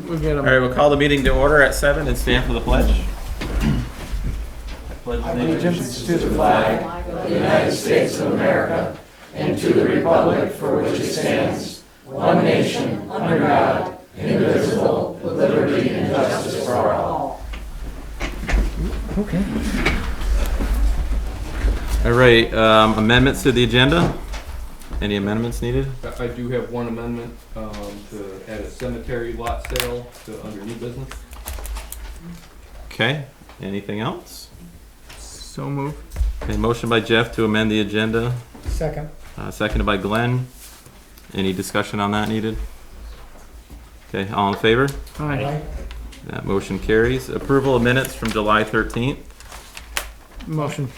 We'll get All them. right, we'll call the meeting to order at 7 and stand for the pledge. Allegiance to the flag of the United States of America and to the republic for which it stands, one nation, under God, indivisible, with liberty and justice for all. Okay. All right, amendments to the agenda? Any amendments needed? I do have one amendment to add a cemetery lot sale to under new business. Okay, anything else? So move. Okay, motion by Jeff to amend the agenda, Second. seconded by Glenn. Any discussion on that needed? Okay, all in favor? Aye. That motion carries. Approval of minutes from July 13th. Motion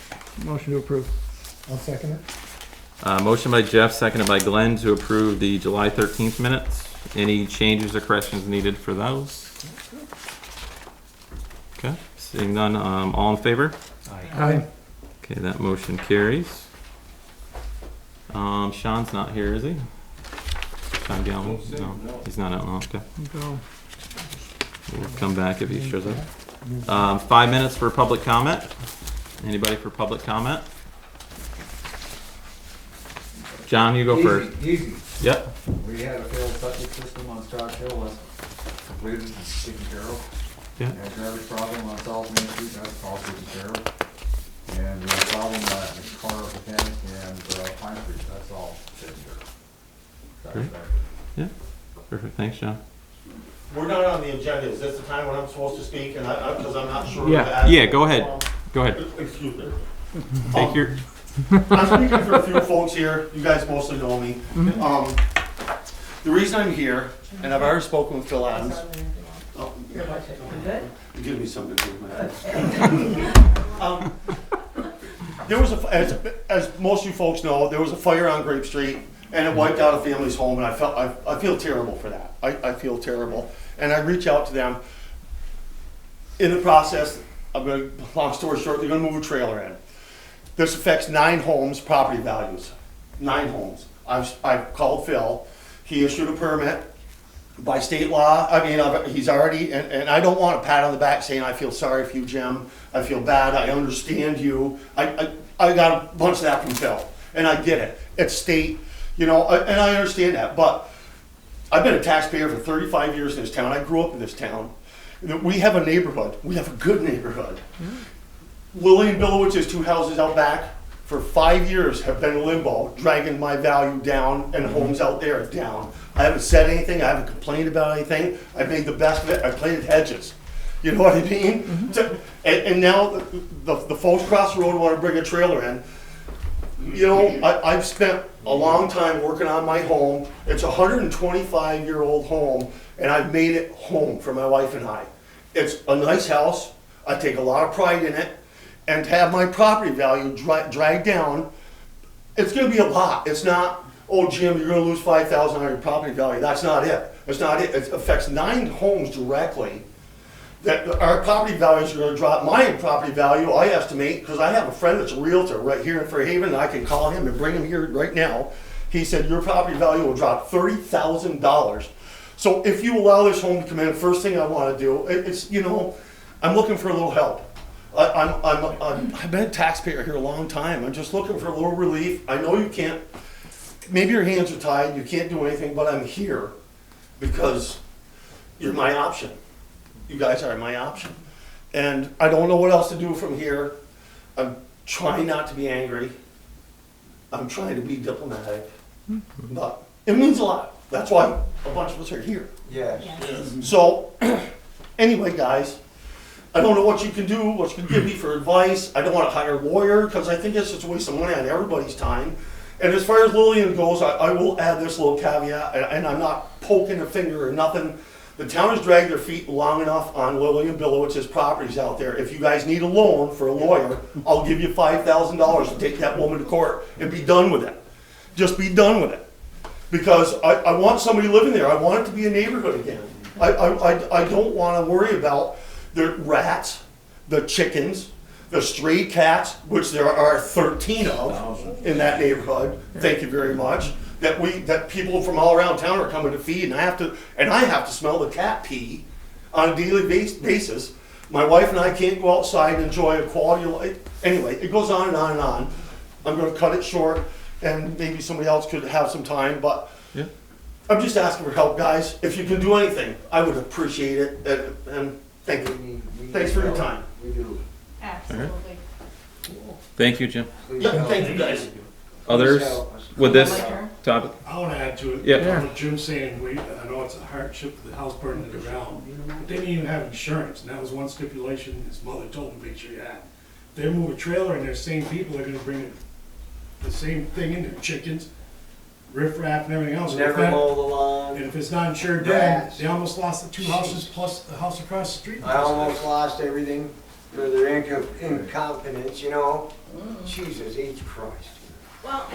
to approve. I'll second it. Motion by Jeff, seconded by Glenn to approve the July 13th minutes. Any changes or corrections needed for those? Okay, seeing none, all in favor? Aye. Okay, that motion carries. Sean's not here, is he? Sean Galvin? No, he's not out now, okay. Go. We'll come back if he shows up. 5 minutes for public comment. Anybody for public comment? John, you go first. Easy. Yep. We had a failed septic system on Scotch Hill, that's completed and taken care of. Yeah. And garbage problem on South Main Street, that's all taken care of. And the problem at the corner of Mechanic and Pine Street, that's all taken care of. Great. Yeah, perfect, thanks, John. We're not on the agenda. Is this the time when I'm supposed to speak? And because I'm not sure. Yeah, go ahead. Go ahead. Excuse me. Take your, I'm speaking for a few folks here. You guys mostly know me. The reason I'm here, and I've already spoken with Phil Adams. Oh, give me something to do, man. There was as most of you folks know, there was a fire on Grape Street, and it wiped out a family's home, and I feel terrible for that. I feel terrible, and I reach out to them. In the process, long story short, they're going to move a trailer in. This affects 9 homes' property values. 9 homes. I've called Phil. He issued a permit by state law. I mean, he's already, and I don't want a pat on the back saying I feel sorry for you, Jim. I feel bad. I understand you. I got a bunch of that from Phil, and I get it. It's state, and I understand that. But I've been a taxpayer for 35 years in this town. I grew up in this town. We have a neighborhood. We have a good neighborhood. Lily and Billowitz's 2 houses out back for 5 years have been in limbo, dragging my value down and homes out there down. I haven't said anything. I haven't complained about anything. I made the best of it. I planted hedges. You know what I mean? Mm-hmm. And now the folks across the road want to bring a trailer in. I've spent a long time working on my home. It's a 125-year-old home, and I've made it home for my wife and I. It's a nice house. I take a lot of pride in it. And to have my property value dragged down, it's going to be a lot. It's not, oh, Jim, you're going to lose $5,000 on your property value. That's not it. That's not it. It affects 9 homes directly. That our property values are going to drop. My property value, I estimate, because I have a friend that's a realtor right here in Fairhaven, and I can call him and bring him here right now. He said your property value will drop $30,000. So if you allow this home to come in, first thing I want to do, it's I'm looking for a little help. I've been a taxpayer here a long time. I'm just looking for a little relief. I know you can't, maybe your hands are tied, you can't do anything, but I'm here because you're my option. You guys are my option. And I don't know what else to do from here. I'm trying not to be angry. I'm trying to be diplomatic. But it means a lot. That's why a bunch of us are here. Yeah. So, anyway, guys, I don't know what you can do, what you can give me for advice. I don't want to hire a lawyer because I think it's just a waste of money on everybody's time. And as far as Lillian goes, I will add this little caveat, and I'm not poking a finger or nothing. The town has dragged their feet long enough on Lillian Billowitz's properties out there. If you guys need a loan for a lawyer, I'll give you $5,000 to take that woman to court and be done with it. Just be done with it. Because I want somebody living there. I want it to be a neighborhood again. I don't want to worry about the rats, the chickens, the stray cats, which there are 13 of in that neighborhood. Thank you very much. that people from all around town are coming to feed, and I have to smell the cat pee on a daily basis. My wife and I can't go outside and enjoy a quality of life. Anyway, it goes on and on and on. I'm gonna cut it short, and maybe somebody else could have some time, but Yeah. I'm just asking for help, guys. If you can do anything, I would appreciate it, and thank you. Thanks for your time. We do. Absolutely. Thank you, Jim. Yeah, thank you, guys. Others with this topic? I want to add to it. Yeah. What Jim's saying, I know it's a hardship for the house burning to the ground. But they didn't even have insurance, and that was one stipulation his mother told him, make sure you had. If they move a trailer and there's same people, they're gonna bring the same thing in there, chickens, riffraff and everything else. Never mow the lawn. And if it's not insured then, Grass. they almost lost the two houses plus the house across the street. I almost lost everything for their incompetence, you know? Jesus H. Christ. Well,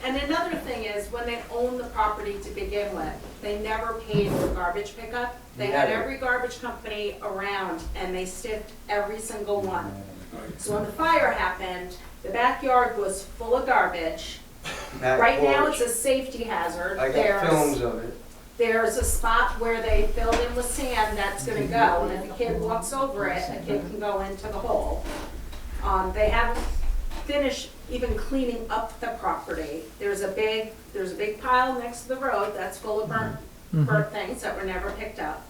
and another thing is, when they owned the property to begin with, they never paid for garbage pickup. They had Never. every garbage company around, and they stiffed every single one. So when the fire happened, the backyard was full of garbage. Back Right now, porch. it's a safety hazard. I got films of it. There's a spot where they filled in with sand that's gonna go, and if a kid walks over it, a kid can go into the hole. They haven't finished even cleaning up the property. There's a big pile next to the road that's full of burnt things that were never picked up.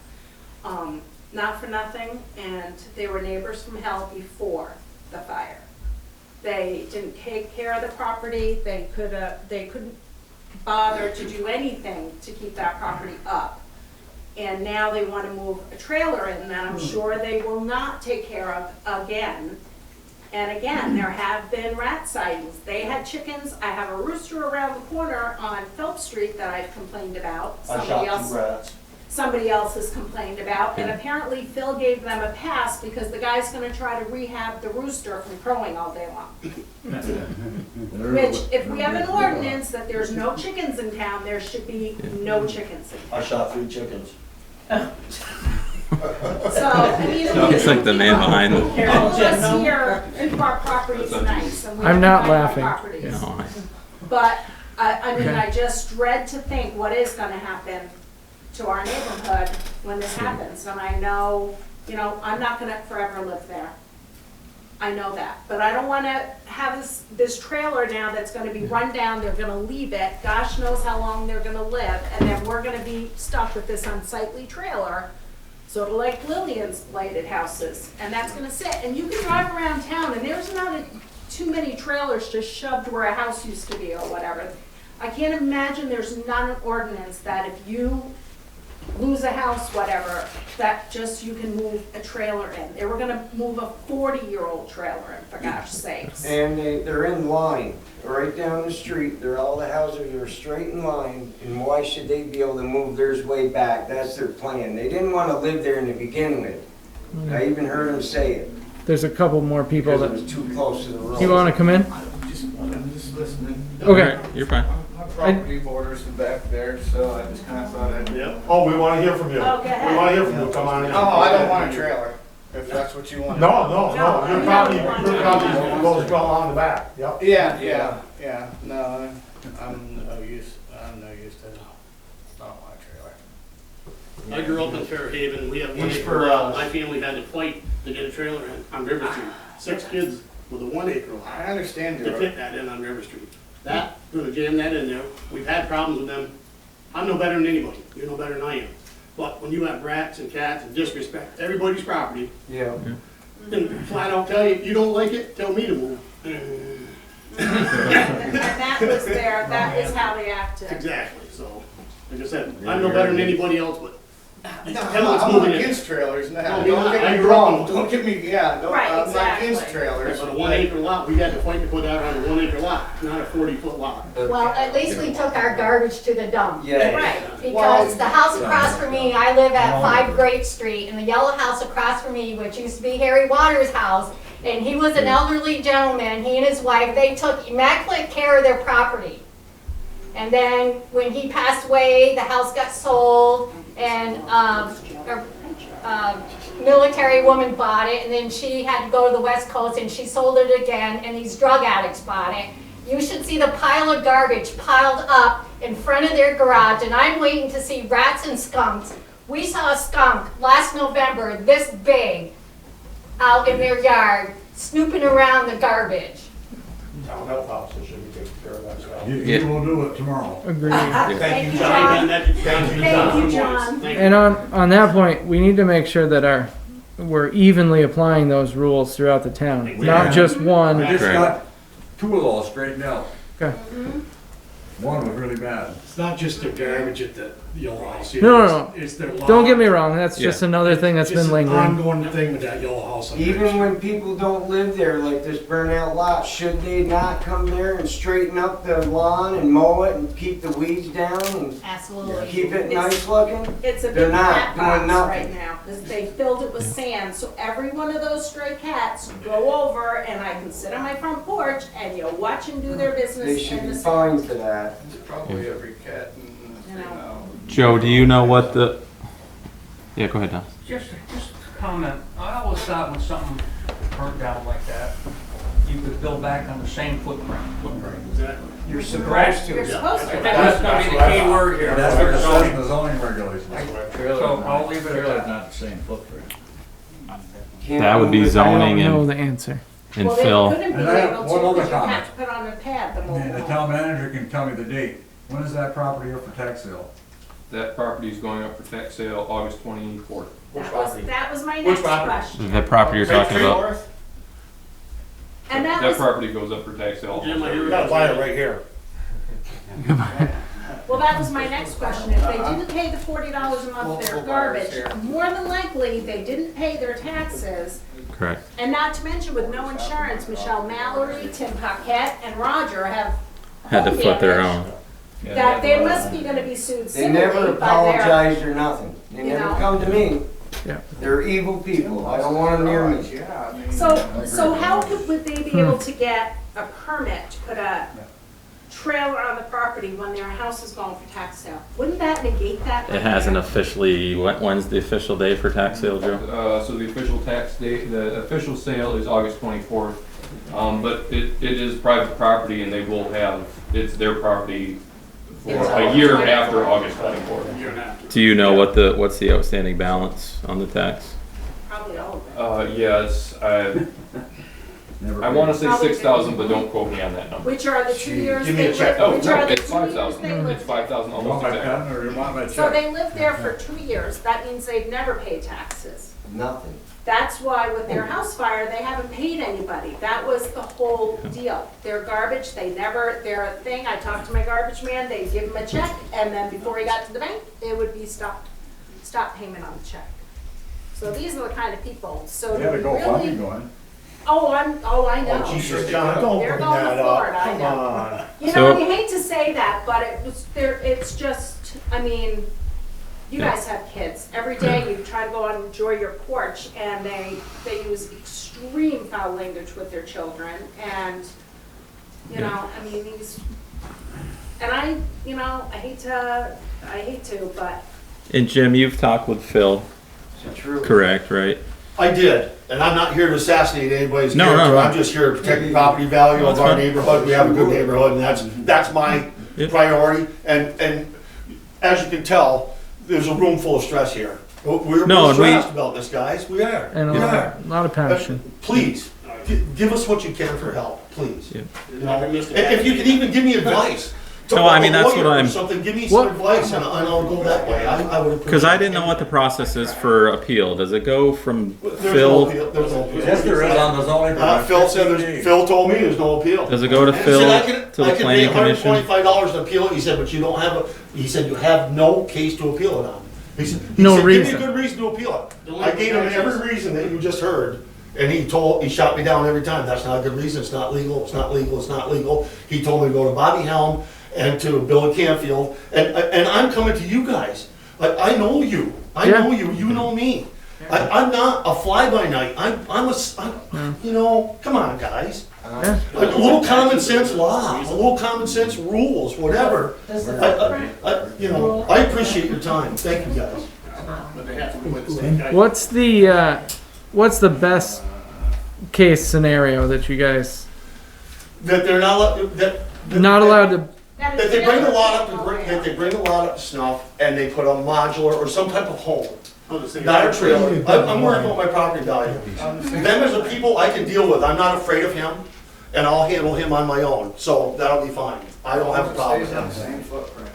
Not for nothing, and they were neighbors from hell before the fire. They didn't take care of the property, they couldn't bother to do anything to keep that property up. And now they want to move a trailer in that I'm sure they will not take care of again. And again, there have been rat sightings. They had chickens. I have a rooster around the corner on Phelps Street that I've complained about. I shot 2 rats. Somebody else has complained about, and apparently Phil gave them a pass because the guy's gonna try to rehab the rooster from crowing all day long. Which, if we have an ordinance that there's no chickens in town, there should be no chickens in town. I shot 3 chickens. So, I mean. It's like the man behind the. All of us here in our property is nice, and we I'm not like our laughing. properties. You know, But, I mean, Okay. I just dread to think what is gonna happen to our neighborhood when this happens. And I know, you know, I'm not gonna forever live there. I know that. But I don't wanna have this trailer now that's gonna be run down, they're gonna leave it, gosh knows how long they're gonna live, and then we're gonna be stuck with this unsightly trailer, sort of like Lillian's blighted houses. And that's gonna sit, and you can drive around town, and there's not too many trailers just shoved where a house used to be or whatever. I can't imagine there's not an ordinance that if you lose a house, whatever, that just you can move a trailer in. They were gonna move a 40-year-old trailer in, for gosh sakes. And they're in line, right down the street. All the houses are straight in line, and why should they be able to move theirs way back? That's their plan. They didn't want to live there to begin with. I even heard them say it, There's a couple more people because it that, was too close to the road. you wanna come in? I'm just listening. Okay. You're fine. My property borders the back there, so I just kind of thought I'd. Yeah. Oh, we wanna hear from you. Oh, go ahead. We wanna hear from you, come on in. Oh, I don't want a trailer, if that's what you want. No, No, your you property don't goes well on the back, yep. Yeah, no, I'm no use to, not want a trailer. I grew up in Fairhaven. We have one Each acre for, lot. My family had to fight to get a trailer in on River Street. 6 kids with a 1 acre lot I understand to your, fit that in on River Street. That, gonna jam that in there. We've had problems with them. I'm no better than anybody. You're no better than I am. But when you have rats and cats and disrespect everybody's property, Yeah. then flat out tell you, you don't like it, tell me to move. And that was that is how they acted. Exactly, so, like I said, I'm no better than anybody else, but I'm tell us not moving in. against trailers now, No, don't I get me grew up wrong, on- don't get me, yeah, don't, Right, I'm not against exactly. trailers. But a 1 acre lot, we had to fight to put that on a 1 acre lot, not a 40-foot lot. Well, at least we took our garbage to the dump. Yeah. Right. Because the house across from me, I live at 5 Great Street, and the yellow house across from me, which used to be Harry Waters' house, and he was an elderly gentleman, he and his wife, they took immaculate care of their property. And then when he passed away, the house got sold, and a military woman bought it, and then she had to go to the West Coast, and she sold it again, and these drug addicts bought it. you should see the pile of garbage piled up in front of their garage, and I'm waiting to see rats and skunks. We saw a skunk last November, this big, out in their yard, snooping around the garbage. Town health officer should be taking care of that stuff. Yeah. He will do it tomorrow. Agreed. Thank you, John. Thank you, John. And on that point, we need to make sure that we're evenly applying those rules throughout the town, not just I one. just Correct. got 2 of those straightened out. Okay. One was really bad. It's not just their garbage at the yellow house. No. It's their lawn. Don't get me wrong, that's Yeah. just another thing that's Just been an lingering. ongoing thing with that yellow house. on Main Even Street. when people don't live there, like this burnout lot, should they not come there and straighten up the lawn and mow it and keep the weeds down and Absolutely. keep it nice looking? It's a big They're not cat doing box nothing. right now, because they filled it with sand, so every one of those stray cats go over, and I can sit on my front porch, and you watch them do their They business should in be the fined sand. for that. Probably every cat in You know. Joe, do you know what the? Yeah, go ahead, Don. Just a comment. I always thought when something burnt down like that, you could build back on the same footprint. Exactly. You're supposed You're to. supposed I think to. that's gonna be the key word here. That's what it says in the zoning regulations. So I'll leave it at that. not the same footprint. Can't That would be move it. I zoning don't know and, the answer. and Well, they Phil. couldn't be And I have able one to, other because you comment. have to put on a pad, the And the mobile home. town manager can tell me the date. When is that property up for tax sale? That property is going up for tax sale August 24th. That was my Which next property? question. The property you're talking about. And that That was, property goes up for tax sale. Jim, I hear You you. gotta buy it right here. well, that was my next question. If they didn't pay the $40 a month for their garbage, more than likely, they didn't pay their taxes. Correct. And not to mention, with no insurance, Michelle Mallory, Tim Paquette, and Roger have Had to home foot their damage own. that they must be gonna be sued They civilly never by their. apologized or nothing. They You never know? come to me. Yeah. They're evil people. I don't want them near me. Yeah, I mean. So how would they be able to get a permit to put a trailer on the property when their house is going for tax sale? Wouldn't that negate that? It hasn't officially, when's the official day for tax sale, Joe? So the official tax date, the official sale is August 24th. But it is private property and they will have, it's their property for It's a year after August 24th. Do you know what's the outstanding balance on the tax? Probably all of it. Yes, Never I want to paid. say 6,000, but don't quote me on that number. Which are the 2 years Give me they a check. lived, Oh, which no, are the it's 2 years 5,000. they It's lived. 5,000 You want almost my exactly. pen or you want my check? So they lived there for 2 years. That means they've never paid taxes. Nothing. That's why with their house fire, they haven't paid anybody. That was the whole deal. Their garbage, their thing, I talked to my garbage man, they'd give him a check, and then before he got to the bank, it would be stop payment on the check. So these are the kind of people, so You had a do we GoFundMe really? going. I know. Oh, Jesus, John, don't They're bring going to that Florida, up. I Come know. on. You So- know, you hate to say that, but it's just, I mean, you Yeah. guys have kids. Every day you try to go out and enjoy your porch, and they use extreme foul language with their children, and, you know, I mean, and I hate to, but And Jim, you've talked with Phil, It's true. correct, right? I did, and I'm not here to assassinate anybody's No, no, character. no. I'm just here to protect the property value That's of our fine. neighborhood. We have a good neighborhood, and that's my Yep. priority. And as you can tell, there's a room full of stress here. We're No, and we- stressed about this, guys. We are. And We a are. lot of passion. Please, give us what you can for help, please. Yeah. You know, if you could even give me advice. No, I mean, that's what Or I'm- something, give me some What- advice, and I'll go that way. I would appreciate. Because I didn't know what the process is for appeal. Does it go from There's no Phil? appeal. There's no appeal. Yes, there is on the zoning. Phil said, Phil told me there's no appeal. Does it go to He Phil, said, to the planning commission? I can pay $125 to appeal it. He said, but you don't have he said, you have no case to appeal it on. He said, No give reason. me a good reason to appeal it. I gave him every reason that you just heard. And he shot me down every time. That's not a good reason. It's not legal. It's not legal. It's not legal. He told me to go to Bobby Helm and to Bill Canfield. And I'm coming to you guys. I know you. I Yeah. know you. You know me. I'm not a fly-by-night. You know, come on, guys. Yeah. A little common sense law, a little common sense rules, whatever. I appreciate your time. Thank you, guys. But they have to go with the state guidelines. What's the best case scenario that you guys that they're not, that. Not allowed to, That That is they bring the lot up still to, allowed. that they bring the lot up to snuff, and they put a modular or some type of home, I'll just say- not a trailer. I'm worried about my property value. Them as a people I can deal with, I'm not afraid of him, and I'll handle him on my own, so that'll be fine. I don't have a problem with Stays on the that. same footprint.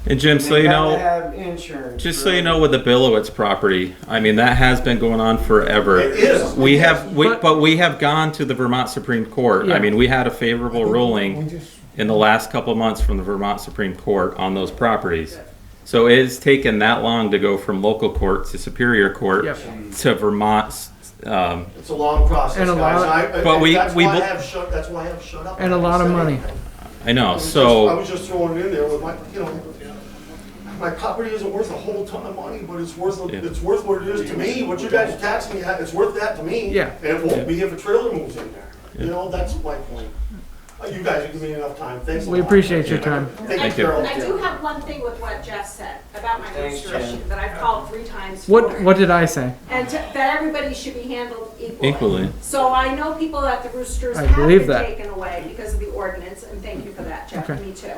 And Jim, so They you gotta know, have insurance. just for so you know, with the Billowitz property, I mean, that has been going on forever. It is. We It have, is. but we have gone to the Vermont Supreme Court. Yeah. I mean, we had a favorable ruling in the last couple of months from the Vermont Supreme Court on those properties. So it has taken that long to go from local court to Superior Court Yep. to Vermont. It's a long process, And a guys. lot- But we- That's we why I bo- have shut, that's why I have shut up. and a lot of money. I know, I so, was just throwing it in there with my, you know, my property isn't worth a whole ton of money, but it's worth, Yeah. it's worth what it is to me. What you guys are taxing me, it's worth that to me. Yeah. And it Yeah. won't be if a trailer moves in there. Yeah. You know, that's my point. You guys have given me enough time. Thanks a lot. We appreciate your time. Thank Thank you, you. Carol. I do have one thing with what Jeff said about my Thanks, rooster Jen. issue that I've called 3 times for. What did I say? And that everybody should be handled equally. equally. So I know people at the roosters I have believe been that. taken away because of the ordinance, and thank you for that, Jeff, Okay. me too.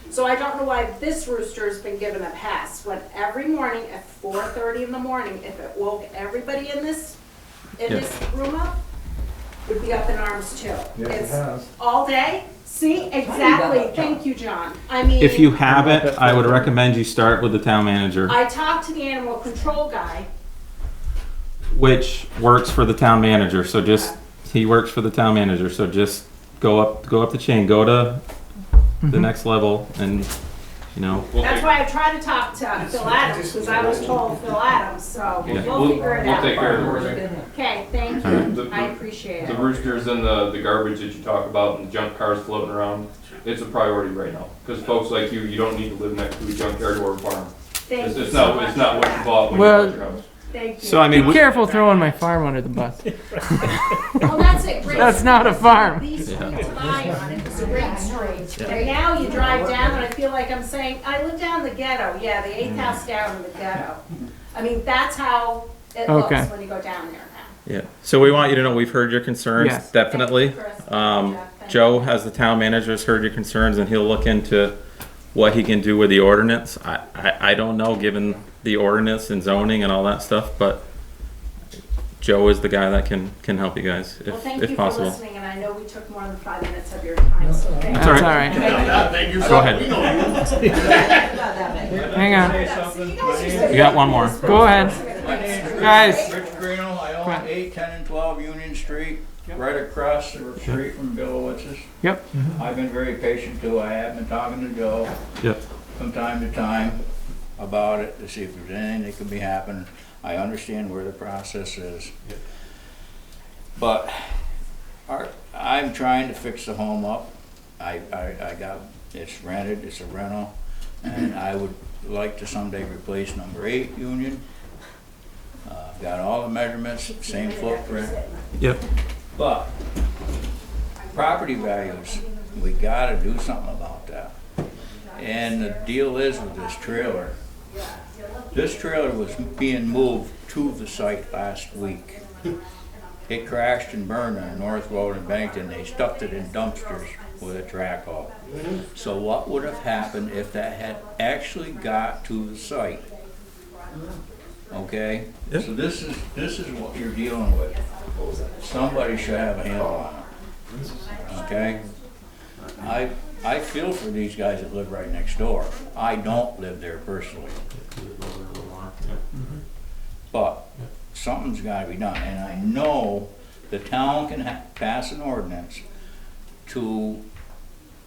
So I don't know why this rooster's been given a pass, when every morning at 4:30 in the morning, if it woke everybody in this room up, would be up in arms too. It's all day. See, exactly, thank you, John. I mean. If you haven't, I would recommend you start with the town manager, I talked to the animal control guy. which works for the town manager, so just, he works for the town manager, so just go up the chain, go to the next level, and, you know, We'll That's take- why I tried to talk to Phil Adams, because I was told Phil Adams, so Yeah. we'll figure it We'll out. take care of it. Okay, thank Alright. you. I appreciate The it. roosters and the garbage that you talk about and the junk cars floating around, it's a priority right now. Because folks like you don't need to live next to a junkyard or a farm. Thank you It's so not, much it's not for what you that. bought when Well- you bought your house. Thank you. so I mean, Be careful throwing my farm under the bus. Well, that's it, Grace. That's not a farm. These people lying on it, it's a great street. And now you drive down and I feel like I'm saying, I live down the ghetto, yeah, the 8th house down in the ghetto. I mean, that's how it looks Okay. when you go down there now. yeah, so we want you to know we've heard your concerns, Yes. definitely. Thank you, Chris. Um, Yeah, thank Joe, as the town manager, has heard your concerns, and he'll look into what he can do with the ordinance. I don't know, given the ordinance and zoning and all that stuff, but Joe is the guy that can help you guys, Well, thank if you for possible. listening, and I know we took more than 5 minutes of your time, so thank you. That's all right. Thank you. Go ahead. We know you. Hang on. You got one more. Go ahead. Guys, Rich Greeno, I Come on. own 8, 10, and 12 Union Street, right across the street from Bilowitz's. Yep. I've been very patient too. I have been talking to Joe Yep. from time to time about it to see if there's anything that can be happening. I understand where the process is. But I'm trying to fix the home up. I got, it's rented, it's a rental, and I would like to someday replace number 8 Union. I've got all the measurements, same footprint. Yep. But property values, we gotta do something about that. And the deal is with this trailer was being moved to the site last week. It crashed and burned on North Road in Bennington. They stuffed it in dumpsters with a track haul. So what would have happened if that had actually got to the site? Okay? Yeah. So this is what you're dealing with. Somebody should have a handle on it. Okay? I feel for these guys that live right next door. I don't live there personally. But something's gotta be done, and I know the town can pass an ordinance to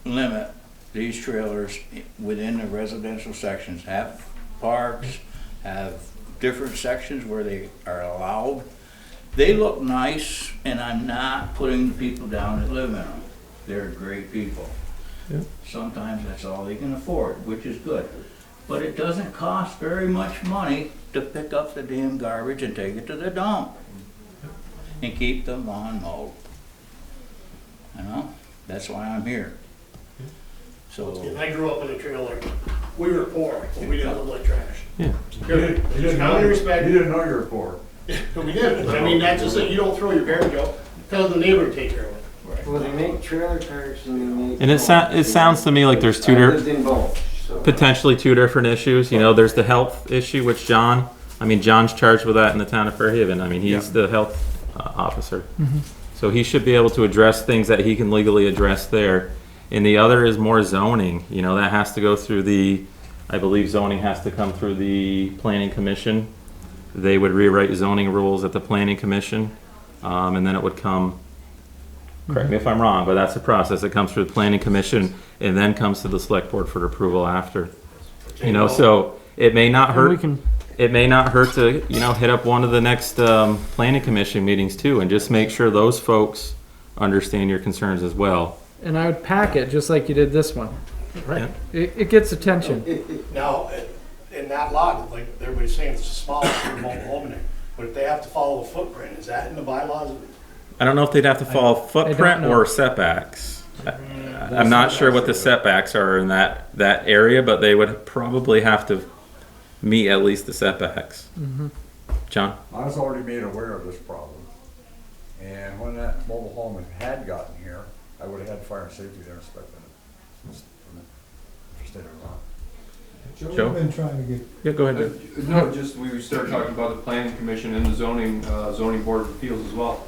limit these trailers within the residential sections, have parks, have different sections where they are allowed. They look nice, and I'm not putting the people down that live in them. They're great people. Yeah. Sometimes that's all they can afford, which is good. But it doesn't cost very much money to pick up the damn garbage and take it to the dump and keep the lawn mowed. You know, that's why I'm here. So, I grew up in a trailer. We were poor, but we didn't live like trash. Yeah. Period. How many respect? You didn't know you were poor. We did, but I mean, that's just it. You don't throw your garbage out. Tell the neighbor to take care of it. Well, they make trailer parks and they make. And it sounds to me like there's two I lived in both, so. potentially two different issues. You know, there's the health issue, which John's charged with that in the town of Fairhaven. I mean, he's the health officer. So he should be able to address things that he can legally address there. And the other is more zoning. You know, that has to go through I believe zoning has to come through the planning commission. They would rewrite zoning rules at the planning commission. And then it would come, correct me if I'm wrong, but that's the process. It comes through the planning commission and then comes to the select board for approval after. You know, so it may not hurt. It may not hurt to, hit up one of the next planning commission meetings too, and just make sure those folks understand your concerns as well. And I would pack it just like you did this one. Right. It gets attention. Now, in that lot, like everybody's saying, it's a small mobile home in there, but if they have to follow a footprint, is that in the bylaws? I don't know if they'd have to follow footprint know. or setbacks. I'm not sure what the setbacks are in that area, but they would probably have to meet at least the setbacks. John? I was already made aware of this problem. And when that mobile home had gotten here, I would have had fire and safety there inspecting it. Just from the state of Vermont. Joe? We've been trying to get. Yeah, go ahead. Dave. No, just we started talking about the planning commission and the zoning board of appeals as well.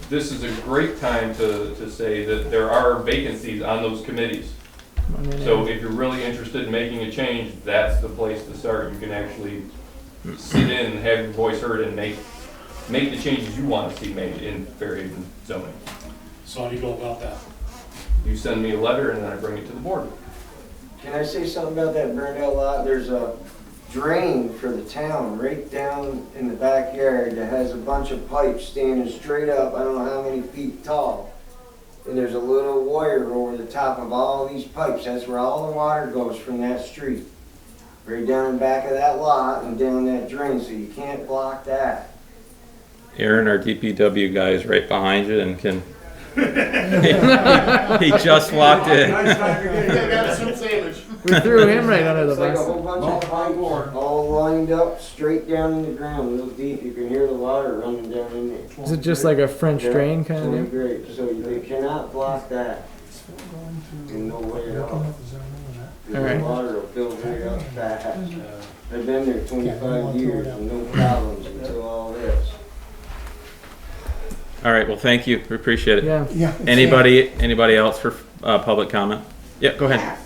This is a great time to say that there are vacancies on those committees. So if you're really interested in making a change, that's the place to start. You can actually sit in and have your voice heard and make the changes you want to see made in Fairhaven zoning. So how do you go about that? You send me a letter and then I bring it to the board. Can I say something about that burned out lot? There's a drain for the town right down in the backyard that has a bunch of pipes standing straight up, I don't know how many feet tall. And there's a little wire over the top of all these pipes. That's where all the water goes from that street. Right down in the back of that lot and down that drain, so you can't block that. Aaron, our DPW guy, is right behind you and can. he just walked in. We threw him right under the It's like a bus. whole bunch of pipes all lined up straight down in the ground, real deep. You can hear the water running down in there. Is it just like a French drain kind of It's deal? great, so they cannot block that in no way at all. The Alright. water will fill right up fast. I've been there 25 years and no problems until all this. All right, well, thank you. We appreciate it. Yeah. Anybody else for public comment? Yeah, go ahead.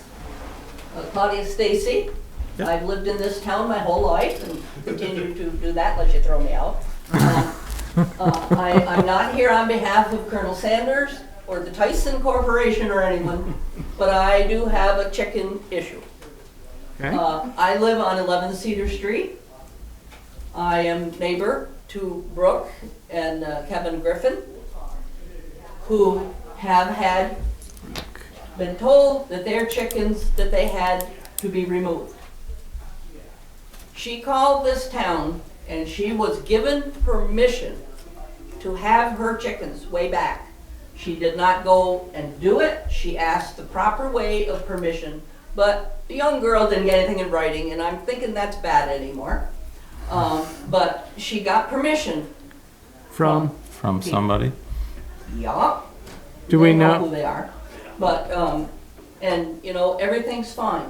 Claudia Stacy. Yeah. I've lived in this town my whole life and continue to do that unless you throw me out. I'm not here on behalf of Colonel Sanders or the Tyson Corporation or anyone, but I do have a chicken issue. Okay. I live on 11 Cedar Street. I am neighbor to Brooke and Kevin Griffin, who have been told that their chickens that they had to be removed. She called this town and she was given permission to have her chickens way back. She did not go and do it. She asked the proper way of permission, but the young girl didn't get anything in writing, and I'm thinking that's bad anymore. But she got permission. From somebody? Yeah. Do we They know? who they are? But, and everything's fine.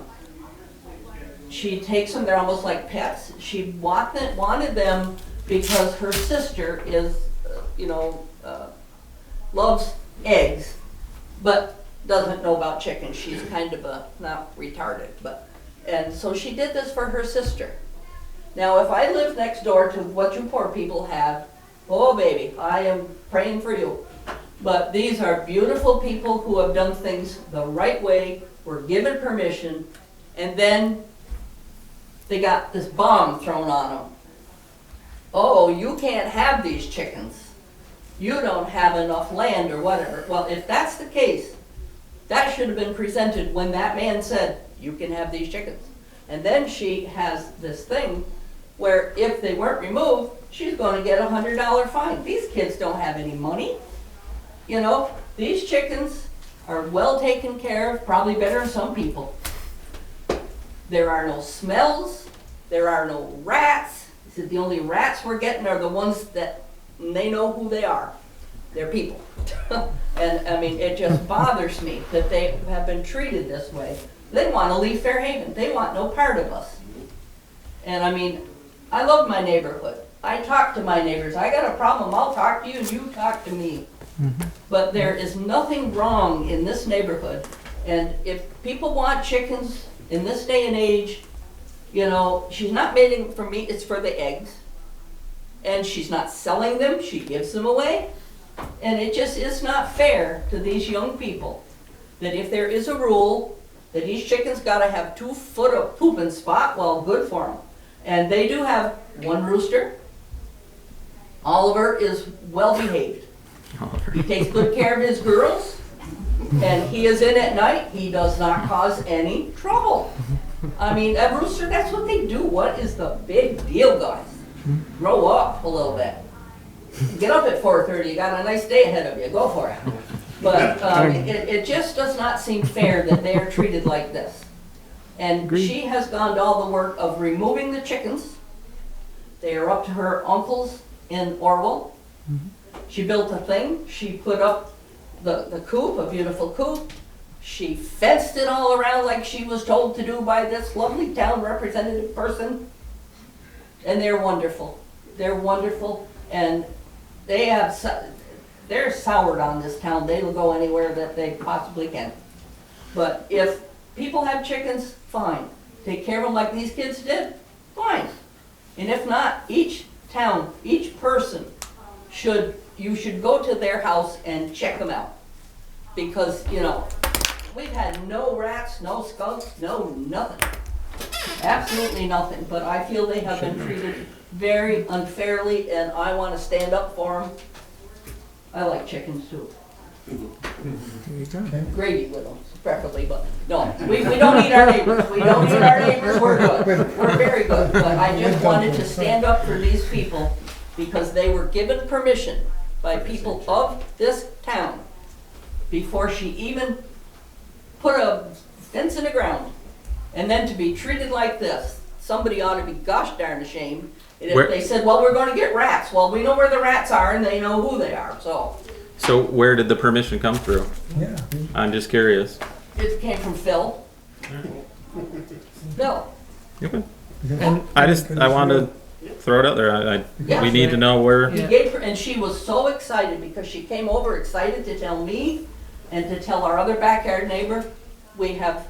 She takes them, they're almost like pets. She wanted them because her sister is, loves eggs, but doesn't know about chickens. She's kind of not retarded, and so she did this for her sister. Now, if I live next door to what you poor people have, oh baby, I am praying for you. But these are beautiful people who have done things the right way, were given permission, and then they got this bomb thrown on them. Oh, you can't have these chickens. You don't have enough land or whatever. Well, if that's the case, that should have been presented when that man said, you can have these chickens. And then she has this thing where if they weren't removed, she's going to get a $100 fine. These kids don't have any money. These chickens are well taken care of, probably better than some people. There are no smells. There are no rats. He said the only rats we're getting are the ones that they know who they are. They're people. And, I mean, it just bothers me that they have been treated this way. They want to leave Fairhaven. They want no part of us. And, I mean, I love my neighborhood. I talk to my neighbors. I got a problem, I'll talk to you and you talk to me. But there is nothing wrong in this neighborhood. And if people want chickens in this day and age, you know, she's not making for meat, it's for the eggs. And she's not selling them, she gives them away. And it just is not fair to these young people that if there is a rule that these chickens gotta have 2 foot of pooping spot, well, good for them. And they do have one rooster. Oliver is well behaved. He takes good care of his girls, and he is in at night. He does not cause any trouble. I mean, a rooster, that's what they do. What is the big deal, guys? Grow up a little bit. Get up at 4:30, you got a nice day ahead of you, go for it. But it just does not seem fair that they are treated like this. And she has gone to all the work of removing the chickens. They are up to her uncle's in Orwell. She built a thing, she put up the coop, a beautiful coop. She fenced it all around like she was told to do by this lovely town representative person. And they're wonderful. They're wonderful, and they're soured on this town. They will go anywhere that they possibly can. But if people have chickens, fine. Take care of them like these kids did, fine. And if not, each town, each person you should go to their house and check them out. Because, you know, we've had no rats, no skunks, no nothing. Absolutely nothing, but I feel they have been treated very unfairly, and I want to stand up for them. I like chickens too. Gravy with them, preferably, but no, we don't eat our neighbors. We don't eat our neighbors, we're good. We're very good, but I just wanted to stand up for these people because they were given permission by people of this town before she even put a fence in the ground. And then to be treated like this, somebody ought to be gosh darn ashamed. And if they said, well, we're gonna get rats, well, we know where the rats are and they know who they are, so. So where did the permission come through? Yeah. I'm just curious. It came from Phil. Phil. Okay. I wanted to throw it out there. Yeah. We need to know where. He gave her, and she was so excited because she came over excited to tell me and to tell our other backyard neighbor. We have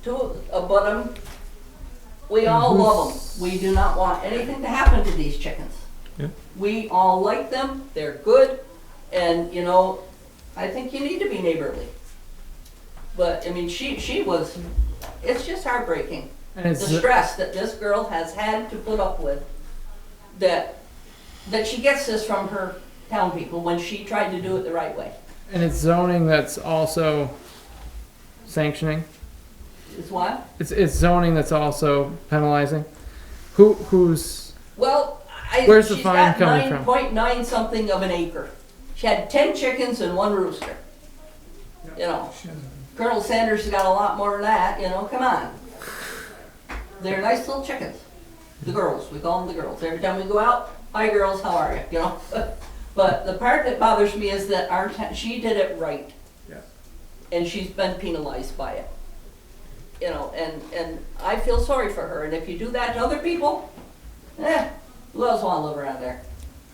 2 of them. We all love them. We do not want anything to happen to these chickens. Yeah. We all like them. They're good. And, you know, I think you need to be neighborly. But, I mean, she was, it's just heartbreaking. And The stress that this girl has had to put up with, that she gets this from her town people when she tried to do it the right way. And it's zoning that's also sanctioning. Is what? It's zoning that's also penalizing. Who's Well, Where's the fine coming she's from? got 9.9 something of an acre. She had 10 chickens and 1 rooster. You know, Colonel Sanders has got a lot more than that, you know, come on. They're nice little chickens. The girls, we call them the girls. Every time we go out, hi girls, how are you, you know? But the part that bothers me is that she did it right. Yeah. And she's been penalized by it. You know, and I feel sorry for her. And if you do that to other people, who else want to live around there?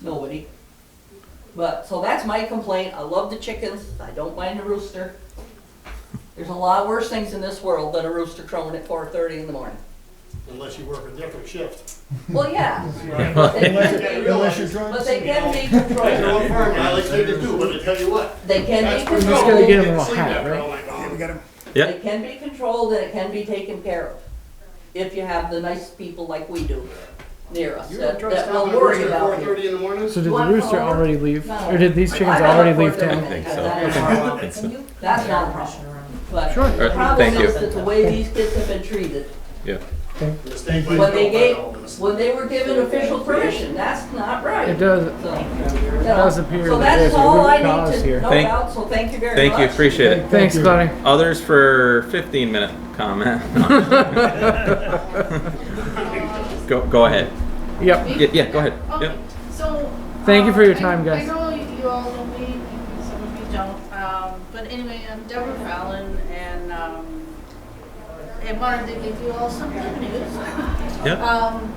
Nobody. But, so that's my complaint. I love the chickens. I don't mind the rooster. There's a lot worse things in this world than a rooster crowing at 4:30 in the morning. Unless you work a different shift. Well, yeah. Unless you're trying But to they see can be Your own controlled. farm, I like they do, but I tell you what. They can be that's pretty just gotta get controlled. them a Sleep hat, after right? all night long. we got him. Yep. It can be controlled and it can be taken care of. If you have the nice people like we do near us You that don't trust will how worry at about you. 4:30 in the morning? So did the One rooster caller? already leave? No. Or did these chickens I don't already know leave if they're town? gonna think take so. that. Okay. That's not a problem. But Sure. the Alright, problem thank you. is that the way these kids have been treated, Yeah. Mistake by when they were given official permission, that's not right. It does. So, It does appear so that there's that's a all root I cause need to here. know Thank- about, so thank you very much. Thank you. Appreciate it. Thanks, buddy. Others for 15-minute comment. Go ahead. Yep. Yeah, go ahead. Okay, Yep. so. Thank you for your I- time, guys. I know you all know me, some of you but anyway, I'm Deborah Fallon, and I wanted to give you all some good news. Yep. I'm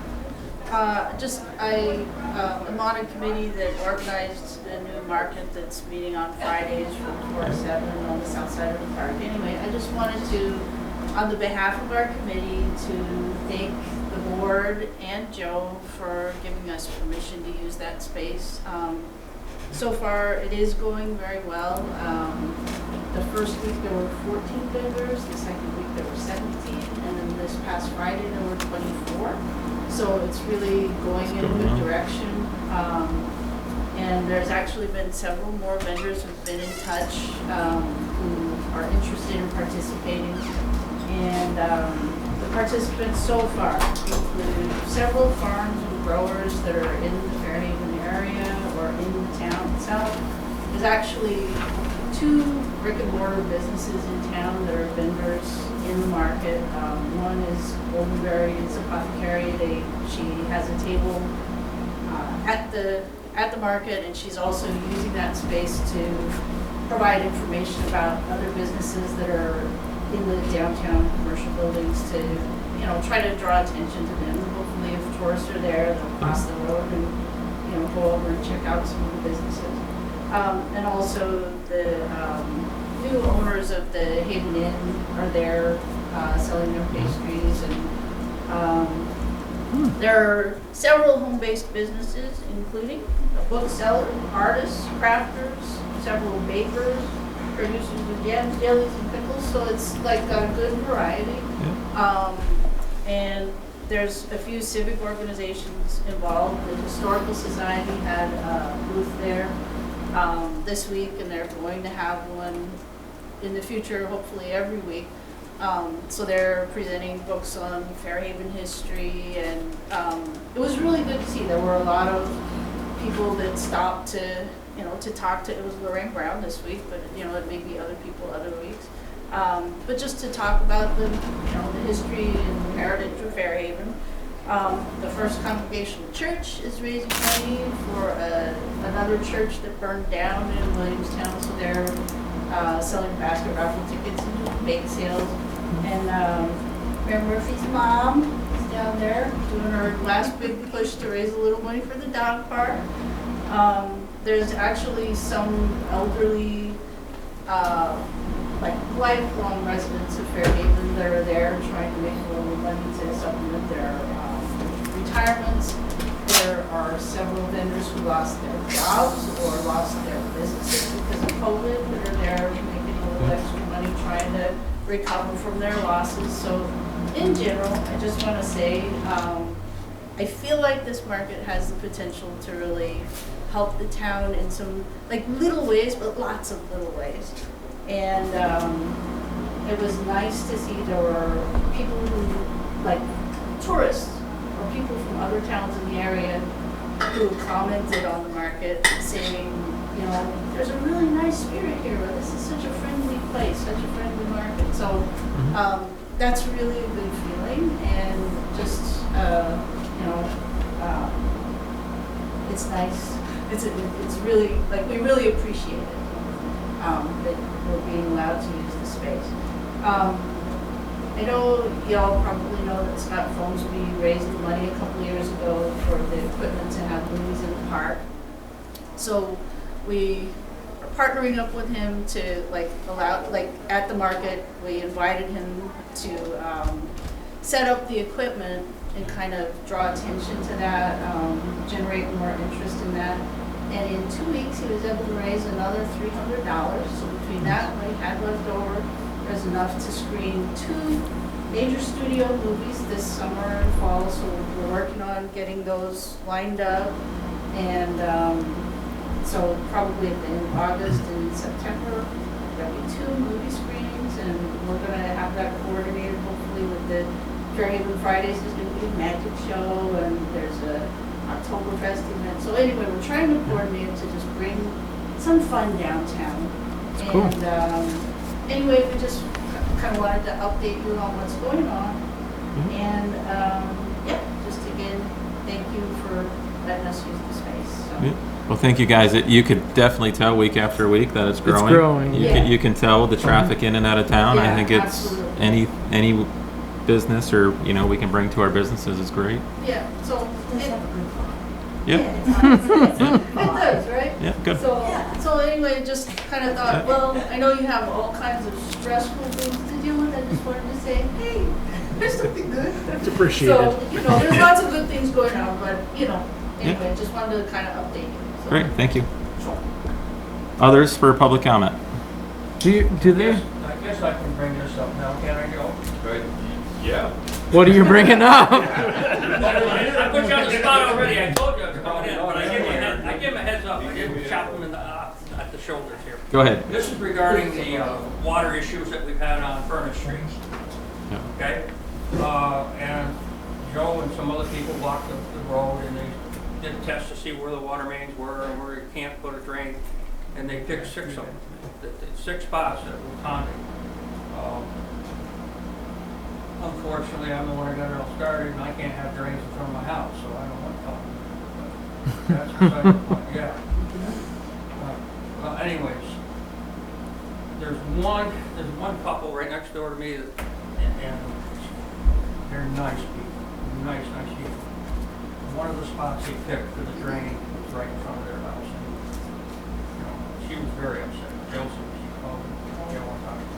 on a committee that organized a new market that's meeting on Fridays from 4 to 7 on the south side of the park. Anyway, I just wanted to, on the behalf of our committee, to thank the board and Joe for giving us permission to use that space. So far, it is going very well. The first week there were 14 vendors, the second week there were 17, and then this past Friday there were 24. So it's really going in a good direction. And there's actually been several more vendors who've been in touch who are interested in participating. And the participants so far include several farms and growers that are in the Fairhaven area or in the town itself. There's actually 2 brick and mortar businesses in town that are vendors in the market. One is Goldenberry, it's apothecary. She has a table at the market, and she's also using that space to provide information about other businesses that are in the downtown commercial buildings to, you know, try to draw attention to them. Hopefully if tourists are there, they'll cross the road and, you know, go over and check out some of the businesses. And also the new owners of the Haven Inn are there selling their pastries, and there are several home-based businesses, including a bookseller, artists, crafters, several bakers, producers of jams, jellies, and pickles, so it's like a good variety. And there's a few civic organizations involved. The Historical Society had a booth there this week, and they're going to have one in the future, hopefully every week. So they're presenting books on Fairhaven history, and it was really good to see. There were a lot of people that stopped to, you know, to talk to. It was Lorraine Brown this week, but you know, it may be other people other weeks. But just to talk about the, you know, the history and heritage of Fairhaven. The First Congregational Church is raising money for another church that burned down in Williamstown, so they're selling basket raffle tickets and doing bake sales. And Mayor Murphy's mom is down there doing her last big push to raise a little money for the dog park. There's actually some elderly, like lifelong residents of Fairhaven that are there trying to make a little money to supplement their retirements. There are several vendors who lost their jobs or lost their businesses because of COVID that are there making a little extra money trying to recover from their losses. So in general, I just want to say, I feel like this market has the potential to really help the town in some like little ways, but lots of little ways. And it was nice to see there were people who, like tourists or people from other towns in the area who commented on the market saying, you know, there's a really nice spirit here. This is such a friendly place, such a friendly market. So that's really a good feeling, and just, you know, it's nice. It's really, like, we really appreciate it that we're being allowed to use the space. I know y'all probably know that Scott Folmsby raised the money a couple years ago for the equipment to have movies in the park. So we are partnering up with him to allow, at the market, we invited him to set up the equipment and kind of draw attention to that, generate more interest in that. And in 2 weeks, he was able to raise another $300. So between that and what he had left over, there's enough to screen 2 major studio movies this summer and fall. So we're working on getting those lined up. And so probably at the end of August and September, there'll be 2 movie screenings, and we're going to have that coordinated hopefully with the Fairhaven Fridays. There's going to be a magic show, and there's a Oktoberfest event. So anyway, we're trying to coordinate to just bring some fun downtown. That's and cool. Anyway, we just kind of wanted to update you on what's going on. And yeah, just again, thank you for letting letting us use the space, so. Yeah. Well, thank you guys. You could definitely tell week after week that it's growing. growing, You can tell the traffic in and out of town. I Yeah, think it's absolutely. any business or we can bring to our businesses is great. Yeah, so, Yeah. it does, right? Yeah. Good. So anyway, just kind of thought, well, I know you have all kinds of stressful things to deal with, I just wanted to say, hey, there's something good. It's appreciated. So, there's lots of good things going on, but, anyway, just wanted to kind of update you. So. Great. Thank you. Others for public comment? Do they? I guess I can bring this up now, can I, Joe? Right, yeah. What are you bringing up? I put you on the spot already, I told you I was coming in, but I give him a heads up, I didn't chop him at the shoulders here. Go ahead. This is regarding the water issues that we've had on Furnace Street. Yeah. Okay? And Joe and some other people blocked the road and they did tests to see where the water mains were and where you can't put a drain. And they picked 6 of them, 6 spots that were ponding. Unfortunately, I'm the one that got it all started, and I can't have drains in front of my house, so I don't want to talk. That's beside the point, yeah. Well, anyways, there's one couple right next door to me that, and they're nice people, nice people. One of the spots he picked for the drain was right in front of their house, and she was very upset. Josie, she called me, Joe, I'm talking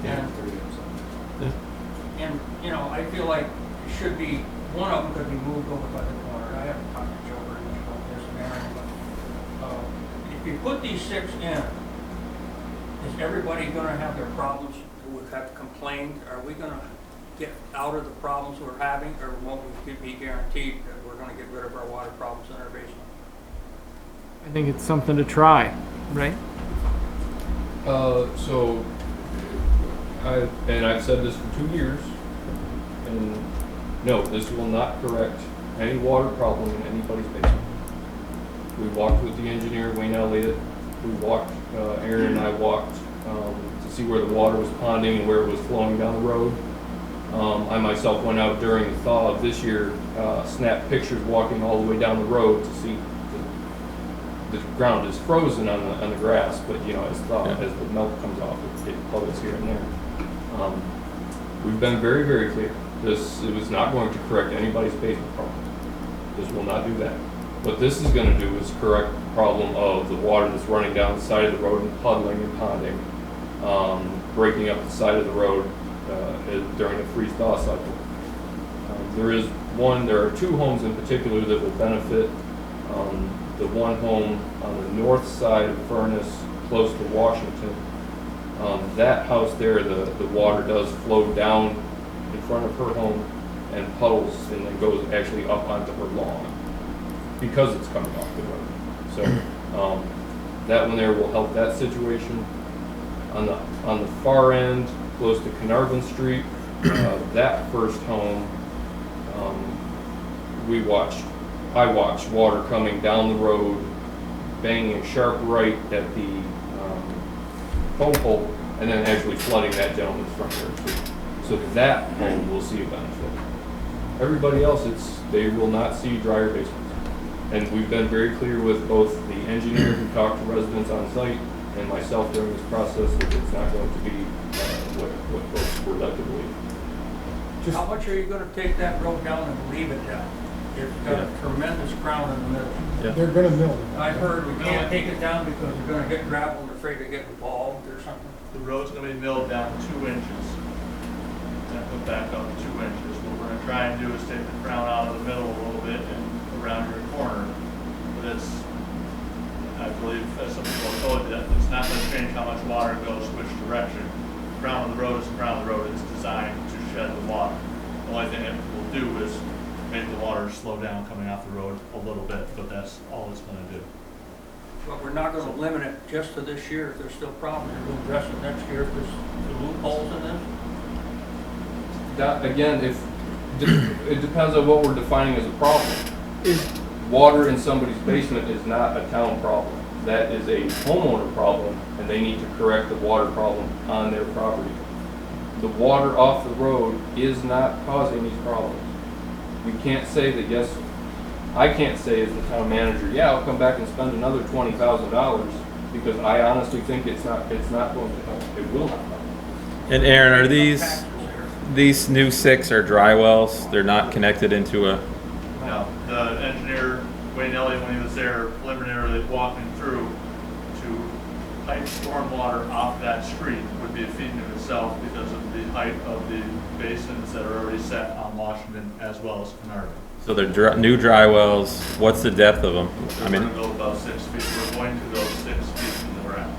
about. And, I feel like it should be, one of them could be moved over by the corner. I haven't talked to Joe very much about this and Aaron, but if you put these 6 in, is everybody gonna have their problems who have complained? Are we gonna get out of the problems we're having, or won't we be guaranteed that we're gonna get rid of our water problems in our basement? I think it's something to try, right? So, I've said this for 2 years, and no, this will not correct any water problem in anybody's basement. We walked with the engineer, Wayne Elliott. We walked, Aaron and I walked to see where the water was ponding and where it was flowing down the road. I myself went out during the thaw of this year, snapped pictures walking all the way down the road to see the ground is frozen on the grass, but as the milk comes off, it puddles here and there. We've been very, very clear. It was not going to correct anybody's basement problem. This will not do that. What this is going to do is correct the problem of the water that's running down the side of the road and puddling and ponding, breaking up the side of the road during the freeze-thaw cycle. There are 2 homes in particular that will benefit. The one home on the north side of Furnace, close to Washington, that house there, the water does flow down in front of her home and puddles and then goes actually up onto her lawn because it's coming off the road. So that one there will help that situation. On the far end, close to Carnarvon Street, that first home, I watched water coming down the road, banging a sharp right at the phone pole, and then actually flooding that gentleman's front yard. So that home will see a benefit. Everybody else, they will not see drier basements. And we've been very clear with both the engineer who talked to residents on site and myself during this process that it's not going to be what folks were led to believe. How much are you gonna take that road down and leave it down? It's got a tremendous crown in the middle. Yeah. They're gonna mill it. I heard we can't take it down because we're gonna hit gravel and afraid to get involved or something. The road's gonna be milled down 2 inches. And put back up 2 inches. What we're gonna try and do is take the crown out of the middle a little bit and around your corner. But I believe, as some people have told you, that it's not gonna change how much water goes which direction. The crown of the road is the crown of the road. It's designed to shed the water. The only thing it will do is make the water slow down coming off the road a little bit, but that's all it's gonna do. But we're not gonna limit it just to this year. If there's still problems, we'll address it next year if there's loopholes in this. That, again, it depends on what we're defining as a problem. Water in somebody's basement is not a town problem. That is a homeowner problem, and they need to correct the water problem on their property. The water off the road is not causing these problems. We can't say that, yes, I can't say as the town manager, yeah, I'll come back and spend another $20,000, because I honestly think it's not going to help. It will not help. And Aaron, are these new 6 are dry wells? They're not connected into a, No, the engineer, Wayne Elliott, when he was there preliminarily walking through to pipe stormwater off that street would be a feat in itself because of the height of the basins that are already set on Washington as well as Carnarvon. so they're new dry wells. What's the depth of them? I We're mean, gonna go about 6 feet, we're going to go 6 feet from the ground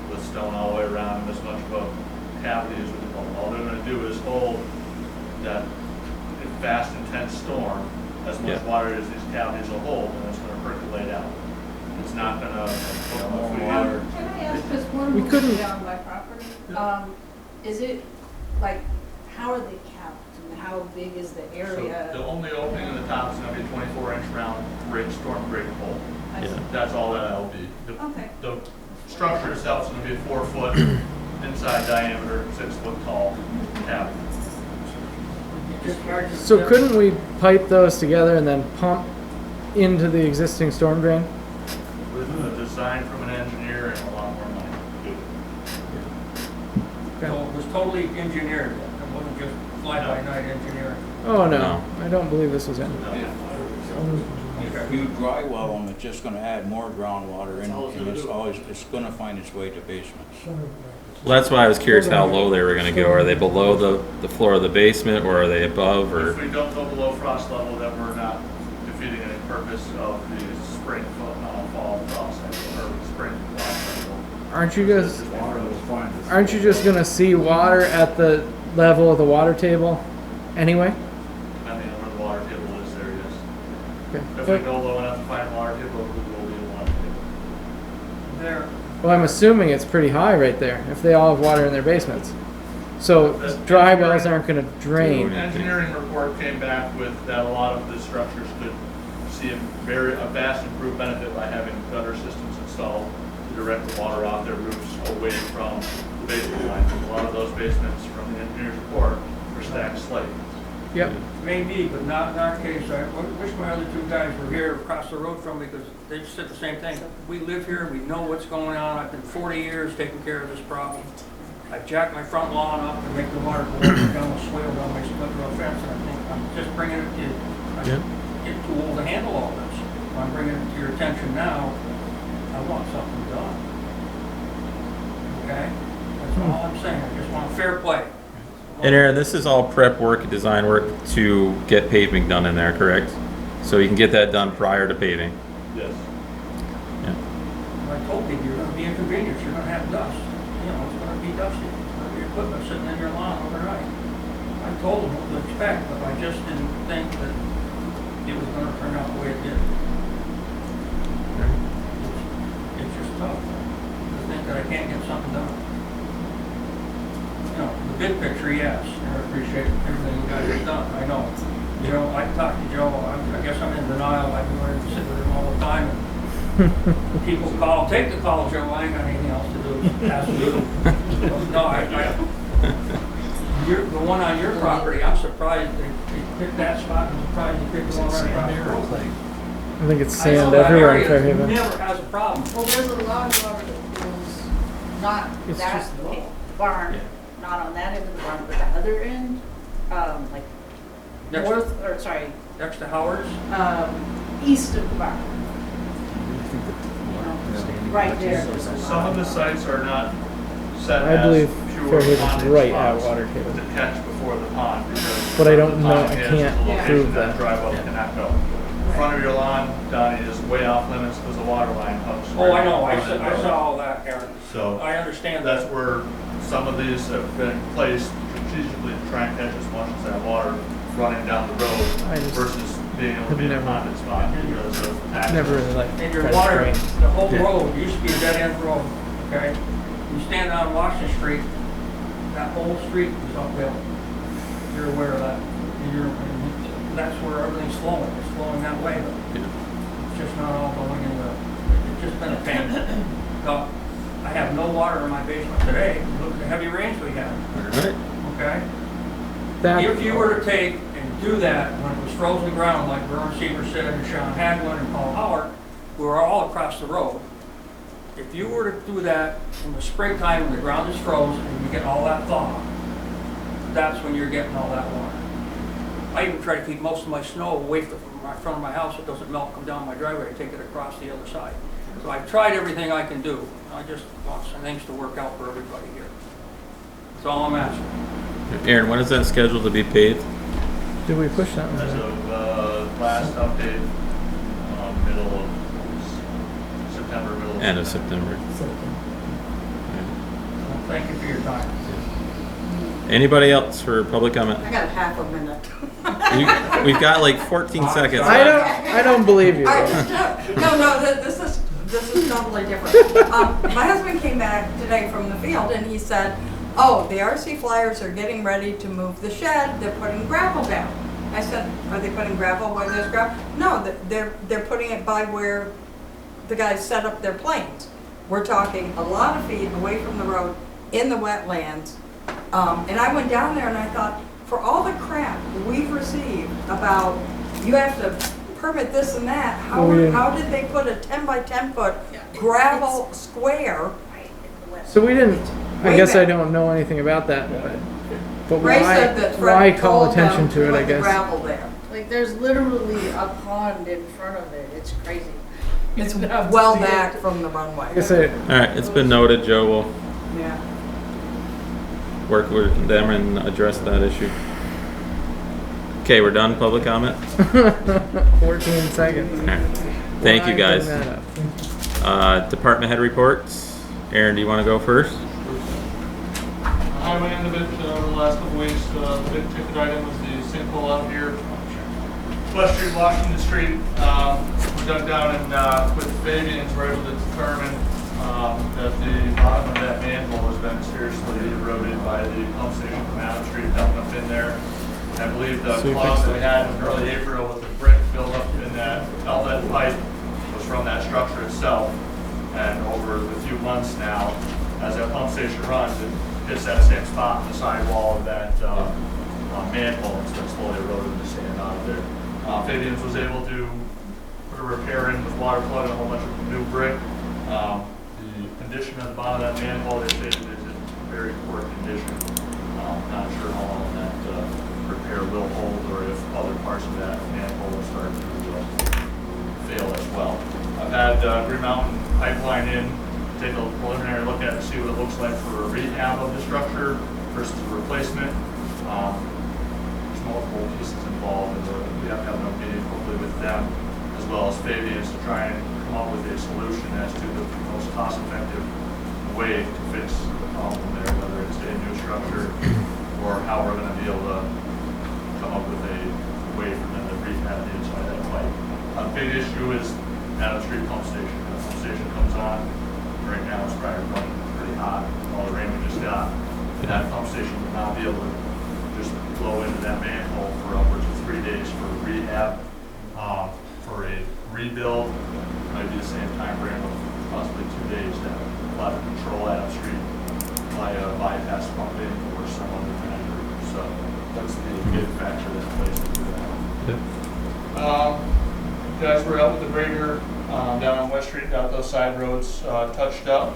with stone all the way around and as much of a cavity as we can hold. All they're gonna do is hold that fast, intense storm, as much Yeah. water as these cavities will hold, and it's gonna percolate out. It's not gonna, more water. Can I ask, because one We moving couldn't- down my property, is it, like, how are they capped and how big is the so area? the only opening in the top is gonna be a 24-inch round storm break hole. I see. Yeah. That's all that'll be. Okay. The structure itself is gonna be a 4-foot inside diameter, 6-foot tall cavity. So couldn't we pipe those together and then pump into the existing storm drain? With a design from an engineer and a lot more money. So it was totally engineered, it wasn't just fly-by-night engineering. Oh, no, No. I don't believe this was in. If you dry well them, it's just gonna add more groundwater and it's gonna find its way to basements. well, that's why I was curious how low they were going to go. Are they below the floor of the basement, or are they above, or? If we don't go below frost level, then we're not defeating any purpose of the spring fall frost cycle, or spring frost cycle. Aren't you just Water will find its. gonna see water at the level of the water table anyway? Depending on where the water table is there, yes. Okay. If we go low enough to find water table, we will be in water table. There, Well, I'm assuming it's pretty high right there, if they all have water in their basements. So dry wells aren't gonna The drain. engineering report came back with that a lot of the structures could see a vast improved benefit by having gutter systems installed to direct the water off their roofs away from the basement line. A lot of those basements from the engineer's report are stacked slate. Yep. maybe, but not in our case. I wish my other 2 guys were here across the road from me, because they just said the same thing. We live here, we know what's going on. I've been 40 years taking care of this problem. I jacked my front lawn up to make the water go down the swale down my split rail fence, and I think I'm just bringing it to, I'm getting too old to handle all this. I'm bringing it to your attention now. I want something done. Okay? That's all I'm saying. I just want fair play. And Aaron, this is all prep work, design work to get paving done in there, correct? So you can get that done prior to paving. Yes. I told people you're gonna be inconvenienced, you're gonna have dust. You know, it's gonna be dusty. It's gonna be equipment sitting in your lawn overnight. I told them what to expect, but I just didn't think that it was gonna turn out the way it did. It's just tough to think that I can't get something done. You know, the big picture, yes, I appreciate everything you guys have done, I know. You know, I talked to Joe, I guess I'm in denial, I've been learning to sit with him all the time. And people call, take the call, Joe, I ain't got anything else to do, ask you. No, you're, the one on your property, I'm surprised they picked that spot, I'm surprised they picked the one right across the road. I think it's I know sand that everywhere in area Fairhaven. never has a problem. Well, there's a lot of water that goes, not It's that just barn, not on that end of the barn, but the other end, like Next- north, or sorry, Next to Howard's, east of the barn. You know, right there. Some of the sites are not set I believe as pure Fairhaven's pondage right at spots water table. to catch before the pond, because. But I don't the know- pond I is can't the location prove that. Dry well cannot go. The front of your lawn, Donnie, is way off limits because the water line hooks. oh, I know, I right saw, on the I road. saw all that, Aaron. So I understand that's that. where some of these have been placed strategically to try and catch as much as that water running down the I road just versus being able to have be in a never- ponded spot because of access. Never really liked And your fresh water, drain. the whole Yeah. road used to be a dead-end road, okay? You stand on Washington Street, that whole street is uphill. You're aware of that. That's where everything's flowing, it's flowing that way, but it's just not all going in the, it's just been a pain. So, I have no water in my basement today, look at the heavy rains we had, Alright. okay? That, If you were to take and do that when it was frozen ground, like Vern Seaver said, and Sean Hadwin and Paul Howard, we were all across the road. If you were to do that in the springtime when the ground is frozen and you get all that thaw, that's when you're getting all that water. I even try to keep most of my snow away from my front of my house so it doesn't melt, come down my driveway, I take it across the other side. So I've tried everything I can do. I just want some things to work out for everybody here. That's all I'm asking. Aaron, when is that scheduled to be paved? Did we push that one? As back? of last update, middle of September, middle of End of September. Well, thank you for your time. Anybody else for public comment? I got half a minute. We've got like 14 seconds. I don't believe you. No, this is totally different. My husband came back today from the field and he said, oh, the RC Flyers are getting ready to move the shed, they're putting gravel down. I said, are they putting gravel where there's gravel? No, they're putting it by where the guys set up their planes. We're talking a lot of feet away from the road in the wetlands. And I went down there and I thought, for all the crap we've received about you have to permit this and that, how did they put a 10 by 10 foot gravel square? So we didn't, I guess I don't know anything about that, but Ray said that why Fred call told attention them to it, I put the guess? gravel there. Like, there's literally a pond in front of it. It's crazy. It's You'd have to well see back it. from the runway. I guess I, Alright, it's been noted. Joe will Yeah. work with them and address that issue. Okay, we're done. Public comment? 14 seconds. Alright. Thank you Why guys. bring that up? Department head reports. Aaron, do you want to go first? Highway end of it over the last couple weeks, the big ticket item was the sinkhole out here. West Street, Washington Street, we dug down and with Fabians were able to determine that the bottom of that manhole has been seriously eroded by the pump station from Adam Street dumping up in there. I believe the So you clog fixed that we had in early April with the brick buildup in that outlet pipe was from that structure itself. And over the few months now, as that pump station runs, it hits that same spot in the sidewall of that manhole and starts slowly eroding the sand out of there. Fabians was able to put a repair in with water flood and a whole bunch of new brick. The condition at the bottom of that manhole, they stated is in very poor condition. Not sure how long that repair will hold or if other parts of that manhole will start to fail as well. I've had Green Mountain Pipeline in, take a preliminary look at it, see what it looks like for a rehab of the structure versus a replacement. There's multiple pieces involved, and we have to have an meeting hopefully with them as well as Fabians to try and come up with a solution as to the most cost-effective way to fix the problem there, whether it's a new structure or how we're going to be able to come up with a way for them to rehab the inside of that pipe. A big issue is Adam Street pump station. The pump station comes on. Right now it's probably running pretty hot, all the rain we just got. And that pump station will now be able to just blow into that manhole for upwards of 3 days for rehab. For a rebuild, might be the same time frame of possibly 2 days to have to control Adam Street via bypass pumping or some other measure. So that's the big factor that plays into that. Guys were out with the grader down on West Street, got those side roads touched up.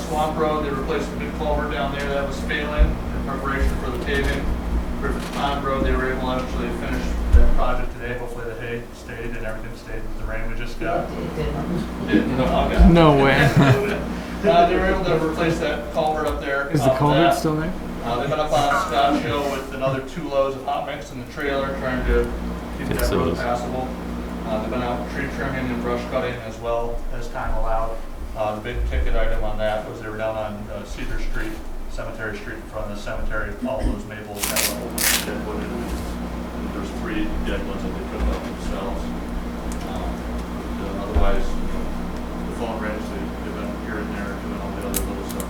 Swamp Road, they replaced the big culvert down there that was failing in preparation for the paving. Griffith Pond Road, they were able to actually finish that project today. Hopefully the hay stayed and everything stayed with the rain we just got. Didn't. Okay. No way. They were able to replace that culvert up there. Is the culvert still there? They've been up on Scotch Hill with another 2 loads of hot mix in the trailer, trying to keep that road passable. They've been out tree trimming and brush cutting as well as time allowed. The big ticket item on that was they were down on Cedar Street, Cemetery Street in front of the cemetery. All those maples had a whole bunch of dead wood in it. There's 3 dead ones that they took up themselves. Otherwise, the phone rings, they've been here and there doing all the other little stuff.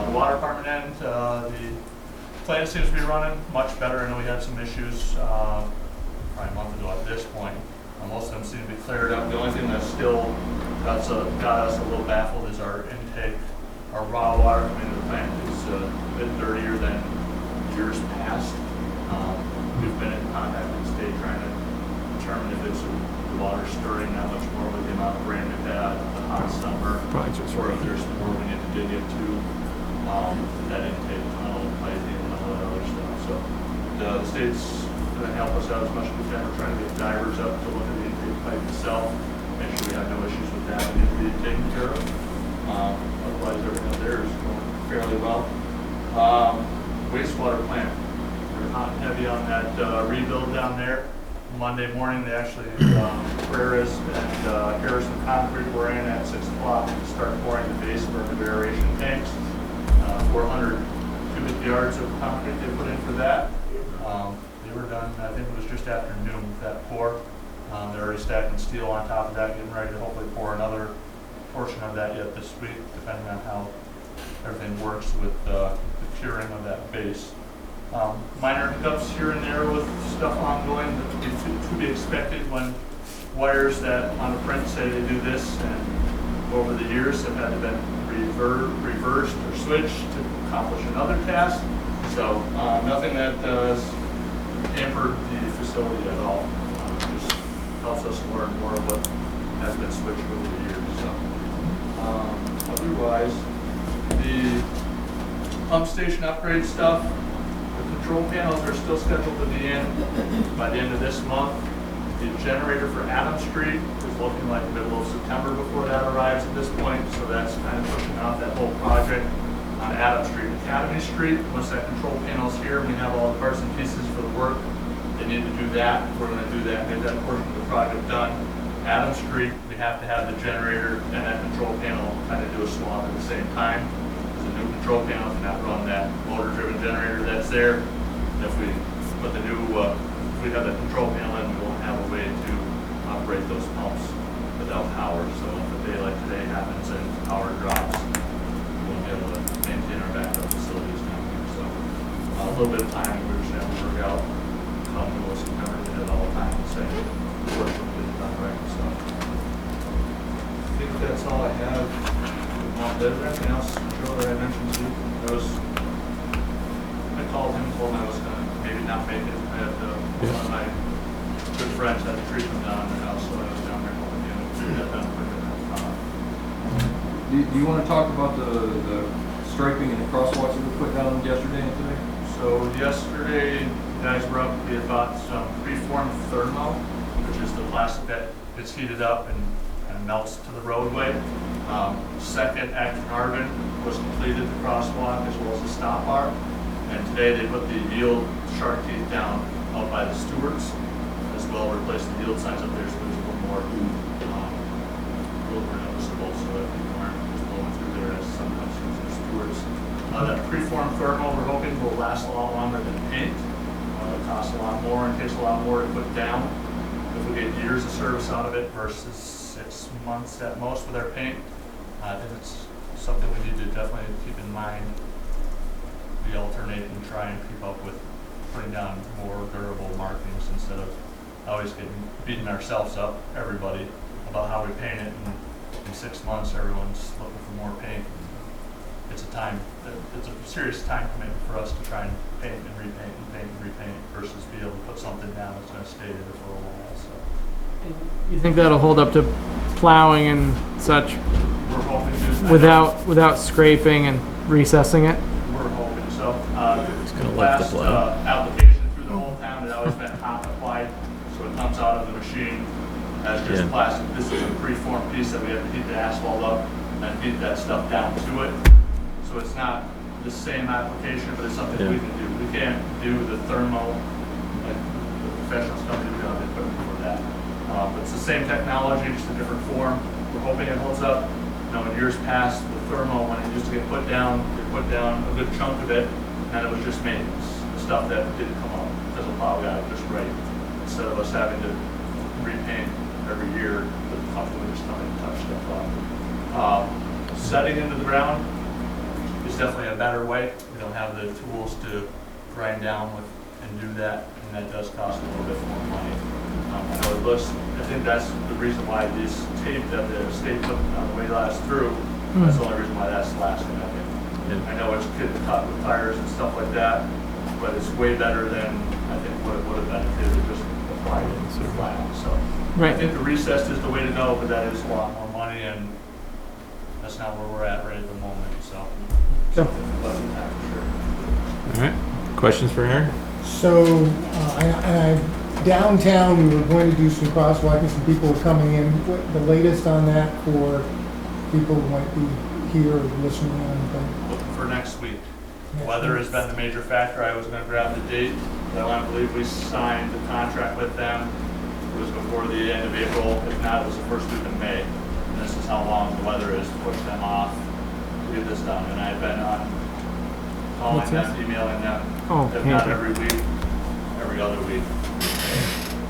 The water department end, the plant seems to be running much better. I know we had some issues probably a month ago at this point. Most of them seem to be cleared up. The only thing that's still got us a little baffled is our intake. Our raw water coming into the plant is a bit dirtier than years past. we've been in contact with the state trying to determine if it's the water stirring that much more with the amount of rain we've had, the hot summer, or if there's more we need to dig into, that intake tunnel, piping, and all that other stuff. So the state's gonna help us out as much as we can. We're trying to get divers up to look at the intake pipe itself, make sure we have no issues with that, and get it taken care of. Otherwise, everything up there is going fairly well. Wastewater plant, we're hot and heavy on that rebuild down there. Monday morning, they actually, Ferris and Harrison Concrete were in at 6 o'clock to start pouring the base for the aeration tanks. 400 cubic yards of concrete they put in for that. They were done, I think it was just after noon with that pour. They're already stacking steel on top of that, getting ready to hopefully pour another portion of that yet this week, depending on how everything works with the curing of that base. Minor hiccups here and there with stuff ongoing that to be expected when wires that on the print say they do this and over the years have had to been reversed or switched to accomplish another task. So nothing that has hampered the facility at all. Just helps us learn more of what has been switched over the years. So otherwise, the pump station upgrade stuff, the control panels are still scheduled to be in by the end of this month. The generator for Adams Street is looking like the middle of September before that arrives at this point, so that's kind of pushing off that whole project on Adams Street. Academy Street, once that control panel's here and we have all the parts and pieces for the work, they need to do that. We're going to do that and get that portion of the project done. Adams Street, we have to have the generator and that control panel kind of do a swap at the same time. The new control panel cannot run that motor-driven generator that's there. And if we put the new, if we have that control panel in, we won't have a way to operate those pumps without power. So if a day like today happens and power drops, we won't be able to maintain our backup facilities down here. So a little bit of time we're just going to work out. Come to us September, we did all the time the same. Work completely done right. So I think that's all I have. Is there anything else, Joe, that I mentioned to you? I called him and told him I was going to maybe not make it. I had one of my good friends had a tree come down in their house, so I was down there helping him get that done quicker. Do you want to talk about the striping and the crosswalks that we put down yesterday and today? So yesterday, the guys were up, we had bought some preformed thermo, which is the plastic that gets heated up and melts to the roadway. Second at Carvin was completed, the crosswalk as well as the stop bar. And today they put the yield shark teeth down out by the Stewarts, as well replaced the yield signs up there so there's a little more noticeable so that people aren't just blowing through there as sometimes use the Stewarts. That preformed thermal we're hoping will last a lot longer than paint. It costs a lot more and takes a lot more to put down. If we get years of service out of it versus 6 months at most with our paint, I think it's something we need to definitely keep in mind. We alternate and try and keep up with putting down more durable markings instead of always beating ourselves up, everybody, about how we paint it. And in 6 months, everyone's looking for more paint. It's a serious time commitment for us to try and paint and repaint and paint and repaint versus be able to put something down that's going to stay there for a while. So You think that'll hold up to plowing and such we're hoping to without scraping and recessing it? We're hoping so. It's gonna lift the last plow. application through the whole town had always been hot applied, so it comes out of the machine as just Yeah. plastic. This is a preformed piece that we have to heat the asphalt up and heat that stuff down to it. So it's not the same application, but it's something we can do. We can't do the thermal, like the professionals come to do the equipment for that. But it's the same technology, just a different form. We're hoping it holds up. You know, in years past, the thermal, when it used to get put down, they put down a good chunk of it, and it was just maintenance, the stuff that didn't come up because the plow got it just right. Instead of us having to repaint every year, the company would just come in and touch stuff up. Setting into the ground is definitely a better way. We don't have the tools to grind down with and do that, and that does cost a little bit more money. I think that's the reason why this tape that the state took on the way last through, that's the only reason why that's lasting, I think. I know it's good to cut with tires and stuff like that, but it's way better than I think would have benefited to just apply it flat, so. I Right. think the recessed is the way to go, but that is a lot more money, and that's not where we're at right at the moment, so. So- But, sure. All right. Questions for Aaron? So, downtown, we were going to do some crosswalking, some people were coming in. What the latest on that for people who might be here or listening on anything? Looking for next week. Weather has been the major factor. I was gonna grab the date, but I believe we signed the contract with them. It was before the end of April, if not, it was the first week of May. And this is how long the weather has pushed them off to get this done. And I've been on calling What's them, this? emailing them, Oh, if not painter. every week, every other week.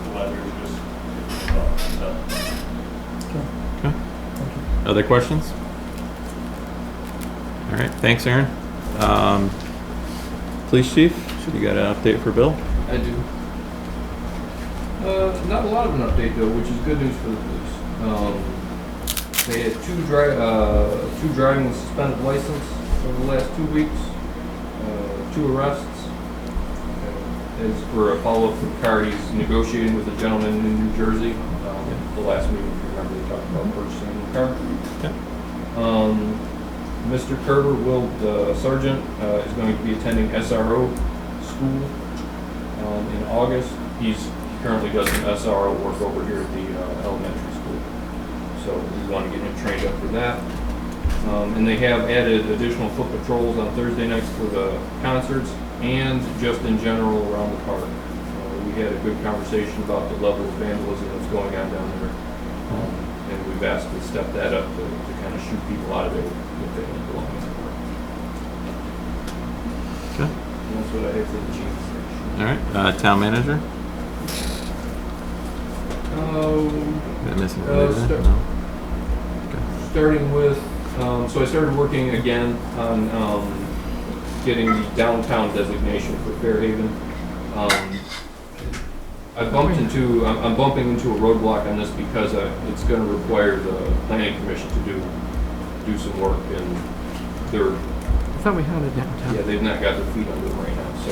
The weather is just, so. Other questions? All right. Thanks, Aaron. Police chief, you got an update for Bill? I do. Not a lot of an update though, which is good news for the police. They had two driving with suspended license over the last 2 weeks, 2 arrests. As for a follow-up for the car, he's negotiating with a gentleman in New Jersey. The last meeting, if you remember, they talked about purchasing a new car. Mr. Kerber, Sergeant, is going to be attending SRO school in August. He currently does some SRO work over here at the elementary school. So we want to get him trained up for that. And they have added additional foot patrols on Thursday nights for the concerts and just in general around the park. We had a good conversation about the level of vandalism that's going on down there. And we've asked to step that up to kind of shoot people out of there if they don't belong in the park. Okay. And that's what I have for the chief. All right. Town manager? Am I missing anything? No? Starting with, so I started working again on getting the downtown designation for Fairhaven. I'm bumping into a roadblock on this because it's going to require the planning commission to do some work, and I thought we had it downtown. yeah, they've not got their feet under them right now, so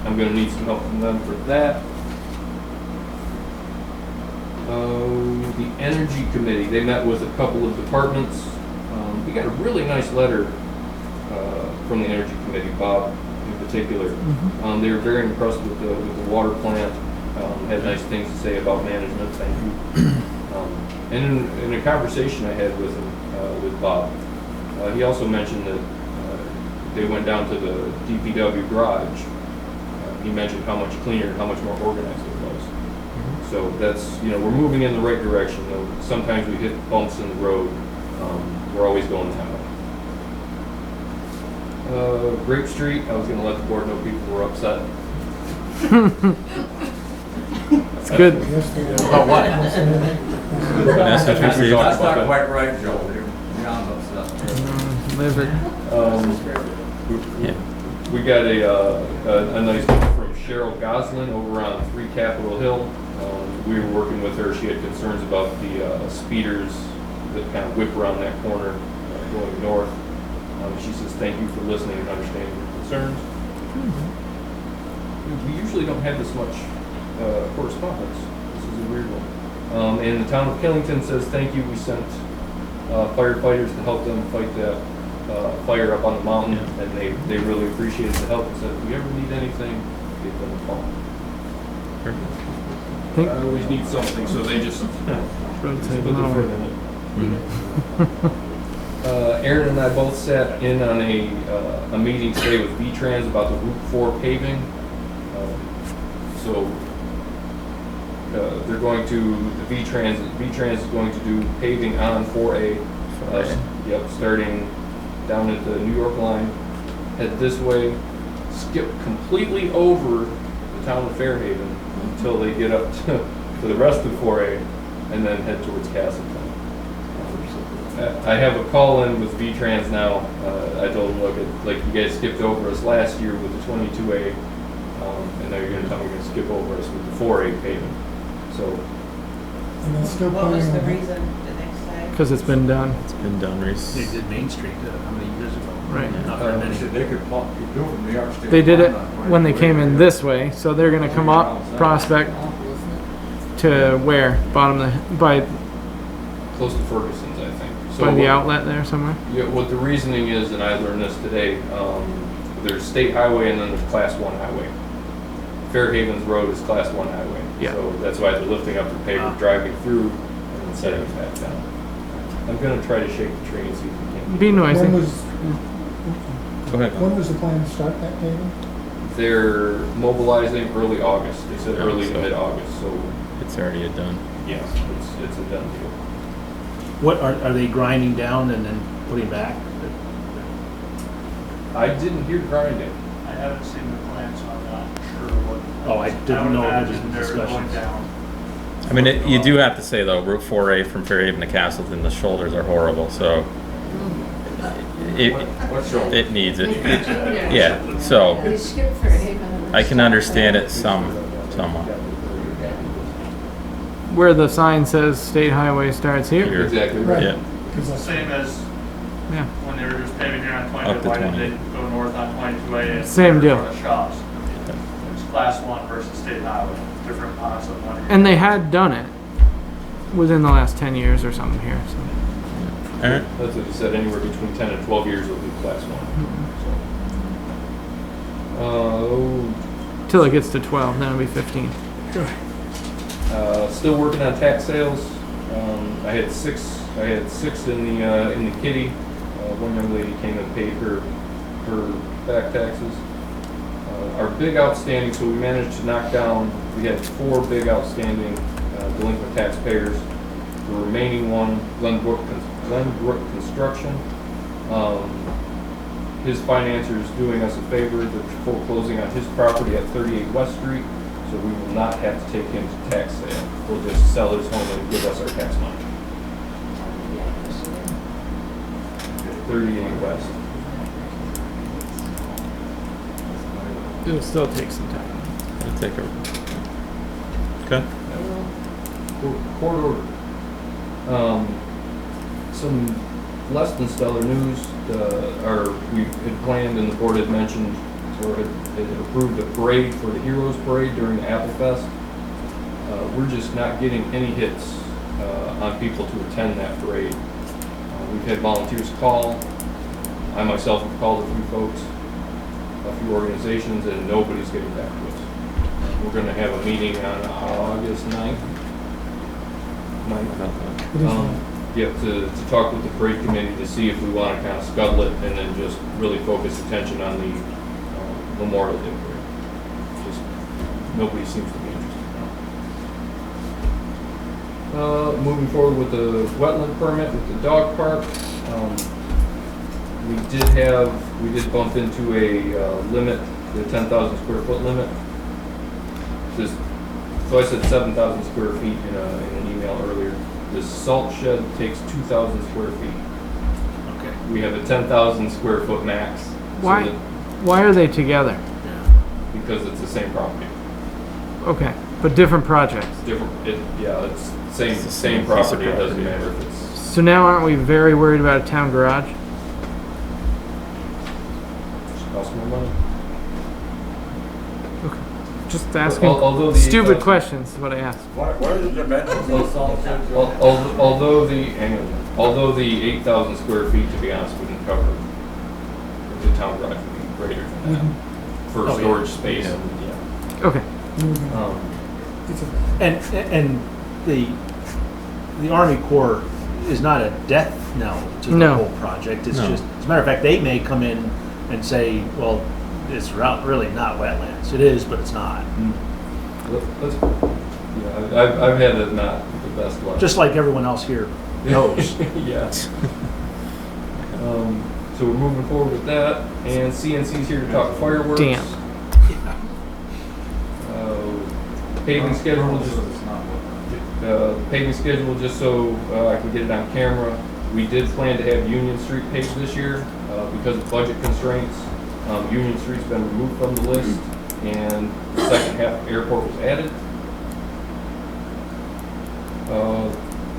I'm going to need some help from them for that. The Energy Committee, they met with a couple of departments. We got a really nice letter from the Energy Committee, Bob in particular. They were very impressed with the water plant, had nice things to say about management, thank you. And in a conversation I had with him, with Bob, he also mentioned that they went down to the DPW garage. He mentioned how much cleaner, how much more organized it was. So that's, we're moving in the right direction, though. Sometimes we hit bumps in the road. We're always going that way. Grape Street, I was going to let the board know people were upset. It's good. About what? Message received. That's not quite right, Joe. You're beyond upset. Live it. We got a nice note from Cheryl Goslin over on 3 Capitol Hill. We were working with her. She had concerns about the speeders that kind of whip around that corner going north. She says, thank you for listening and understanding your concerns. We usually don't have this much correspondence. This is a weird one. And the town of Killington says, thank you. We sent firefighters to help them fight that fire up on the mountain, and they really appreciated the help and said, if we ever need anything, give them a call. I always need something, so they just Rotate put the foot in it. Aaron and I both sat in on a meeting today with V-Trans about the Route 4 paving. They're going to, the V-Trans is going to do paving on 4A. Starting down at the New York line, head this way, skip completely over the town of Fairhaven until they get up to the rest of 4A, and then head towards Castleton. I have a call in with V-Trans now. I told them, look, like you guys skipped over us last year with the 22A, and now you're going to tell me you're going to skip over us with the 4A paving. So, And that's still What was the planning on- reason, did they say? Because it's been done. It's been done, Reese. They did Main Street, how many years ago? Right. They said they could do it from the upstairs. They did it line on when they 22A. came in this way, so they're gonna come up Prospect to where? Bottom of the, Close to Ferguson's, I think. So by the what- outlet there somewhere? Yeah, what the reasoning is, and I learned this today, there's state highway and then there's class 1 highway. Fairhaven's road is class 1 highway. Yeah. So that's why they're lifting up the paver, driving through, and then setting it back down. I'm gonna try to shake the tree and see if we can. Be noisy. When was, Go ahead. when was the plan to start that paving? They're mobilizing early August. They said Oh, early to so- mid-August, so It's already done. yeah, it's a done deal. What, are they grinding down and then putting back? I didn't hear grinding. I haven't seen the plans, so I'm not sure what. Oh, I didn't know would there was imagine they're discussions. going down. I mean, you do have to say though, Route 4A from Fairhaven to Castleton, the shoulders are horrible, so it needs it. Yeah, so I can understand it somewhat. Where the sign says state highway starts here? Here. Exactly right. Yeah. It's the same as Yeah. when they were just paving here on Up 22, to why didn't 20. they go north on 22A? and Same deal. for the shops? It's class 1 versus state highway, different amounts of money. And they had done it within the last 10 years or something here, so. All right. That's what you said, anywhere between 10 and 12 years will be class 1. Till it gets to 12, then it'll be 15. Still working on tax sales. I had six in the kitty. One young lady came and paid her back taxes. Our big outstanding, so we managed to knock down, we had 4 big outstanding delinquent taxpayers. The remaining one, Glenbrook Construction. His financer is doing us a favor. They're foreclosing on his property at 38 West Street, so we will not have to take him to tax sale. We'll just sell his home and give us our tax money. 38 West. It'll still take some time. It'll take a. Okay. Court order. Some less than stellar news. We had planned and the board had mentioned or had approved a parade for the Heroes Parade during the Apple Fest. We're just not getting any hits on people to attend that parade. We've had volunteers call. I myself have called a few folks, a few organizations, and nobody's getting back to us. We're going to have a meeting on August 9th. Yeah, to talk with the parade committee to see if we want to kind of scuttle it and then just really focus attention on the Memorial Day parade. Just nobody seems to be interested now. Moving forward with the wetland permit with the dog park. We did bump into a limit, the 10,000 square foot limit. So I said 7,000 square feet in an email earlier. The salt shed takes 2,000 square feet. Okay. We have a 10,000 square foot max. so Why? that- Why are they together? Because it's the same property. Okay, but different projects. Different, it's same It's the same piece of property. It doesn't property. matter if it's. So now aren't we very worried about a town garage? Cost more money. Just asking Although the stupid 8,000 questions is what I asked. What are the dimensions of the salt shed? Although the 8,000 square feet, to be honest, wouldn't cover the town garage would be greater than that for Oh, yeah. storage space. Yeah. Yeah. Okay. And the Army Corps is not a death knell to the No. whole project. It's No. just, as a matter of fact, they may come in and say, well, it's really not wetlands. It is, but it's not. I've had it not the best luck. Just like everyone else here knows. Yeah. So we're moving forward with that, and CNC's here to talk fireworks. Damn. Paving schedule, just so I can get it on camera. We did plan to have Union Street paved this year because of budget constraints. Union Street's been removed from the list, and the second half of airport was added.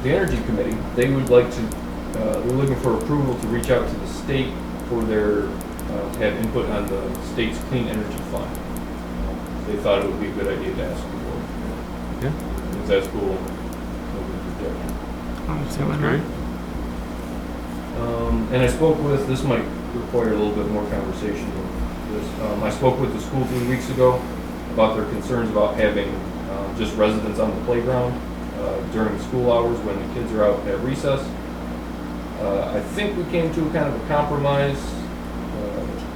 The Energy Committee, they would like to, they're looking for approval to reach out to the state for their, to have input on the state's clean energy fund. They thought it would be a good idea to ask the board. Yeah. If that's cool. Nobody's objecting. Sounds great. And I spoke with, this might require a little bit more conversation with this. I spoke with the school 3 weeks ago about their concerns about having just residents on the playground during school hours when the kids are out at recess. I think we came to a kind of a compromise,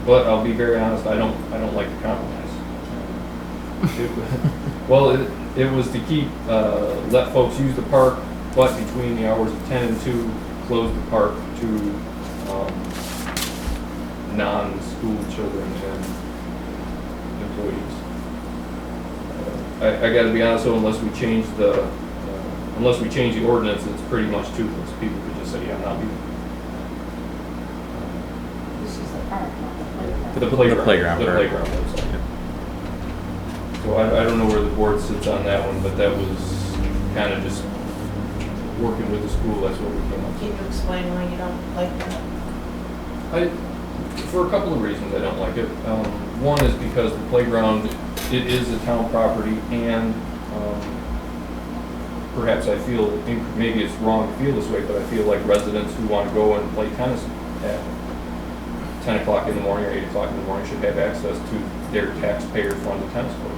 but I'll be very honest, I don't like the compromise. It was to keep, let folks use the park, but between the hours of 10 and 2, close the park to non-school children and employees. I gotta be honest, though, unless we change the ordinance, it's pretty much toothless. People could just say, yeah, I'm not leaving. This is the park, not the The playground. The playground website. So I don't know where the board sits on that one, but that was kind of just working with the school, that's what we came up with. Can you explain why you don't like that? For a couple of reasons I don't like it. One is because the playground, it is a town property, and perhaps I feel, maybe it's wrong to feel this way, but I feel like residents who want to go and play tennis at 10 o'clock in the morning or 8 o'clock in the morning should have access to their taxpayer-funded tennis court.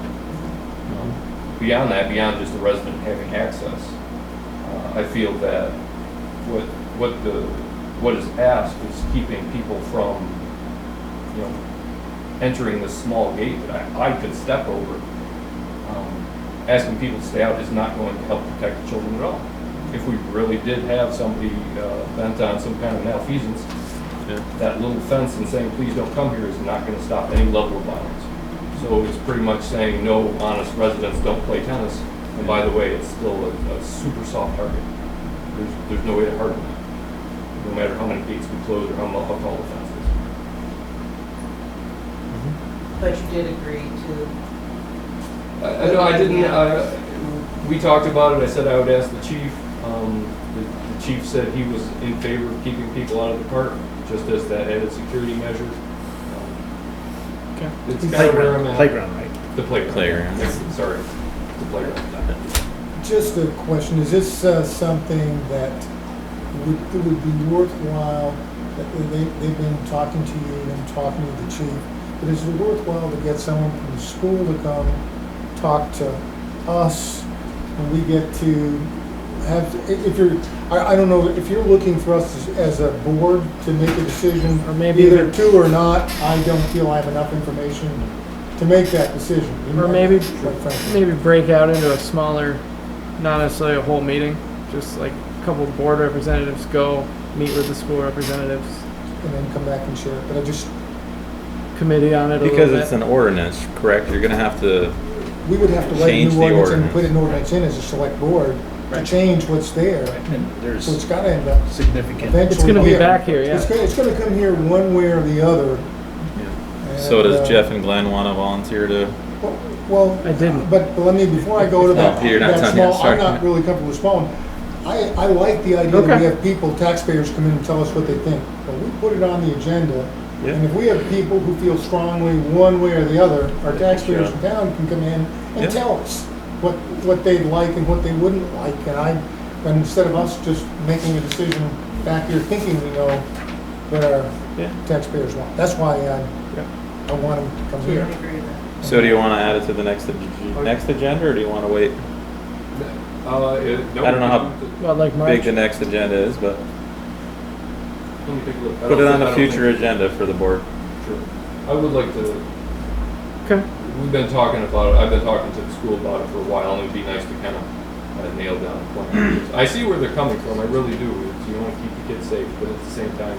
Beyond that, beyond just the resident having access, I feel that what is asked is keeping people from, entering this small gate that I could step over. Asking people to stay out is not going to help protect the children at all. If we really did have somebody bent on some kind of malfeasance, that little fence and saying, please don't come here is not going to stop any level of violence. So it's pretty much saying, no, honest residents don't play tennis. And by the way, it's still a super soft target. There's no way to harden it, no matter how many gates we close or how tall the fence is. But you did agree to. I didn't. We talked about it. I said I would ask the chief. The chief said he was in favor of keeping people out of the park, just as that added security measure. It's kind of where I'm at. Playground, right? The playground. Sorry, the playground. Just a question, is this something that it would be worthwhile, that they've been talking to you and talking to the chief, but is it worthwhile to get someone from the school to come talk to us when we get to have, if you're, I don't know, if you're looking for us as a board to make a decision, Or maybe either even- to or not, I don't feel I have enough information to make that decision. Or maybe, Quite frankly. maybe break out into a smaller, not necessarily a whole meeting, just like a couple of board representatives go meet with the school representatives, And then come back and share it, but I just, committee on it a little Because bit. it's an ordinance, correct? You're gonna have to, we would have to write a Change new the ordinance and ordinance. put an ordinance in as a select board to Right. change what's there. And there's So it's gotta end up significant. eventually It's gonna be here. back here, yeah. It's gonna come here one way or the other. so And, does Jeff and Glenn wanna volunteer to? Well, I didn't. but let me, before I go to that, Oh, you're not that done yet, small, sorry. I'm not really comfortable with small one. I like the idea that Okay. we have people, taxpayers come in and tell us what they think. But we put it on the agenda, Yeah. and if we have people who feel strongly one way or the other, our taxpayers in town can come in Yeah. and tell us what they'd like and what they wouldn't like. And instead of us just making a decision back here thinking we know what our Yeah. taxpayers want. That's why I want them to come You here. don't agree with that? So do you wanna add it to the next agenda, or do you wanna wait? No, I don't know how Well, like big March. the next agenda is, but Let me take a look. put it on a future agenda for the board. Sure. I would like to. Okay. We've been talking about it. I've been talking to the school about it for a while, and it'd be nice to kind of nail down a plan. I see where they're coming from. I really do. You want to keep the kids safe, but at the same time,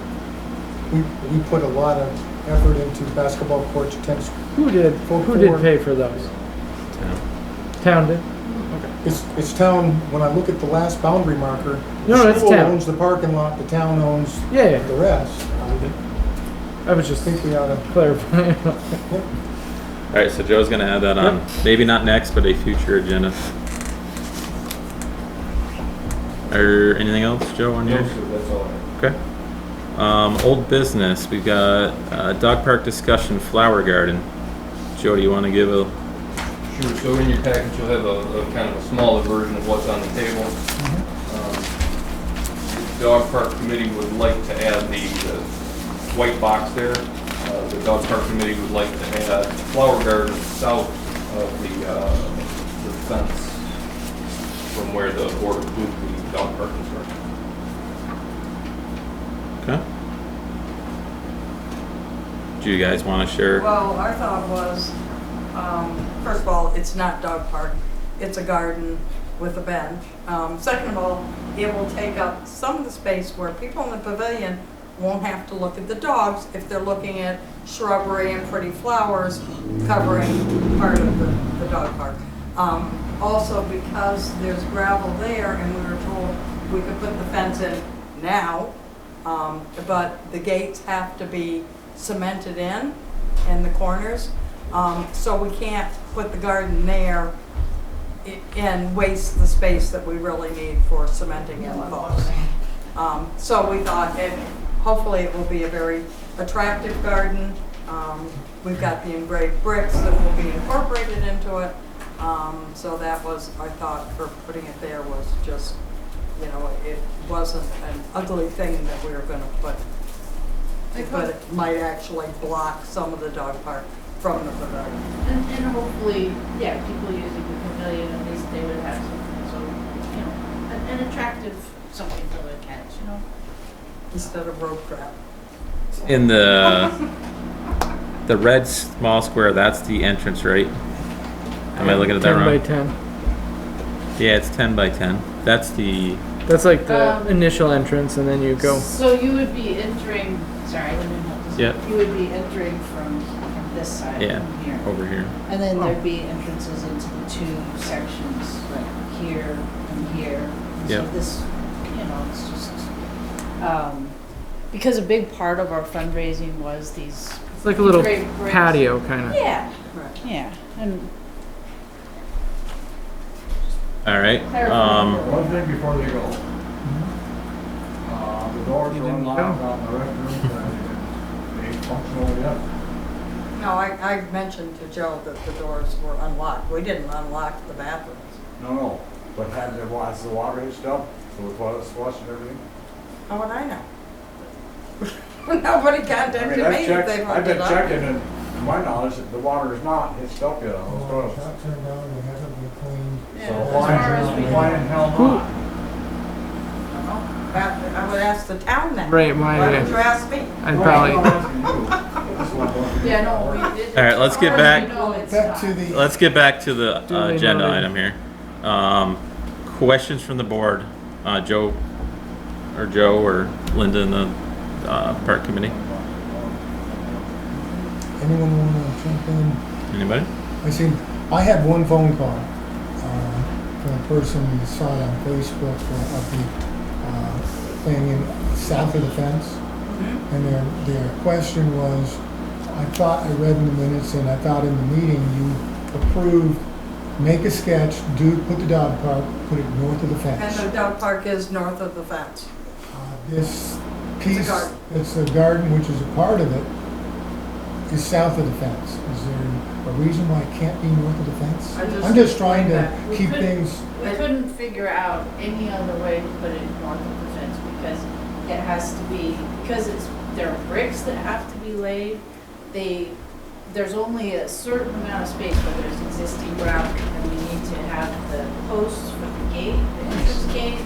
We put a lot of effort into basketball courts, tennis. Who did pay for those? Town did? It's town, when I look at the last boundary marker, No, the that's school town. owns the parking lot, the town owns Yeah, the rest. I was I just think we ought to, clarifying. Alright, so Joe's gonna add that on, maybe not next, but a future agenda. Or anything else, Joe, on no, yours? sir, that's all I have. Okay. Old business, we've got dog park discussion, flower garden. Joe, do you want to give a? Sure, so in your package, you'll have a kind of a smaller version of what's on the table. The dog park committee would like to add the white box there. The dog park committee would like to add flower garden south of the fence from where the board approved the dog park construction. Okay. Do you guys want to share? Well, our thought was, first of all, it's not dog park, it's a garden with a bench. Second of all, it will take up some of the space where people in the pavilion won't have to look at the dogs if they're looking at shrubbery and pretty flowers covering part of the dog park. Also, because there's gravel there and we were told we could put the fence in now, but the gates have to be cemented in the corners, so we can't put the garden there and waste the space that we really need for cementing in the posts. So we thought hopefully it will be a very attractive garden. We've got the engraved bricks that will be incorporated into it. So that was our thought for putting it there, was just, you know, it wasn't an ugly thing that we were going to put, but it might actually block some of the dog park from the pavilion. And hopefully, yeah, people using the pavilion, at least they would have something, so, you know, an attractive something for the cats, you know? Instead of rope trap. In the red small square, that's the entrance, right? Am I looking at that 10 wrong? by 10. Yeah, it's 10 by 10. That's the. That's like the initial entrance, and then you go. So you would be entering, sorry, I didn't know this. Yep. You would be entering from this side, Yeah, from here. over here. And then there'd be entrances into the two sections, like here and here. Yep. So this, you know, it's just, because a big part of our fundraising was these. It's like a little engraved bricks. patio kind of. Yeah, yeah, and All right. One thing before they go. The doors are unlocked on the restrooms, they ain't functional yet. No, I mentioned to Joe that the doors were unlocked. We didn't unlock the bathrooms. No, but has the water hitched up, so the toilets flush and everything? How would I know? Nobody contacted me if they I've hooked been it up. checking, and to my knowledge, the water is not hitched up yet on those toilets. Shot turned down, they haven't been cleaned. Yeah, So as far as we why in hell not? I would ask the town that. Right, Why would you ask me? I'd probably. yeah, no, we did. All right, let's get back. Back to the. Let's get back to the Duly agenda noted. item here. Questions from the board. Joe or Linda in the park committee. Anyone want to jump in? Anybody? I had one phone call from a person who saw it on Facebook of the thing in south of the fence. And their question was, I thought I read in the minutes and I thought in the meeting you approved, make a sketch, put the dog park, put it north of the fence. And the dog park is north of the fence. This piece, garden. it's a garden which is a part of it, is south of the fence. Is there a reason why it can't be north of the fence? I'm just trying to keep things. We couldn't figure out any other way to put it north of the fence because it has to be, because there are bricks that have to be laid. There's only a certain amount of space where there's existing gravel, and we need to have the posts for the gate, the entrance gate,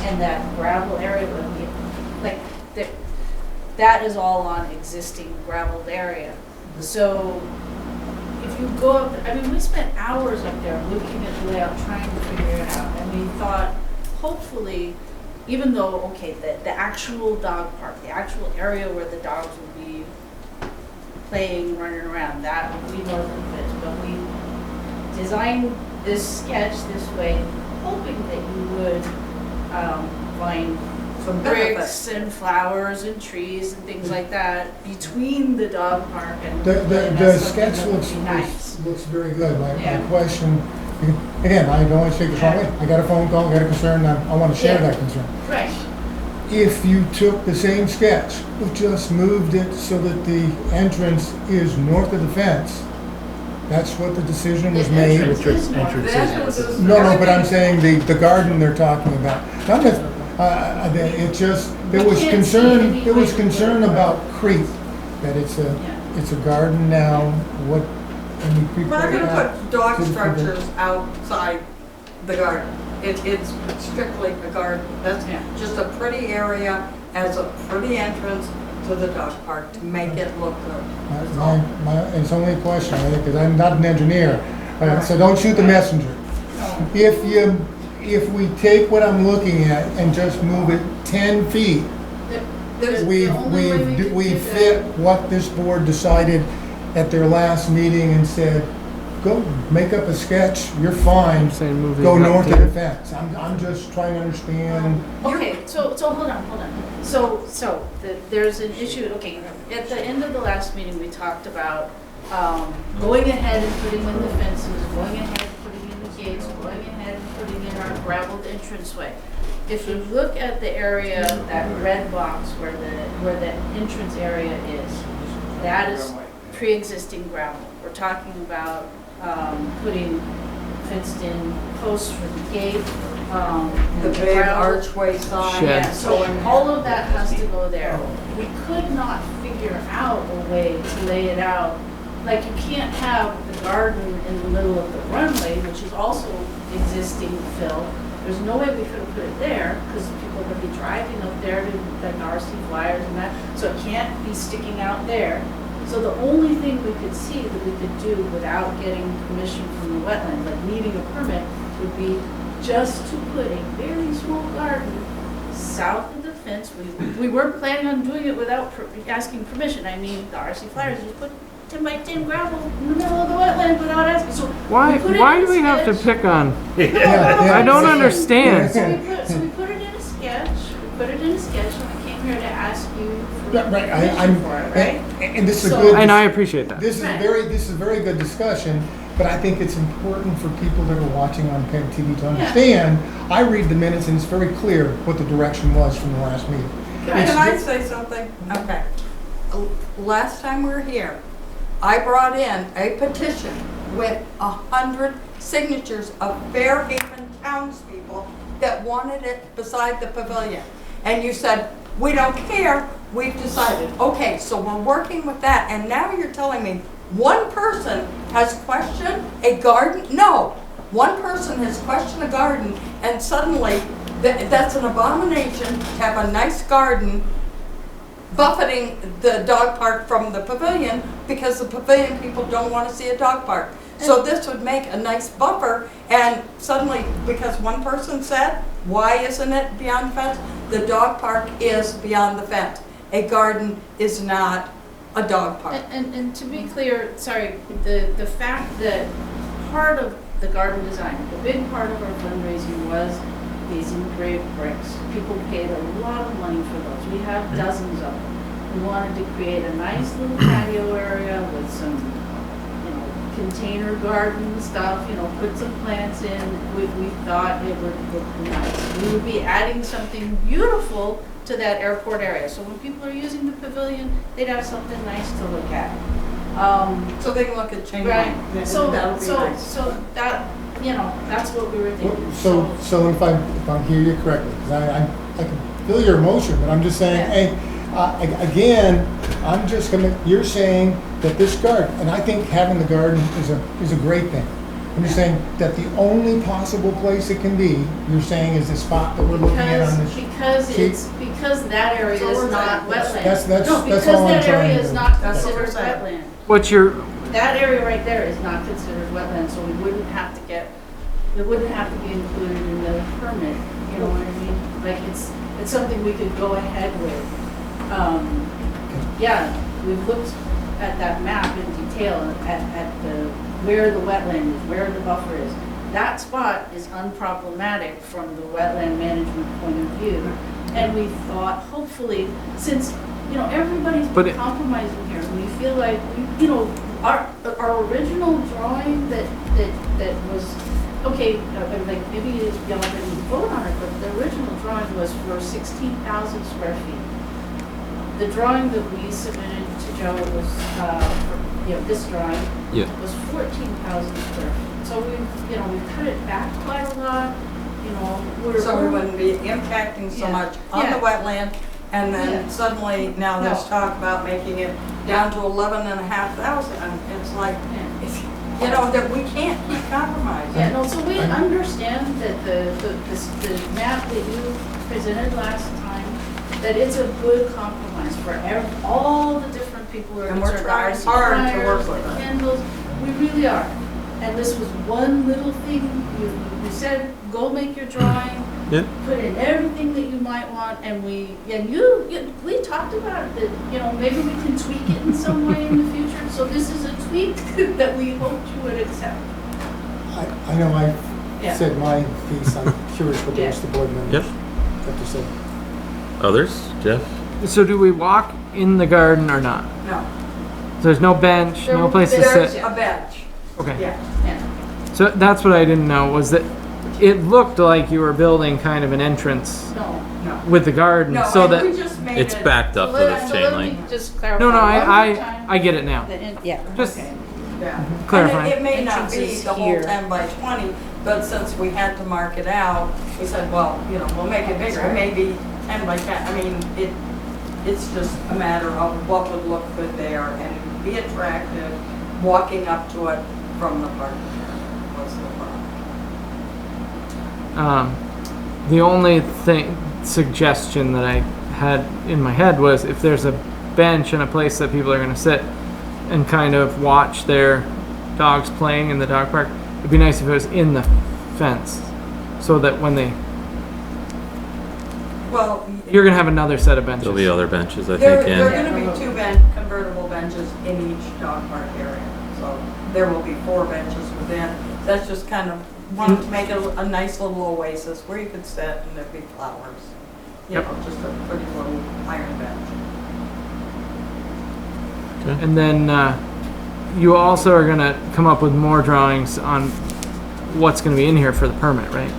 and that gravel area would be, like, that is all on existing graveled area. So if you go up, I mean, we spent hours up there looking at the layout, trying to figure it out, and we thought, hopefully, even though, okay, the actual dog park, the actual area where the dogs would be playing, running around, that would be north of the fence, but we designed this sketch this way, hoping that you would find Some bricks benefits. and flowers and trees and things like that between the dog park and The that's something sketch that would be nice. looks very good. My Yeah. question, again, I don't want to take this wrong way. I got a phone call, got a concern, I want to share Yeah. that concern. Right. if you took the same sketch, but just moved it so that the entrance is north of the fence, that's what the decision was made. Entrance is No, but I'm saying the garden they're talking about. Not that, it just, there was concern about creep, that it's a garden now, what, any people. We're not gonna have put dog to- structures outside the garden. It's strictly a garden. That's just a pretty area as a pretty entrance to the dog park to make it look good. That's all. It's only a question, I think, because I'm not an engineer, so don't shoot the messenger. If we take what I'm looking at and just move it 10 feet, we fit what this board decided at their last meeting and said, go make up a sketch, you're fine, go north of the fence. I'm just trying to understand. Okay, so hold on. So there's an issue, okay, at the end of the last meeting, we talked about going ahead and putting in the fences, going ahead and putting in the gates, going ahead and putting in our graveled entranceway. If you look at the area, that red box where the entrance area is, that is pre-existing gravel. We're talking about putting fenced-in posts for the gate, The big archway sign. yeah, so all of that has to go there. We could not figure out a way to lay it out. Like, you can't have the garden in the middle of the runway, which is also existing fill. There's no way we could have put it there, because people are gonna be driving up there to like RC flyers and that, so it can't be sticking out there. So the only thing we could see that we could do without getting permission from the wetland, like needing a permit, would be just to put a very small garden south of the fence. We weren't planning on doing it without asking permission. I mean, the RC flyers just put 10 by 10 gravel in the middle of the wetland without asking. So Why do we have to pick on? I don't understand. So we put it in a sketch. We put it in a sketch, and we came here to ask you for Right, permission for it, right? And this is a good. And I appreciate that. This is a very good discussion, but I think it's important for people that are watching on PEG TV to understand. I read the minutes and it's very clear what the direction was from the last meeting. Can I say something? Okay. Last time we were here, I brought in a petition with 100 signatures of Fairhaven townspeople that wanted it beside the pavilion. And you said, we don't care, we've decided. Okay, so we're working with that, and now you're telling me one person has questioned a garden? No, one person has questioned a garden, and suddenly that's an abomination to have a nice garden buffeting the dog park from the pavilion, because the pavilion people don't want to see a dog park. So this would make a nice buffer, and suddenly, because one person said, why isn't it beyond the fence? The dog park is beyond the fence. A garden is not a dog park. And to be clear, sorry, the fact that part of the garden design, the big part of our fundraising was these engraved bricks. People paid a lot of money for those. We have dozens of them. We wanted to create a nice little patio area with some, container garden stuff, put some plants in. We thought it would look nice. We would be adding something beautiful to that airport area. So when people are using the pavilion, they'd have something nice to look at. So they can look at chain right. link. So nice. so that, that's what we were thinking. So if I hear you correctly, because I can feel your emotion, but I'm just saying, hey, again, you're saying that this garden, and I think having the garden is a great thing. I'm just saying that the only possible place it can be, you're saying, is the spot that we're looking at on this. Because that area is not wetland. That's No, because all I'm that trying area to is do. not considered wetland. What's your, That area right there is not considered wetland, so we wouldn't have to it wouldn't have to be included in the permit, you know what I mean? Like, it's something we could go ahead with. Yeah, we've looked at that map in detail at where the wetland is, where the buffer is. That spot is unproblematic from the wetland management point of view. And we thought, hopefully, since, everybody's been compromising here, we feel like, our original drawing that was, okay, like maybe y'all didn't vote on it, but the original drawing was for 16,000 square feet. The drawing that we submitted to Joe was, this drawing Yeah. was 14,000 square feet. So we cut it back quite a lot, So we wouldn't be impacting so Yeah. much on the wetland, and then Yeah. suddenly now there's No. talk about making it down to 11,500, and it's like, Yeah. that we can't keep compromising. Yeah, no, so we understand that the map that you presented last time, that it's a good compromise for all the different people who are And we're concerned. trying hard to Suppliers, work with the it. Candles, we really are. And this was one little thing, you said, go make your drawing, Yeah. put in everything that you might want, and we talked about it, that, maybe we can tweak it in some way in the future. So this is a tweak that we hoped you would accept. I know I Yeah. said my piece. I'm curious what the Yeah. rest of the board members Yep. have to say. Others? Jeff? So do we walk in the garden or not? No, There's no bench, no place to there's sit. a bench, Okay. yeah. So that's what I didn't know, was that it looked like you were building kind of an entrance No. with the garden, No, so and that. we just made It's it. backed up to this chain link. Just clarify. No, one more I time. get it now. Yeah. Just Okay. Yeah. clarifying. And it may not be Entrances the whole here. 10 by 20, but since we had to mark it out, we said, well, we'll make it bigger. It may be 10 by 10. I mean, it's just a matter of what would look good there and be attractive, walking up to it from the park. Was the problem. The only suggestion that I had in my head was if there's a bench and a place that people are going to sit and kind of watch their dogs playing in the dog park, it'd be nice if it was in the fence, so that when Well, you're going to have another set of benches. There'll be other benches, I there think, are in. going to be two convertible benches in each dog park area. So there will be 4 benches within. That's just kind of wanted to make it a nice little oasis where you could sit and there'd be flowers. Yep. Just a pretty little iron bench. And then you also are going to come up with more drawings on what's going to be in here for the permit, right?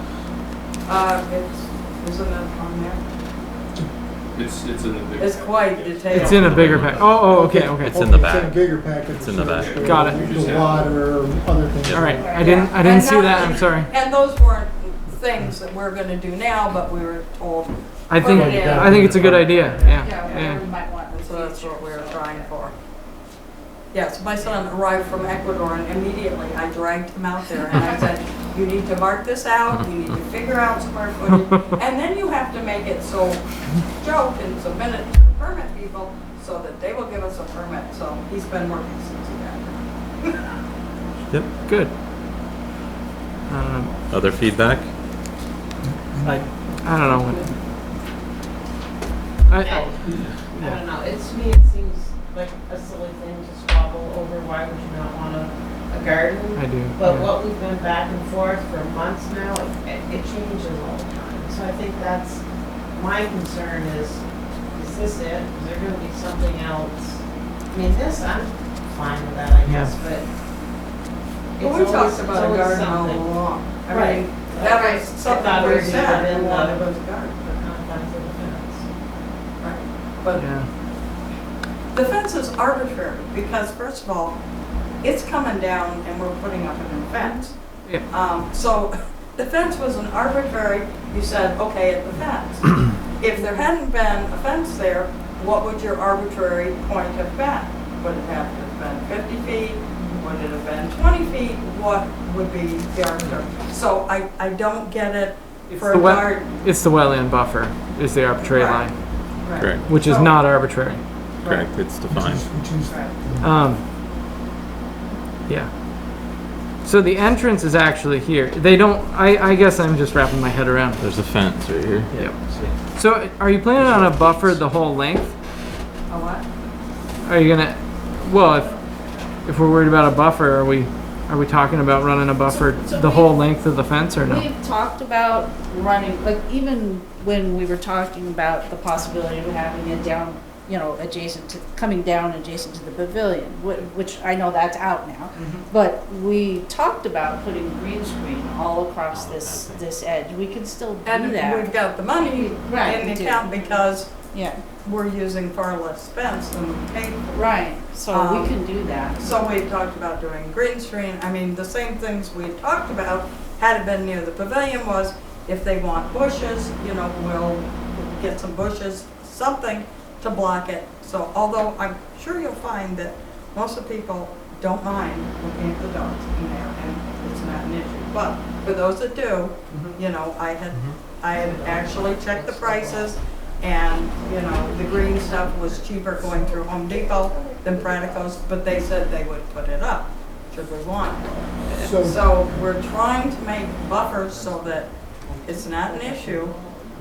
Isn't it on there? It's in the big. It's quite detailed. It's in a bigger pack. Oh, okay. It's in the It's back. in a bigger package. It's in the back. Got it. The water, other things. All right. I didn't see that. I'm sorry. And those weren't things that we're gonna do now, but we were told. I think it's a good idea. Yeah. Yeah, we might want And so that's what we were trying for. Yes, my son arrived from Ecuador and immediately I dragged him out there and I said, you need to mark this out, you need to figure out square footage, and then you have to make it so Joe can submit it to the permit people so that they will give us a permit. So he's been working since he got here. Yep. Good. Other feedback? I don't know what. I don't know, to me it seems like a silly thing to squabble over, why would you not want a garden? I do. But yeah. what we've been back and forth for months now, it changes all the time. So I think that's, my concern is this it? Is there gonna be something else? I mean, this, I'm fine with that, I guess, but Well, we talked about a garden all along. I mean, that was something we said, we wanted was a garden. But Yeah. the fence is arbitrary because first of all, it's coming down and we're putting up a new fence. Yeah. So the fence was an arbitrary, you said, okay, at the fence. If there hadn't been a fence there, what would your arbitrary point have been? Would it have been 50 feet? Would it have been 20 feet? What would be the arbitrary? So I don't get it for a garden. It's the wetland buffer is the arbitrary Right. line, Right. Correct. which is So- not arbitrary. Correct. It's defined. Yeah. So the entrance is actually here. They don't. I guess I'm just wrapping my head around. There's a fence right here. Yep. So are you planning on a buffer the whole length? A what? Are you gonna? Well, if we're worried about a buffer, are we talking about running a buffer So the whole length of the fence or no? We've talked about running, like even when we were talking about the possibility of having it down you know, adjacent to, coming down adjacent to the pavilion, which I know that's out now. But we talked about putting green screen all across this edge. We could still do And that. we've got the money Right, in we the do. account because Yeah, we're using far less fence than we paid for. right, so we can do that. So we talked about doing green screen. I mean, the same things we talked about, had it been near the pavilion, was if they want bushes, you know, we'll get some bushes, something to block it. So although I'm sure you'll find that most of the people don't mind looking at the dogs in there and it's not an issue. But for those that do, you know, I had actually checked the prices and, you know, the green stuff was cheaper going through Home Depot than Pratico's, but they said they would put it up should we want it. So we're trying to make buffers so that it's not an issue,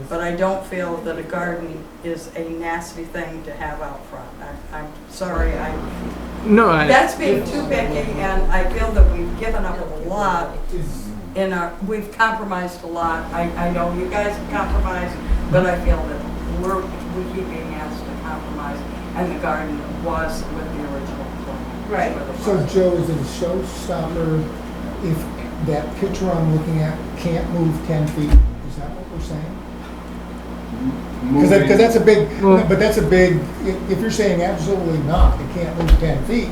but I don't feel that a garden is a nasty thing to have out front. I'm sorry, that's being too picky, and I feel that we've given up a lot we've compromised a lot. I know you guys have compromised, but I feel that we keep being asked to compromise, and the garden was with the original plan. Right. So Joe, is it a showstopper if that picture I'm looking at can't move 10 feet? Is that what we're saying? Because that's a big, but that's a big, if you're saying absolutely not, it can't move 10 feet,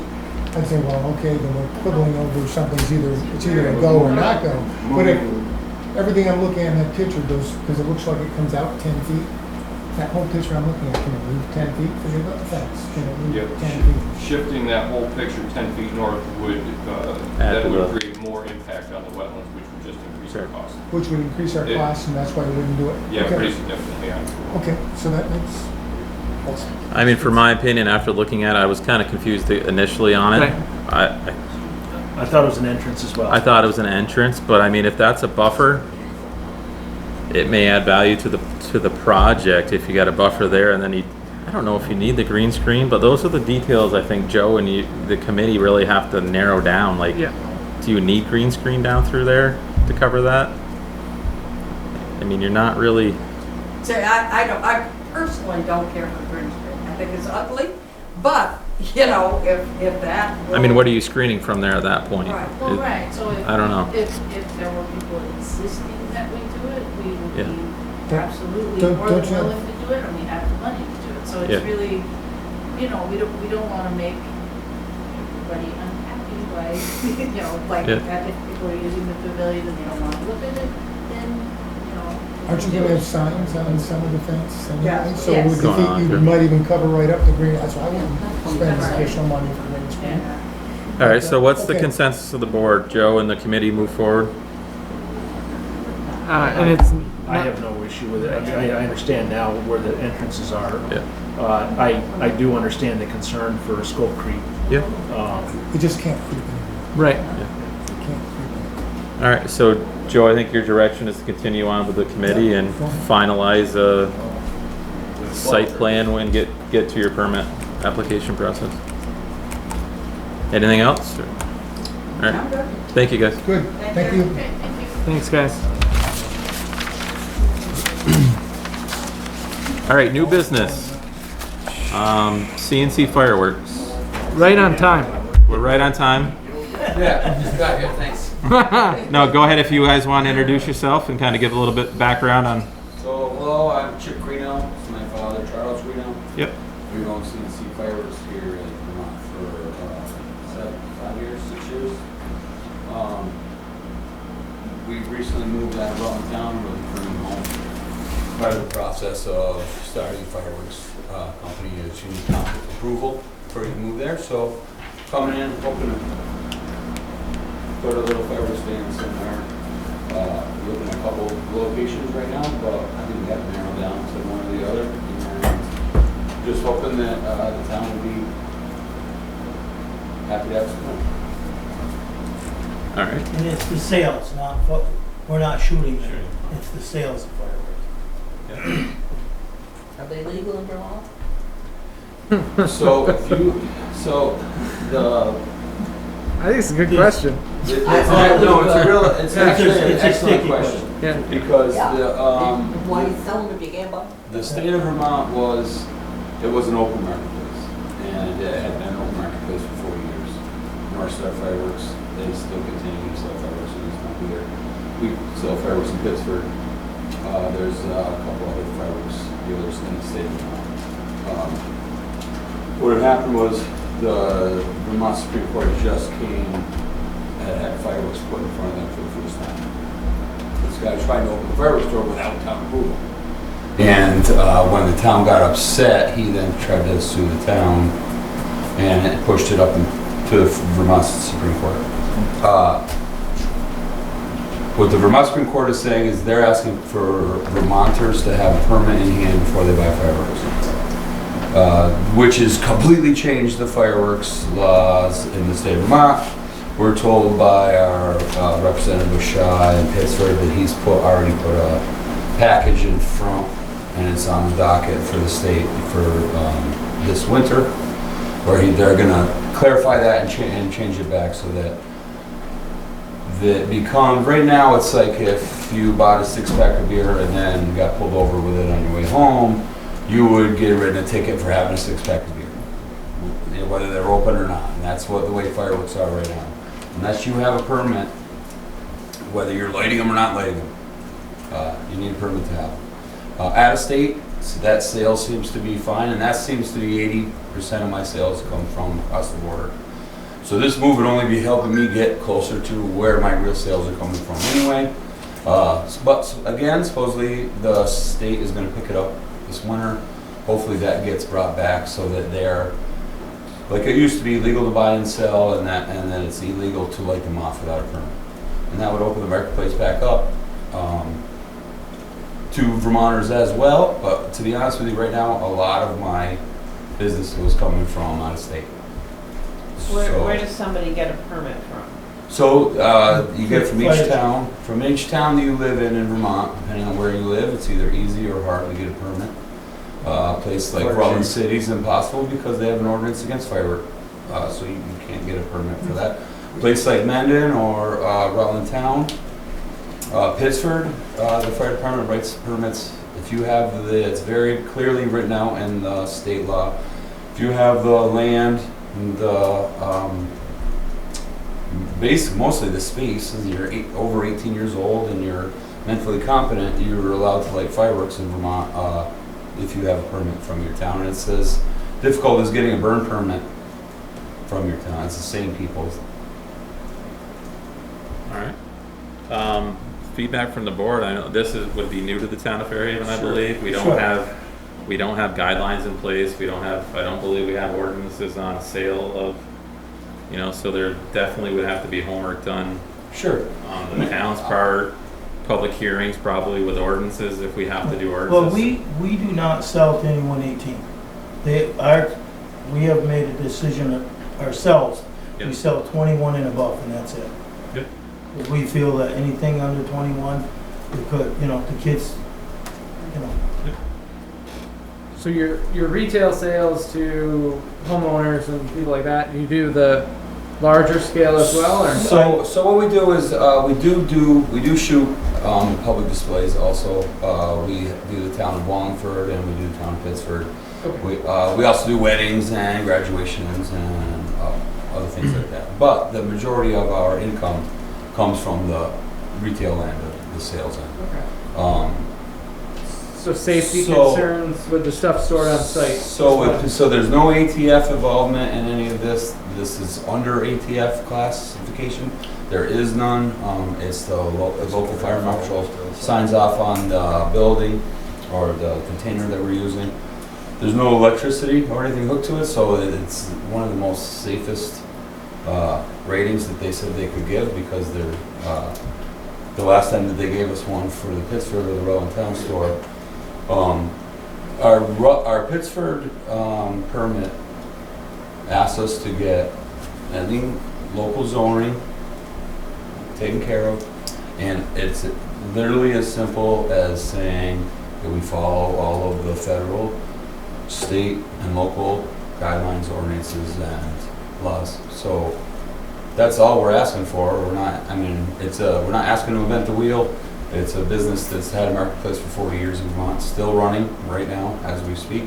I'd say, well, okay, then we're quibbling over something's it's either a go or not go. But if everything I'm looking at in that picture goes, because it looks like it comes out 10 feet, that whole picture I'm looking at, can it move 10 feet? Forget about the fence, can it move 10 feet? Shifting that whole picture 10 feet north would, that would create more impact on the wetlands, which would just increase our cost. Which would increase our costs, and that's why we wouldn't do it? Yeah, Okay. pretty significantly, yeah. Okay, so that's I mean, for my opinion, after looking at it, I was kind of confused initially on it. I thought it was an entrance as well. I thought it was an entrance, but I mean, if that's a buffer, it may add value to the project if you got a buffer there, and then I don't know if you need the green screen, but those are the details I think Joe and the committee really have to narrow down. Like, do you need green screen down through there to cover that? I mean, you're not really. So I personally don't care for the green screen. I think it's ugly, but you know, if that. I mean, what are you screening from there at that point? Right. Well, right. So I don't know. If there were people insisting that we do it, we would be absolutely Don't- more than don't you- willing to do it, and we have the money to do it. So it's really, you know, we don't want to make everybody unhappy by, you know, like that if people are using the pavilion and they don't want to look at it, then, you know. Aren't you gonna have signs on some of the fence anyway? Yes. So Yes. would you think you might even cover right up the green, that's why I wouldn't spend additional money for green screen. All right. So what's the Okay. consensus of the board? Joe and the committee move forward. And it's. I have no issue with it. I understand now where the entrances are. Yeah. I do understand the concern for scope creep. Yeah. You just can't creep it. Right. All right. So Joe, I think your direction is to continue on with the committee and finalize a site plan when get to your permit application process. Anything else? All right. Thank you, guys. Good. Thank you. Thanks, guys. All right, new business. CNC fireworks. Right on time. We're right on time. Yeah, just got here, thanks. No, go ahead if you guys want to introduce yourself and kind of give a little bit background on. So, hello, I'm Chip Greeno. This is my father, Charles Greeno. Yep. We've owned CNC fireworks here in Vermont for 5 years, 6 years. We've recently moved out of Rutland Town, really bringing home. Part of the process of starting a fireworks company is you need council approval before you move there. So, coming in, hoping to put a little fireworks stand somewhere. We're looking at a couple locations right now, but I think we got to narrow down to one or the other. And just hoping that the town will be happy to have some. All right. And it's the sales, we're not shooting there. It's the sales of fireworks. Are they legal in Vermont? So I think it's a good question. It's actually an excellent question. Yeah. Because Why you sell them if you can't buy them? the state of Vermont was it was an open marketplace, and it had been an open marketplace for 40 years. North Star Fireworks, they still continue to sell fireworks in this town here. We sell fireworks in Pittsburgh. There's a couple other fireworks dealers in the state of Vermont. What had happened was the Vermont Supreme Court just came and had fireworks put in front of them for the first time. This guy tried to open the fireworks store without town approval. And when the town got upset, he then tried to sue the town and it pushed it up to the Vermont Supreme Court. What the Vermont Supreme Court is saying is they're asking for Vermonters to have a permit in hand before they buy fireworks, which has completely changed the fireworks laws in the state of Vermont. We're told by our Representative Shaw in Pittsburgh that he's already put a package in front, and it's on the docket for the state for this winter, where they're going to clarify that and change it back so that right now it's like if you bought a 6-pack of beer and then got pulled over with it on your way home, you would get written a ticket for having a 6-pack of beer, whether they're open or not. And that's what the way fireworks are right now. Unless you have a permit, whether you're lighting them or not lighting them, you need a permit to have them. Out of state, so that sales seems to be fine, and that seems to be 80% of my sales come from across the border. So this move would only be helping me get closer to where my real sales are coming from anyway. But again, supposedly the state is going to pick it up this winter. Hopefully that gets brought back so that they're, like it used to be legal to buy and sell, and then it's illegal to light them off without a permit. And that would open the marketplace back up to Vermonters as well. But to be honest with you, right now, a lot of my business was coming from out of state. Where does somebody get a permit from? So you get from each town. From each town that you live in Vermont, depending on where you live, it's either easy or hard to get a permit. A place like Rutland City is impossible because they have an ordinance against fireworks, so you can't get a permit for that. A place like Mendon or Rutland Town, Pittsburgh, the fire department writes permits. If you have it's very clearly written out in the state law. If you have the land, mostly the space, and you're over 18 years old and you're mentally competent, you're allowed to light fireworks in Vermont if you have a permit from your town. And it says difficult is getting a burn permit from your town. It's the same people. All right. Feedback from the board. I know this would be new to the town of Fairhaven, I believe. We don't have guidelines in place. I don't believe we have ordinances on sale of, so there definitely would have to be homework done. Sure. On the town's part, public hearings probably with ordinances if we have to do ordinances. Well, we do not sell to anyone 18. We have made a decision ourselves. Yep. We sell 21 and above, and that's it. Yep. If we feel that anything under 21, we could, the kids, So your retail sales to homeowners and people like that, you do the larger scale as well, or? So what we do is we do shoot public displays also. We do the town of Wallingford and we do the town of Pittsburgh. Okay. We also do weddings and graduations and other things like that. But the majority of our income comes from the retail end of the sales end. Okay. So safety concerns with the stuff stored on site. So there's no ATF involvement in any of this. This is under ATF classification. There is none. It's the local fire marshal signs off on the building or the container that we're using. There's no electricity or anything hooked to it, so it's one of the most safest ratings that they said they could give, because they're the last time that they gave us one for the Pittsburgh or the Rutland Town store. Our Pittsburgh permit asks us to get any local zoning taken care of, and it's literally as simple as saying that we follow all of the federal, state, and local guidelines, ordinances, and laws. So that's all we're asking for. We're not asking to invent the wheel. It's a business that's had a marketplace for 40 years in Vermont, still running right now as we speak.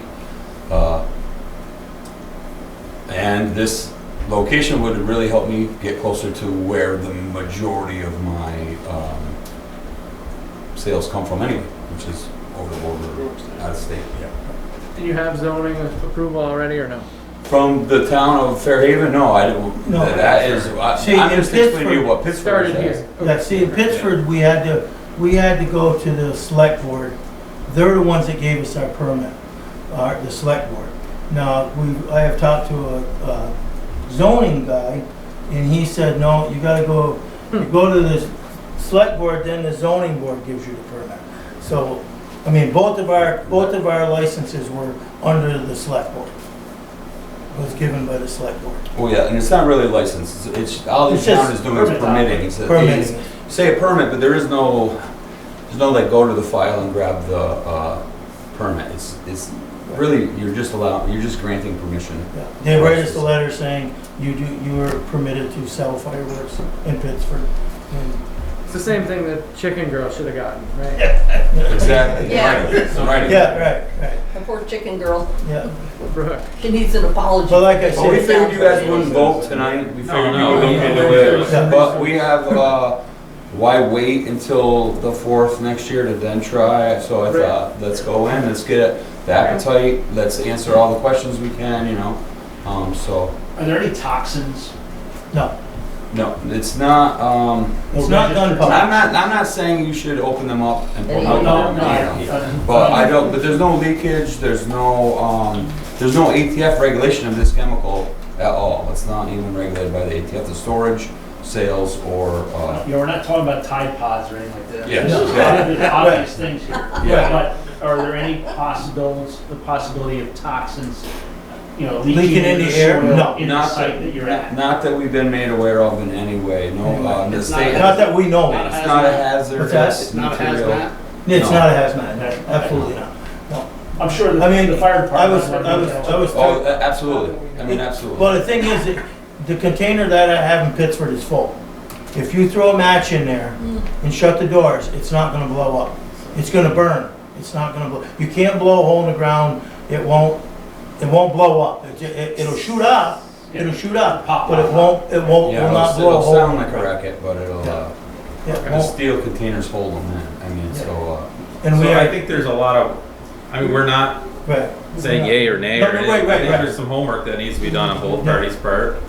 And this location would really help me get closer to where the majority of my sales come from anyway, which is over the border, out of state. Yeah. Do you have zoning approval already or no? From the town of Fairhaven? No, I don't. No. That is, See, I'm in just explaining to you Pittsford- what Pittsburgh Started is. here. Yeah, see, in Pittsford, we had to go to the select board. They're the ones that gave us our permit, the select board. Now, I have talked to a zoning guy, and he said, no, you gotta go to the select board, then the zoning board gives you the permit. So, I mean, both of our licenses were under the select board. Was given by the select board. Oh yeah, and it's not really licensed. It's all the It's just town is doing is permitting. It's permitting. say a permit, but there's no like go to the file and grab the permit. It's really you're just granting permission. Yeah. They write us a letter saying you are permitted to sell fireworks in Pittsburgh. It's the same thing that Chicken Girl should have gotten, right? Exactly. Yeah. Right. Yeah, right. The poor chicken girl, Yeah. Brooke. she needs an apology. But like I Well, we said, figured you guys wouldn't vote tonight. We figured No, you wouldn't no, do it. Yeah. But we have, why wait until the 4th next year to then try it? So I thought, let's go in, let's get the appetite, let's answer all the questions we can, you know? So, Are there any toxins? no, no, it's not, it's not gun I'm powder. not saying you should open them up and put No, them no, in. But there's no leakage, there's no ATF regulation of this chemical at all. It's not even regulated by the ATF, the storage, sales, or, We're not talking about Tide Pods or anything like that. Yes. There's obvious things here. Yeah. But are there any possibility of toxins, Leaking in the air? soil No. in the Not site that you're at? not that we've been made aware of in any way, no, the It's state. Not that we know Not of. It's not a hazard. What's that? It's not a material. hazmat. It's No. not a hazmat, no, absolutely not. No. I'm sure I mean, the fire department. I was. Oh, absolutely. I mean, absolutely. Well, the thing is, the container that I have in Pittsburgh is full. If you throw a match in there and shut the doors, it's not gonna blow up. It's gonna burn. It's not gonna blow. You can't blow a hole in the ground. It won't blow up. It'll shoot up. It'll shoot up, but it won't. It will not blow a it'll hole. sound in the like a ground. racket, but it'll, Yeah, it the won't. steel containers hold them in. I mean, so, And So we I are, think there's a lot of, I mean, we're not right. saying yay or nay No, or no, anything. right, I think right. there's some homework that needs to be done on both parties' part,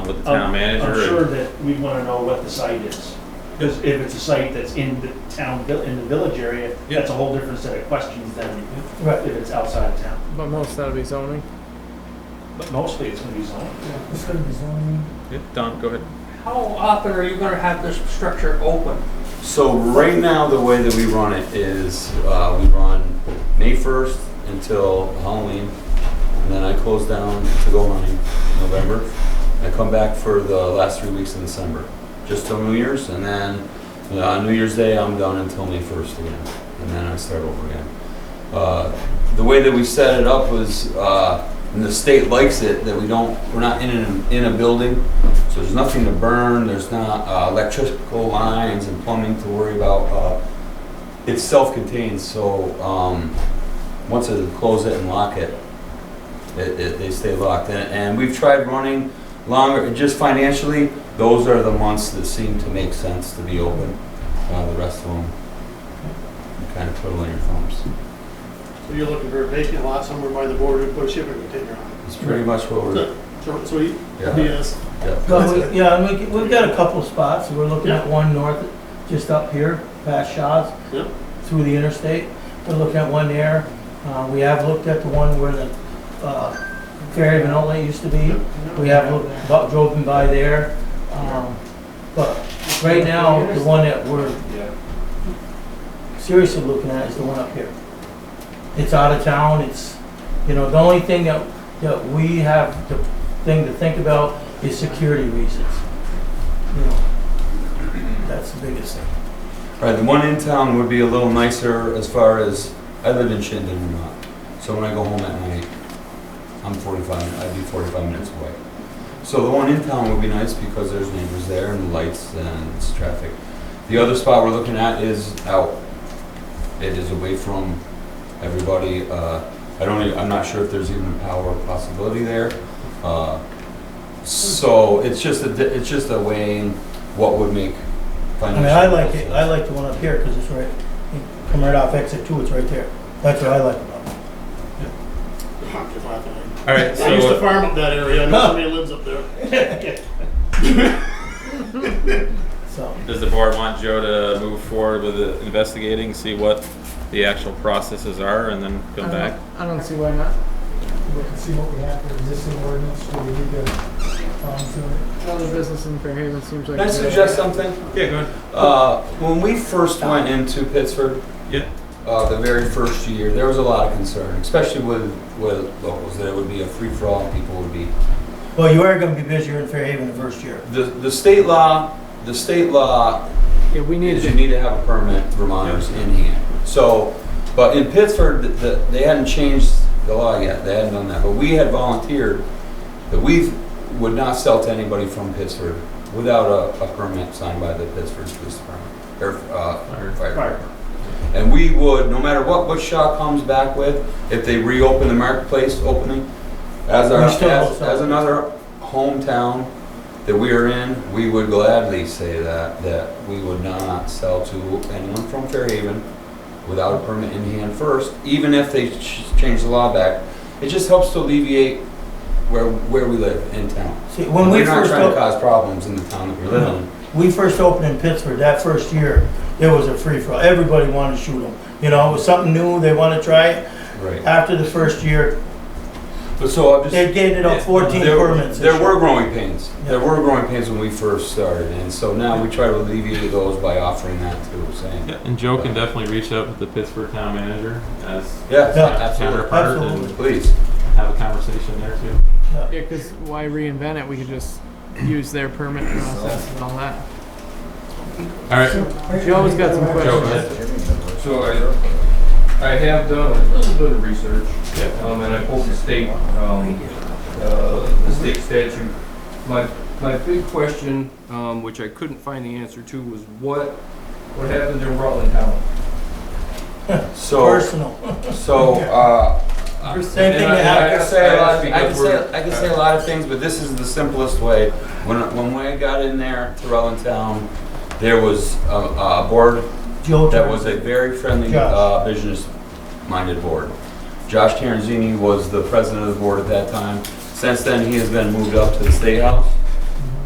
with the town manager. I'm sure that we want to know what the site is. Because if it's a site that's in the town, in the village area, that's a whole different set of questions than Right. if it's outside of town. But most that'll be zoning. But mostly it's going to be zoning. It's gonna be zoning. Yeah, Don, go ahead. How often are you gonna have this structure open? So right now, the way that we run it is, we run May 1st until Halloween, and then I close down to go hunting November. I come back for the last 3 weeks in December, just till New Year's, and then New Year's Day I'm done until May 1st again, and then I start over again. The way that we set it up was, and the state likes it, that we're not in a building, so there's nothing to burn, there's not electrical lines and plumbing to worry about. It's self-contained, so once I close it and lock it, they stay locked. And we've tried running longer, just financially, those are the months that seem to make sense to be open. The rest of them, you kind of twiddling your thumbs. So you're looking for a vacant lot somewhere by the border to put a shipping container on it? It's pretty much what we're, Short, sweet, Yeah. yes. Well, we've got a couple of spots. We're looking at one north, just up here, past Shaw's, Yep. through the interstate. We're looking at one there. We have looked at the one where the Fairhaven outlet used to be. We have driven by there. But right now, the one that we're seriously looking at is the one up here. It's out of town. It's, the only thing that we have the thing to think about is security reasons. That's the biggest thing. right, the one in town would be a little nicer as far as, I live in Chittenden, Vermont. So when I go home at night, I'd be 45 minutes away. So the one in town would be nice because there's neighbors there and lights and it's traffic. The other spot we're looking at is out. It is away from everybody. I'm not sure if there's even a power possibility there. So it's just a weighing what would make I financial. mean, I like it, I like the one up here, because it's right, you come right off exit 2, it's right there. That's what I like about it. All right, I used to so farm up that area, I know somebody lives up there. So, does the board want Joe to move forward with investigating, see what the actual processes are, and then come back? I don't see why not. We can see what we have for existing ordinance, do we need to fine-tune it? Another business in Fairhaven seems like. Can I a good suggest idea. something? Yeah, go ahead. When we first went into Pittsford, Yeah. the very first year, there was a lot of concern, especially with locals, that it would be a free-for-all and people would be. well, you are gonna be busier in Fairhaven the first year. The state law Yeah, we need is to. you need to have a permit, Vermonters, in hand. So, but in Pittsford, they hadn't changed the law yet, they hadn't done that, but we had volunteered that we would not sell to anybody from Pittsford without a permit signed by the Pittsford Police Department, or fire department. And we would, no matter what Bushshaw comes back with, if they reopen the marketplace opening, as another hometown that we are in, we would gladly say that we would not sell to anyone from Fairhaven without a permit in hand first, even if they change the law back. It just helps to alleviate where we live in town. See, when we we're not first trying to op- cause problems in the town that we live in. we first opened in Pittsburgh, that first year, it was a free-for-all. Everybody wanted to shoot them. You know, it was something new, they wanted to try it. Right. After the first year, But so I'm just, they gained up 14 permits. there were growing pains. There were growing pains when we first started, and so now we try to alleviate those by offering that too, saying. Yeah, and Joe can definitely reach out to the Pittsburgh town manager as Yeah, Yeah, absolutely. counterpart absolutely. and Please. have a conversation there too. Yeah, because why reinvent it? We could just use their permit process and all that. All right, Joe's got some Joe, go questions. ahead. So I have done a little bit of research, and I pulled the state statute. My big question, which I couldn't find the answer to, was what happens in Rutland Town? So, Personal. so, Same thing I that can say a lot of things, but this is the simplest way. When we got in there to Rutland Town, there was a board Joe that was a very friendly, business-minded board. Josh Taranzini was the president of the board at that time. Since then, he has been moved up to the State House,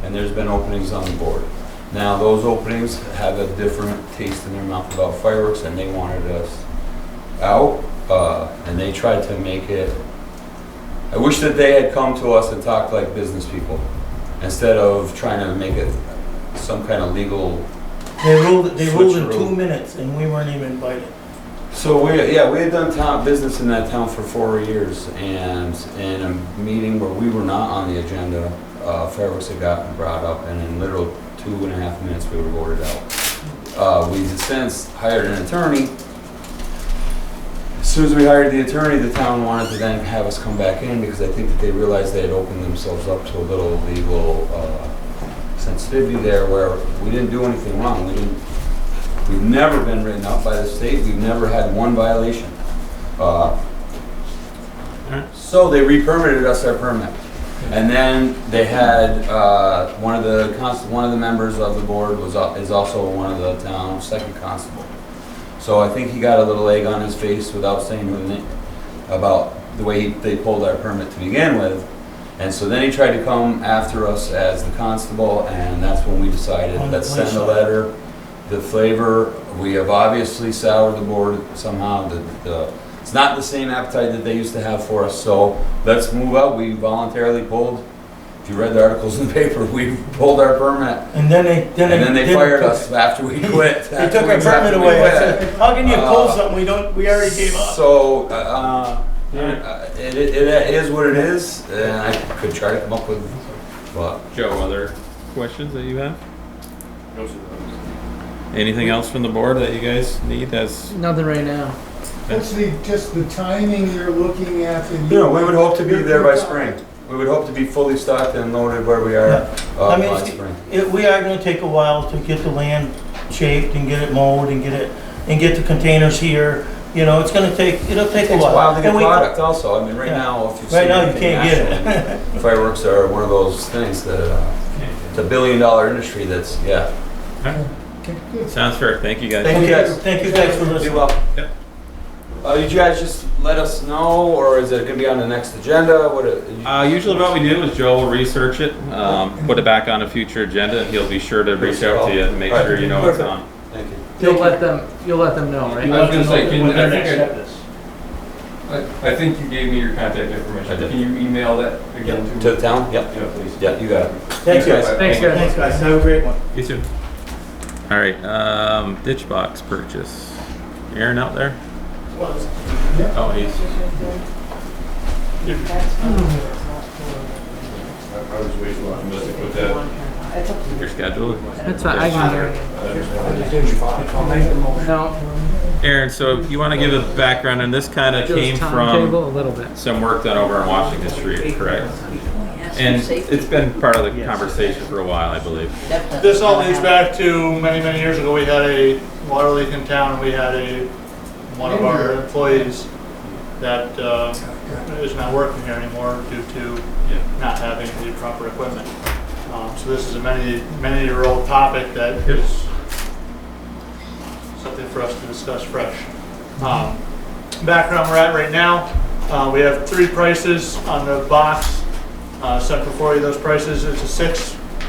and there's been openings on the board. Now, those openings have a different taste in their mouth about fireworks, and they wanted us out, and they tried to make it. I wish that they had come to us and talked like business people, instead of trying to make it some kind of legal. They ruled in switcheroo. 2 minutes, and we weren't even invited. So we had done business in that town for 4 years, and in a meeting where we were not on the agenda, fireworks had gotten brought up, and in literal 2.5 minutes we were voted out. We since hired an attorney. As soon as we hired the attorney, the town wanted to then have us come back in because I think that they realized they had opened themselves up to a little legal sensitivity there where we didn't do anything wrong. We've never been written up by the state. We've never had one violation. So they re-permitted us our permit. And then they had one of the members of the board is also one of the town's second constable. So I think he got a little egg on his face without saying anything about the way they pulled our permit to begin with. And so then he tried to come after us as the constable, and that's when we decided, let's send a letter. The flavor, we have obviously soured the board somehow. It's not the same appetite that they used to have for us, so let's move out. We voluntarily pulled, if you read the articles in the paper, we pulled our permit. And then they fired us after we quit. They took our permit away. I said, how can you pull something we already gave up? So, it is what it is, and I could try to come up with, but. Joe, other questions that you have? No, sir. Anything else from the board that you guys need as? Nothing right now. What's just the timing you're looking at? We would hope to be there by spring. We would hope to be fully stocked and loaded where we are by spring. We are gonna take a while to get the land shaped and get it mowed and get the containers here. You know, it'll take It a takes a while. while to get And we- product also. I mean, right now, if you see Right now, you anything can't get it. nationally, fireworks are one of those things that, it's a $1 billion industry that's, yeah. Sounds fair. Thank you guys. Thank you guys. Thank you guys for Be listening. well. Yep. Did you guys just let us know, or is it gonna be on the next agenda? Usually what we do is Joe will research it, put it back on a future agenda, and he'll be sure to reach out to you and make All right. sure you know it's on. Thank you. You'll let them know, right? I was gonna say, When their I think next step is. I think you gave me your contact information. I did. Can you email that again to me? To the town? Yep. Yeah, please. Yeah, you got it. Thanks, guys. Thanks, guys. Thanks, guys. Have a great one. You too. All right, ditch box purchase. Aaron out there? Oh, he's. I was way too optimistic with that. Your schedule? That's fine. I can hear it. No, Aaron, so you want to give a background, and this kind of came just timetable a from little bit. some work done over on Washington Street, correct? And it's been part of the conversation for a while, I believe. This all dates back to many, many years ago. We had a water leak in town, and we had one of our employees that is not working here anymore due to not having the proper equipment. So this is a many-year-old topic that is something for us to discuss fresh. Background we're at right now, we have 3 prices on the box. Sent before you those prices. It's a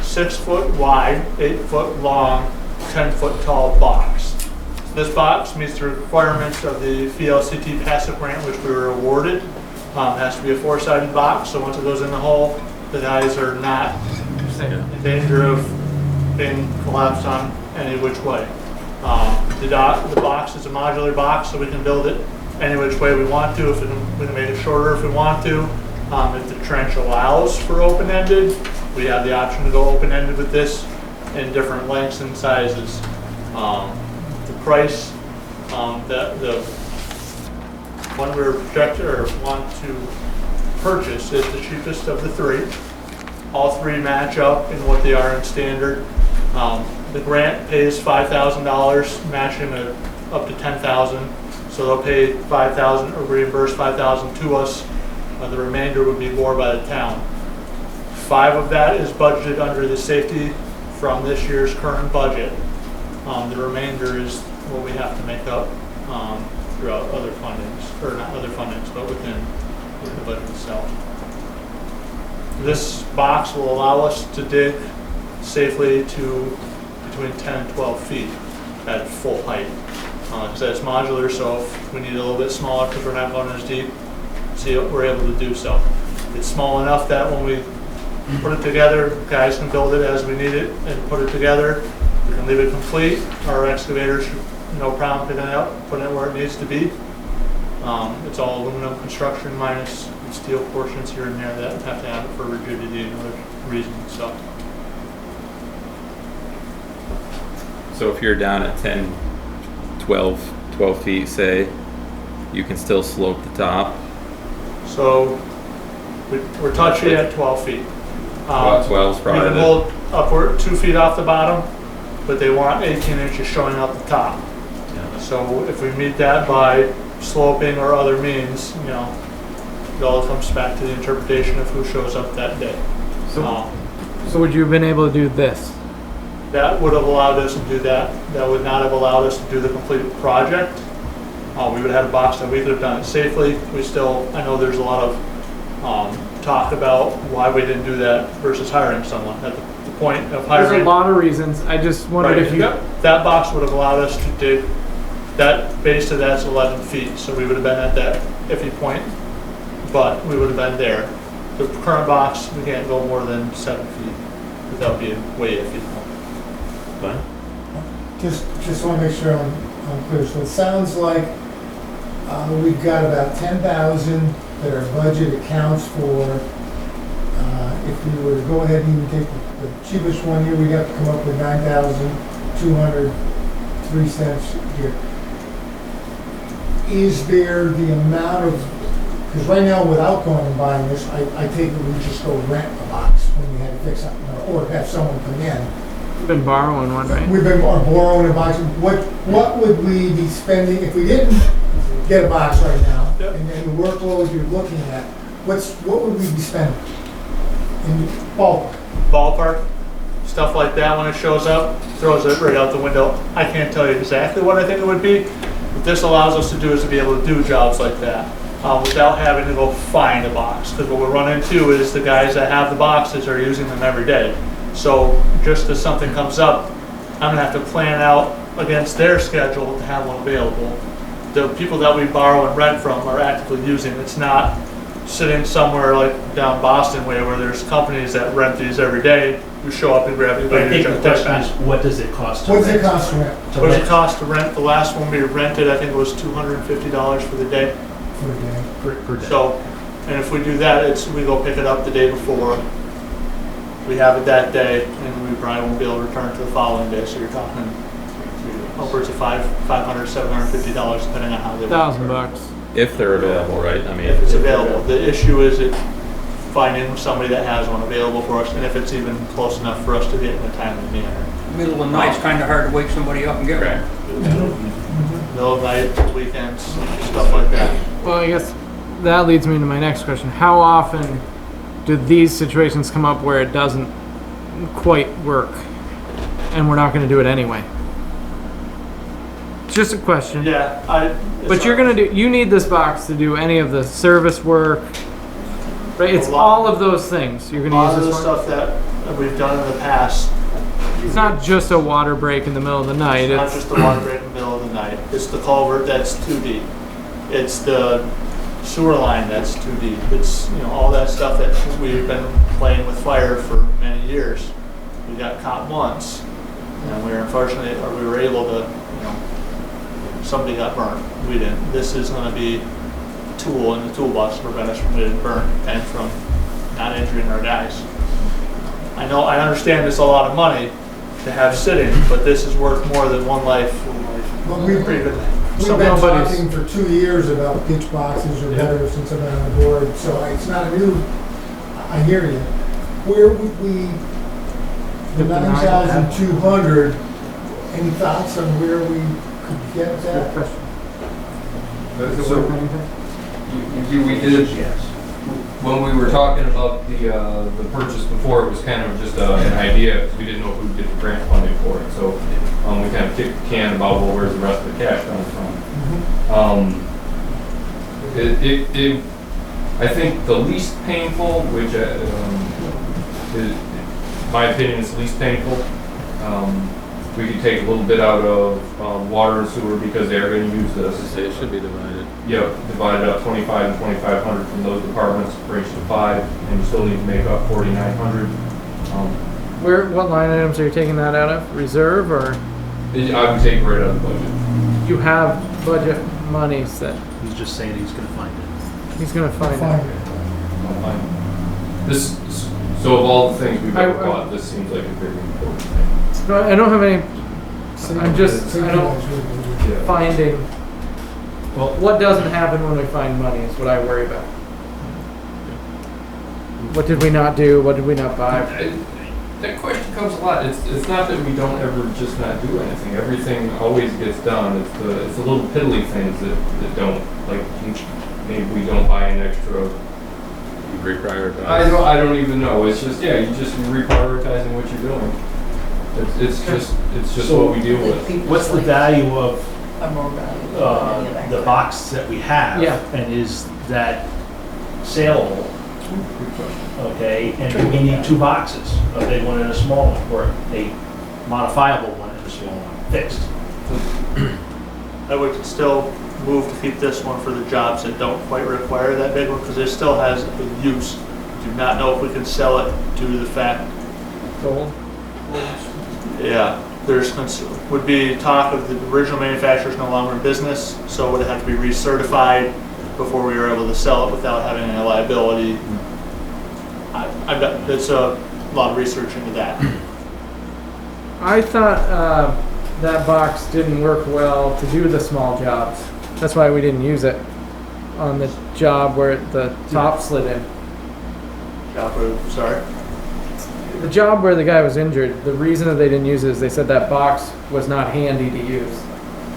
6 foot wide, 8 foot long, 10 foot tall box. This box meets the requirements of the VLCT passive grant, which we were awarded. It has to be a 4-sided box, so once it goes in the hole, the guys are not in danger of being collapsed on any which way. The box is a modular box, so we can build it any which way we want to. If we can make it shorter if we want to. If the trench allows for open-ended, we have the option to go open-ended with this in different lengths and sizes. The price, the one we're projected or want to purchase is the cheapest of the 3. All 3 match up in what they are in standard. The grant pays $5,000, matching up to $10,000. So they'll pay $5,000 or reimburse $5,000 to us. The remainder would be borne by the town. 5 of that is budgeted under the safety from this year's current budget. The remainder is what we have to make up throughout other fundings, or not other fundings, but within the budget itself. This box will allow us to dig safely to between 10 and 12 feet at full height. Because it's modular, so if we need a little bit smaller because we're not going as deep, we're able to do so. It's small enough that when we put it together, guys can build it as we need it and put it together. We can leave it complete. Our excavators, no problem picking it up, putting it where it needs to be. It's all aluminum construction minus steel portions here and there that have to have it for rigidity and other reasons. So if you're down at 10, 12 feet, say, you can still slope the top. So we're touching at 12 feet. 12 is probably we can hold upward 2 feet off the bottom, but they want 18 inches showing out the top. Yeah. So if we meet that by sloping or other means, it all comes back to the interpretation of who shows up that day. So would you have been able to do this? That would have allowed us to do that. That would not have allowed us to do the complete project. We would have had a box that we could have done it safely. I know there's a lot of talk about why we didn't do that versus hiring someone. At the point of hiring. There's a lot of reasons. I just wondered if you... That box would have allowed us to dig, that base of that's 11 feet. So we would have been at that iffy point, but we would have been there. The current box, we can't go more than 7 feet without being way iffy. Fine. Just want to make sure I'm clear. So it sounds like we've got about 10,000 that our budget accounts for. If we were to go ahead and even take the cheapest one here, we'd have to come up with 9,203 cents here. Is there the amount of, because right now without going and buying this, I take it we just go rent a box when we had to fix something or have someone come in. We've been borrowing one, right? We've been borrowing a box. What would we be spending if we didn't get a box right now, Yep. and the workload you're looking at, what would we be spending in ballpark? Ballpark, stuff like that, when it shows up, throws it right out the window. I can't tell you exactly what I think it would be. What this allows us to do is to be able to do jobs like that without having to go find a box. Because what we run into is the guys that have the boxes are using them every day. So just as something comes up, I'm gonna have to plan out against their schedule to have one available. The people that we borrow and rent from are actively using it. It's not sitting somewhere like down Boston way where there's companies that rent these every day. You show up and grab it. But I think the question is, what does it cost to What does rent? it cost to rent? What does it cost to rent? The last one we rented, I think it was $250 for the day. For a day? Per day. So, and if we do that, we go pick it up the day before. We have it that day, and we probably won't be able to return it to the following day. So you're talking upwards of $500, $750, depending on how they want to return. $1,000. If they're available, right? I mean, If it's available. The issue is finding somebody that has one available for us, and if it's even close enough for us to get in a timely manner. Middle of the night's kind of hard to wake somebody up and get Right. one. Middle of night, weekends, stuff like that. Well, I guess that leads me to my next question. How often do these situations come up where it doesn't quite work and we're not going to do it anyway? It's just a question. Yeah, But you're going to do, you need this box to do any of the service work, right? It's all of those things you're going A lot to of use the this for. stuff that we've done in the past. It's not just a water break in the middle of the night. It's not just the water break in the middle of the night. It's the culvert that's too deep. It's the sewer line that's too deep. It's, all that stuff that we've been playing with fire for many years. We got caught once, and we were able to, somebody got burned. We didn't. This is going to be a tool in the toolbox to prevent us from getting burned and from not injuring our guys. I understand it's a lot of money to have sitting, but this is worth more than one life. Well, we've been talking for 2 years about pitch boxes or better since I've been on the board, so it's not new. I hear you. Where would we, the 9,200, any thoughts on where we could get that? Good question. We did, when we were talking about the purchase before, it was kind of just an idea, because we didn't know if we would get the grant funding for it, so we kind of kicked the can about, well, where's the rest of the cash coming from? I think the least painful, which is, my opinion, is least painful. We could take a little bit out of water and sewer because they are going to use this. It should be divided. Yeah, divided up 25 and 2,500 from those departments, brings you to 5, and you still need to make up 4,900. What line items are you taking that out of? Reserve or? I would take right out of the budget. You have budget monies that He's just saying he's going to find it. he's going to find it. So of all the things we've ever bought, this seems like a very important thing. No, I don't have any. Finding. Well, what doesn't happen when we find money is what I worry about. What did we not do? What did we not buy? That question comes a lot. It's not that we don't ever just not do anything. Everything always gets done. It's the little piddly things that don't, like maybe we don't buy an extra. You reprioritize. I don't even know. It's just you're reprioritizing what you're doing. It's just So what we deal with. What's the value of the box? box that we have? Yeah. And is that saleable? Okay, and do we need 2 boxes? A big one and a small one, or a modifiable one and a small one, fixed? I would still move to keep this one for the jobs that don't quite require that big one, because it still has a use. Do not know if we can sell it due to the fact. Gold. Yeah, would be talk of the original manufacturer's no longer in business, so it would have to be recertified before we were able to sell it without having any liability. It's a lot of research into that. I thought that box didn't work well to do the small jobs. That's why we didn't use it on the job where the top slid in. Sorry? The job where the guy was injured, the reason that they didn't use it is they said that box was not handy to use.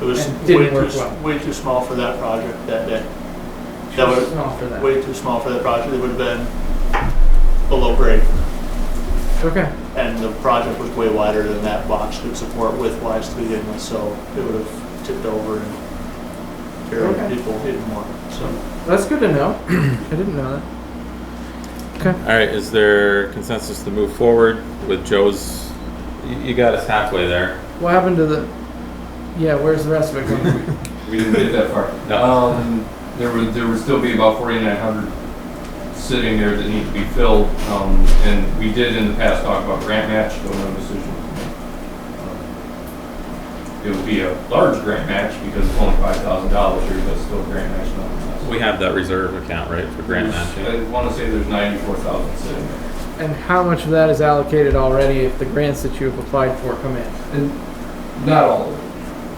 It was And didn't work well. way too small for that project that day. Too small for that. Way too small for that project. It would have been below grade. Okay. And the project was way wider than that box could support width-wise to begin with, so it would have tipped over and carried Okay. people even more, so. That's good to know. I didn't know that. Okay. All right, is there consensus to move forward with Joe's, you got us halfway there. What happened to the? Yeah, where's the rest of it going? We didn't get that far. No. There would still be about 4,900 sitting there that need to be filled, and we did in the past talk about grant match, though no decision. It would be a large grant match because it's only $5,000 here, but still grant match nonetheless. We have that reserve account, right, for grant matching? I want to say there's 94,000 sitting there. And how much of that is allocated already if the grants that you have applied for come in? And not all of it.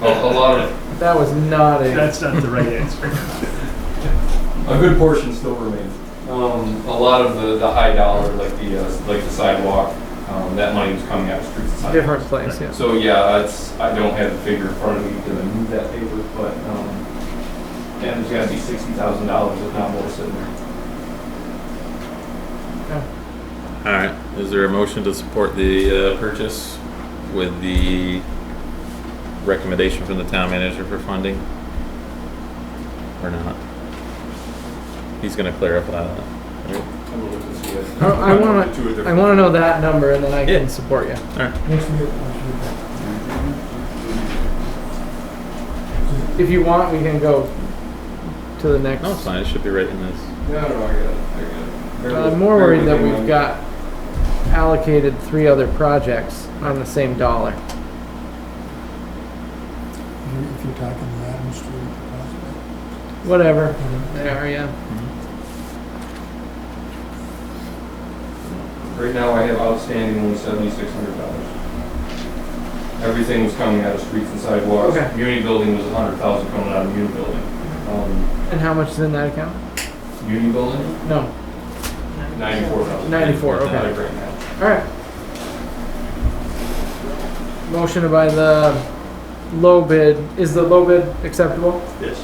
A lot of That was not a. That's not the right answer. a good portion still remains. A lot of the high dollar, like the sidewalk, that money was coming out of streets and sidewalks. Different place, yeah. So yeah, I don't have the figure in front of me because I moved that paper, but yeah, there's got to be $60,000 if not more sitting there. Yeah. All right, is there a motion to support the purchase with the recommendation from the town manager for funding? Or not? He's gonna clarify that, right? I'm gonna look to see it. I want to know that number and then I can support you. All right. If you want, we can go to the next. No, it's fine, it should be right in this. No, I got it. I'm more worried that we've got allocated 3 other projects on the same dollar. If you're talking the Adams Street prospect. Whatever. They are, yeah. Right now, I have outstanding only $7,600. Everything was coming out of streets and sidewalks. Okay. Muni building was $100,000 coming out of Muni building. And how much is in that account? Muni building, No. 94,000. 94, okay. Not a great match. All right. Motion by the low bid. Is the low bid acceptable? Yes.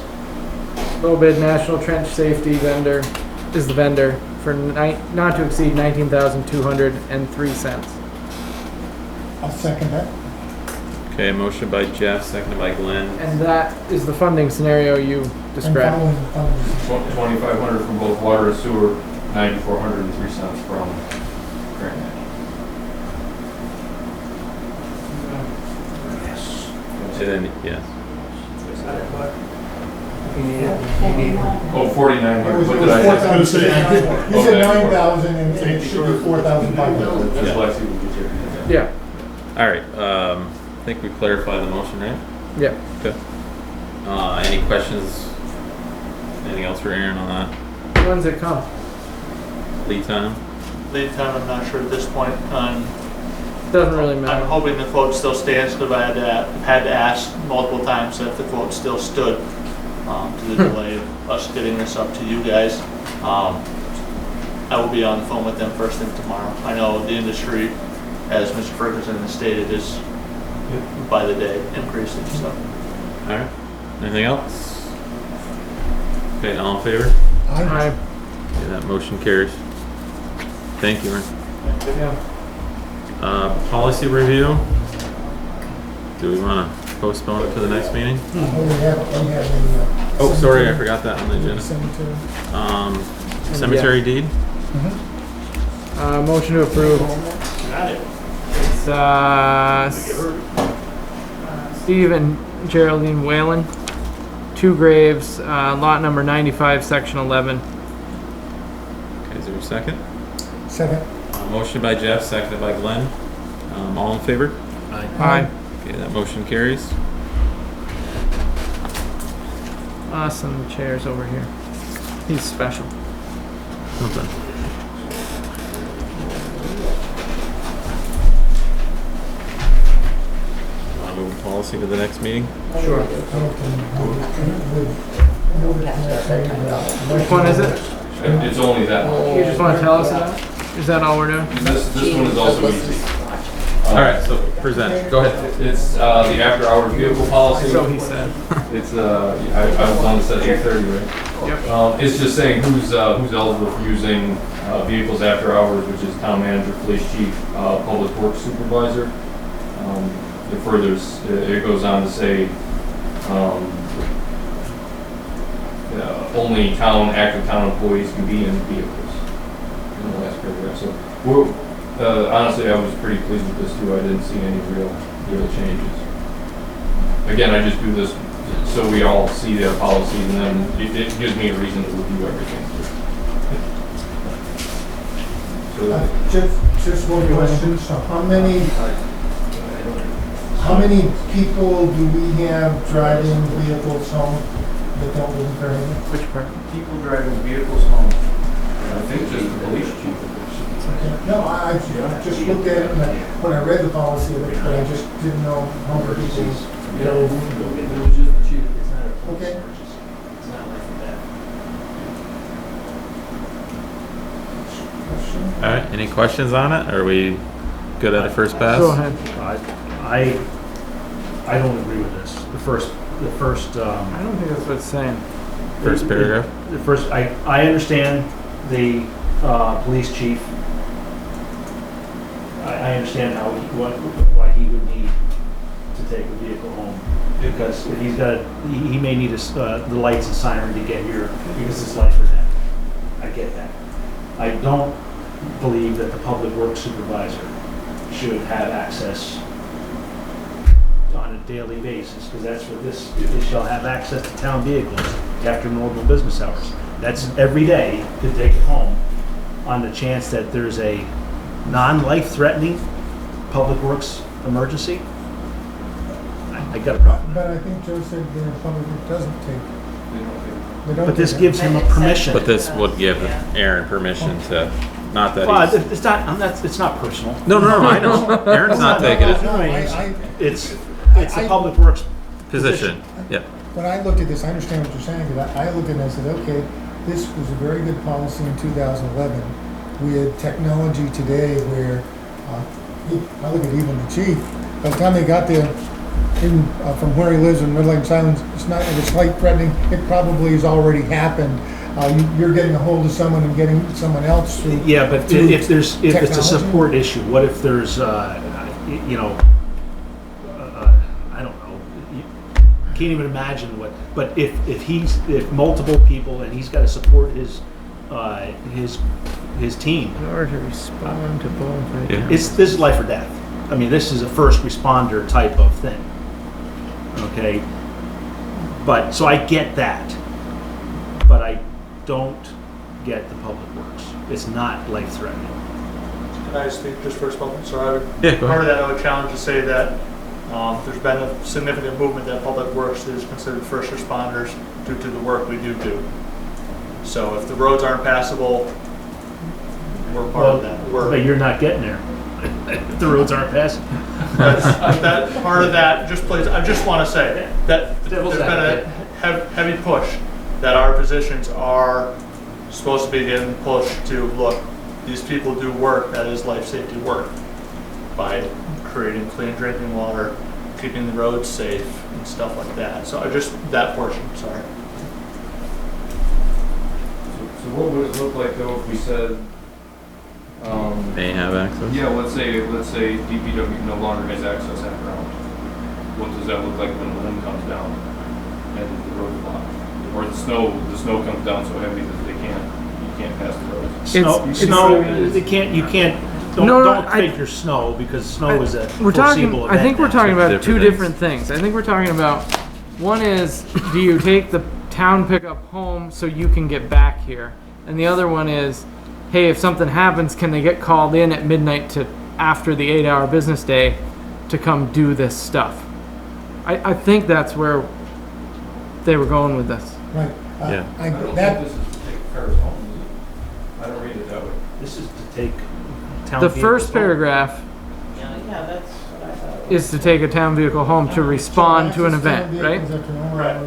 Low bid National Trench Safety vendor is the vendor for not to exceed $19,203. I'll second that. Okay, motion by Jeff, seconded by Glenn. And that is the funding scenario you described. And following. 2,500 from both water and sewer, 9,403 cents from grant match. And then, yes. Oh, 4,900. What It did was I say? 4,000. You said 9,000 and it should be 4,500. That's Yeah. Lexi would be here. Yeah. All right, I think we clarified the motion, right? Yeah. Okay. Any questions? Anything else for Aaron on that? When's it come? Lead time? Lead time, I'm not sure at this point. Doesn't really I'm matter. hoping the quote still stands, because I had to ask multiple times if the quote still stood to the delay of us getting this up to you guys. I will be on the phone with them first thing tomorrow. I know the industry, as Mr. Ferguson has stated, is by the day increasing, so. All right. Anything else? Okay, all in favor? Aye. Okay, that motion carries. Thank you, Aaron. Yeah. Policy review. Do we want to postpone it to the next meeting? We have a, Oh, sorry, I forgot that on the agenda. cemetery. Cemetery deed? Motion to approve. Got it. It's Steve and Geraldine Whalen. 2 graves, lot number 95, section 11. Okay, is there a second? Second. Motion by Jeff, seconded by Glenn. All in favor? Aye. Okay, that motion carries. Some chairs over here. He's special. Nothing. Want to move the policy to the next meeting? Sure. Which one is it? It's only that one. You just want to tell us that? Is that all we're doing? This one is also easy. All right, so present. Go ahead. It's the after-hours vehicle policy. So he said. It's I was on this at 8:30, right? Yep. It's just saying who's eligible for using vehicles after hours, which is town manager, police chief, public works supervisor. It furthers, it goes on to say only active town employees can be in vehicles. In the last paragraph. So honestly, I was pretty pleased with this too. I didn't see any real changes. Again, I just do this so we all see their policies, and then it gives me a reason to review everything. Just one question. So how many people do we have driving vehicles home that don't live in Fairhaven? Which part? People driving vehicles home. I think just the police chief. No, I just looked at it when I read the policy of it, but I just didn't know how many people. It was just the chief. It's not a police Okay. purchase. It's not like that. All right, any questions on it? Are we good at a first pass? Go ahead. I don't agree with this. The first. I don't think that's what it's saying. First paragraph? The first, I understand the police chief. I understand why he would need to take a vehicle home, because if he's got, he may need the lights and siren to get here because it's life or death. I get that. I don't believe that the public works supervisor should have access on a daily basis, because that's what this, they shall have access to town vehicles after normal business hours. That's every day to take it home on the chance that there's a non-life-threatening public works emergency. I got a problem. But I think Joe said the public doesn't take. They don't But this take gives him a permission. But this would give Aaron permission to, not that Well, he's... it's not personal. No, I know. Aaron's not taking it. It's the public works Position, yeah. When I looked at this, I understand what you're saying, because I looked at it and I said, okay, this was a very good policy in 2011. We had technology today where, I look at even the chief, by the time they got there, from where he lives in Red Lake Islands, it's not, if it's light threatening, it probably has already happened. You're getting a hold of someone and getting someone else through. Yeah, but if it's a support issue, what if there's, I don't know, you can't even imagine what, but if multiple people and he's got to support his team. In order to respond to both. This is life or death. I mean, this is a first responder type of thing. Okay? But, so I get that. But I don't get the public works. It's not life threatening. Can I speak just for a moment? So Yeah, go part of ahead. that I would challenge to say that there's been a significant movement that public works is considered first responders due to the work we do. So if the roads aren't passable, we're part of that. But you're not getting there. If the roads aren't passable. That part of that just plays. I just want to say that there's been a heavy push that our positions are supposed to be getting pushed to look. These people do work that is life safety work by creating clean drinking water, keeping the roads safe, and stuff like that. So I just that portion. Sorry. So what would it look like though if we said? They have access? Yeah, let's say DPW no longer has access after hours. What does that look like when the wind comes down and the road blocked? Or the snow comes down so heavy that you can't pass the road. Snow, you can't, don't figure snow, because snow is a foreseeable event. I think we're talking about two things. different things. I think we're talking about, one is, do you take the town pickup home so you can get back here? And the other one is, hey, if something happens, can they get called in at midnight to after the 8-hour business day to come do this stuff? I think that's where they were going with this. Right. Yeah. I don't think this is to take cars home, is it? I don't read it that way. This is to take town The vehicles first home. paragraph Yeah, that's what I thought. is to take a town vehicle home to respond to an event, right? Right.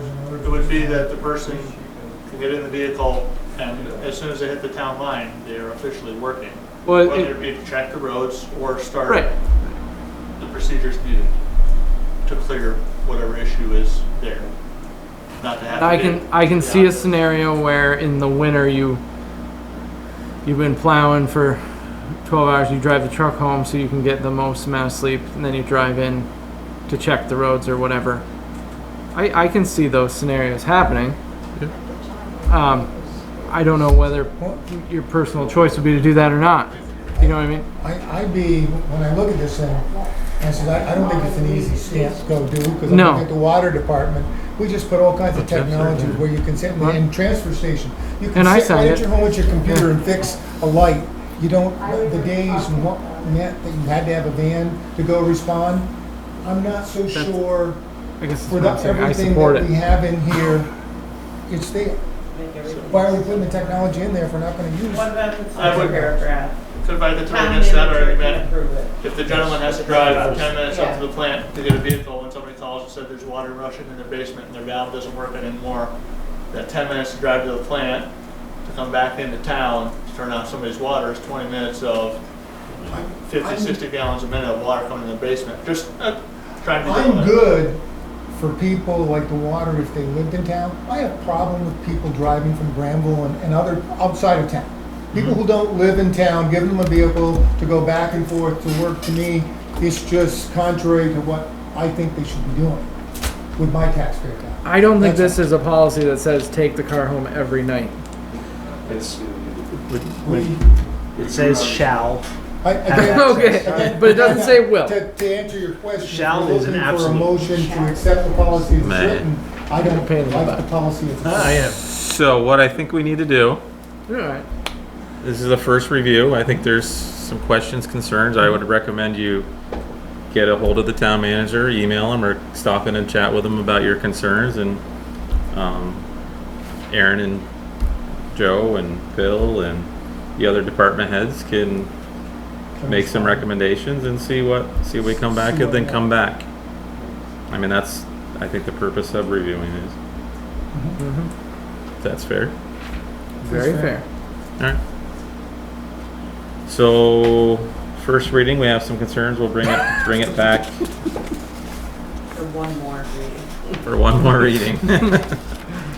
It would be that the person can get in the vehicle, and as soon as they hit the town line, they are officially working. Well, Whether it be to check the roads or start. Right. procedures needed to clear whatever issue is there. Not to have. I can see a scenario where in the winter you've been plowing for 12 hours, you drive the truck home so you can get the most amount of sleep, and then you drive in to check the roads or whatever. I can see those scenarios happening. I don't know whether your personal choice would be to do that or not. You know what I mean? When I look at this thing, I said, I don't think it's an easy step to go do, because I No. look at the water department, we just put all kinds of technology where you can sit in transfer station. You can And I sit right signed at it. your home with your computer and fix a light. You don't, the days meant that you had to have a van to go respond. I'm not so sure I guess for that's what I'm saying. I everything support that it. we have in here, it's there. Why are we putting the technology in there if we're not gonna use it? What about the I would- third paragraph? Could I tell Town against that manager can argument? approve it. If the gentleman has to drive for 10 minutes up to the plant to get a vehicle and somebody calls and said there's water rushing in their basement and their valve doesn't work anymore, that 10 minutes to drive to the plant to come back into town to turn on somebody's water is 20 minutes of 50, 60 gallons a minute of water coming in the basement. Just trying to I'm good for people like the water if they lived in town. I have a problem with people driving from Granville and other outside of town. People who don't live in town, giving them a vehicle to go back and forth to work, to me, it's just contrary to what I think they should be doing with my taxpayer dollars. I don't think this is a policy that says take the car home every night. It's, it says shall. Okay, but it doesn't say will. To answer your question, Shall if you're is an looking for a absolute. motion to accept the policy as Man. written, I don't like the policy as written. I am. So what I think we need to do, All right. this is the first review. I think there's some questions, concerns. I would recommend you get a hold of the town manager, email him, or stop in and chat with him about your concerns. And Aaron and Joe and Bill and the other department heads can make some recommendations and see what we come back and then come back. I mean, that's, I think, the purpose of reviewing is. That's fair. Very fair. All right. So, first reading, we have some concerns. We'll bring it back For one more reading. for one more reading.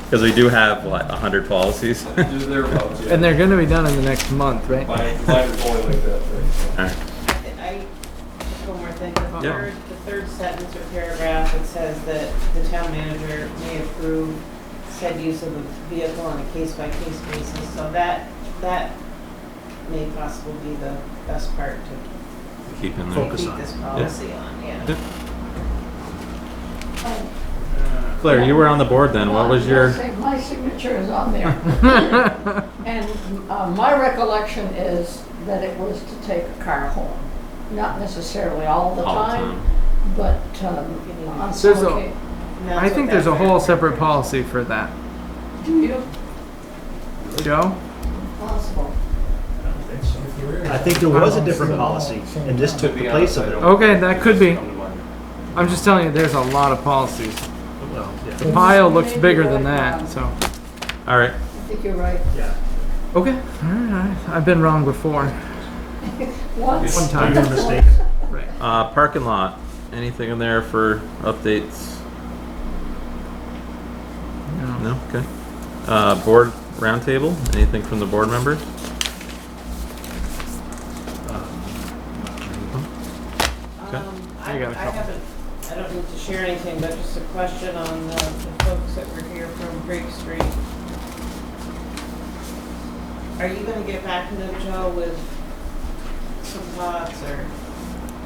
Because we do have, 100 policies? Thereabouts, yeah. And they're going to be done in the next month, right? Mine are going like that, right? All right. Just one more thing. The Yeah. third sentence or paragraph, it says that the town manager may approve said use of the vehicle on a case-by-case basis. So that may possibly be the best part to Keep in there. keep this policy on, yeah. Yep. Claire, you were on the board then. What was your... My signature is on there. And my recollection is that it was to take a car home. Not necessarily all the time, but on some There's occasion. I think there's a whole separate policy for that. Do you? Joe? Possible. I think there was a different policy, and this took the place of it. Okay, that could be. I'm just telling you, there's a lot of policies. Well, yeah. The pile looks bigger than that, so. All right. I think you're right. Yeah. Okay, all right. I've been wrong before. Once. One time. You're mistaken. Right. Parking lot. Anything in there for updates? No? Okay. Board roundtable? Anything from the board members? Okay. I got a couple. I don't need to share anything, but just a question on the folks that were here from Grape Street. Are you gonna get back to them, Joe, with some thoughts, or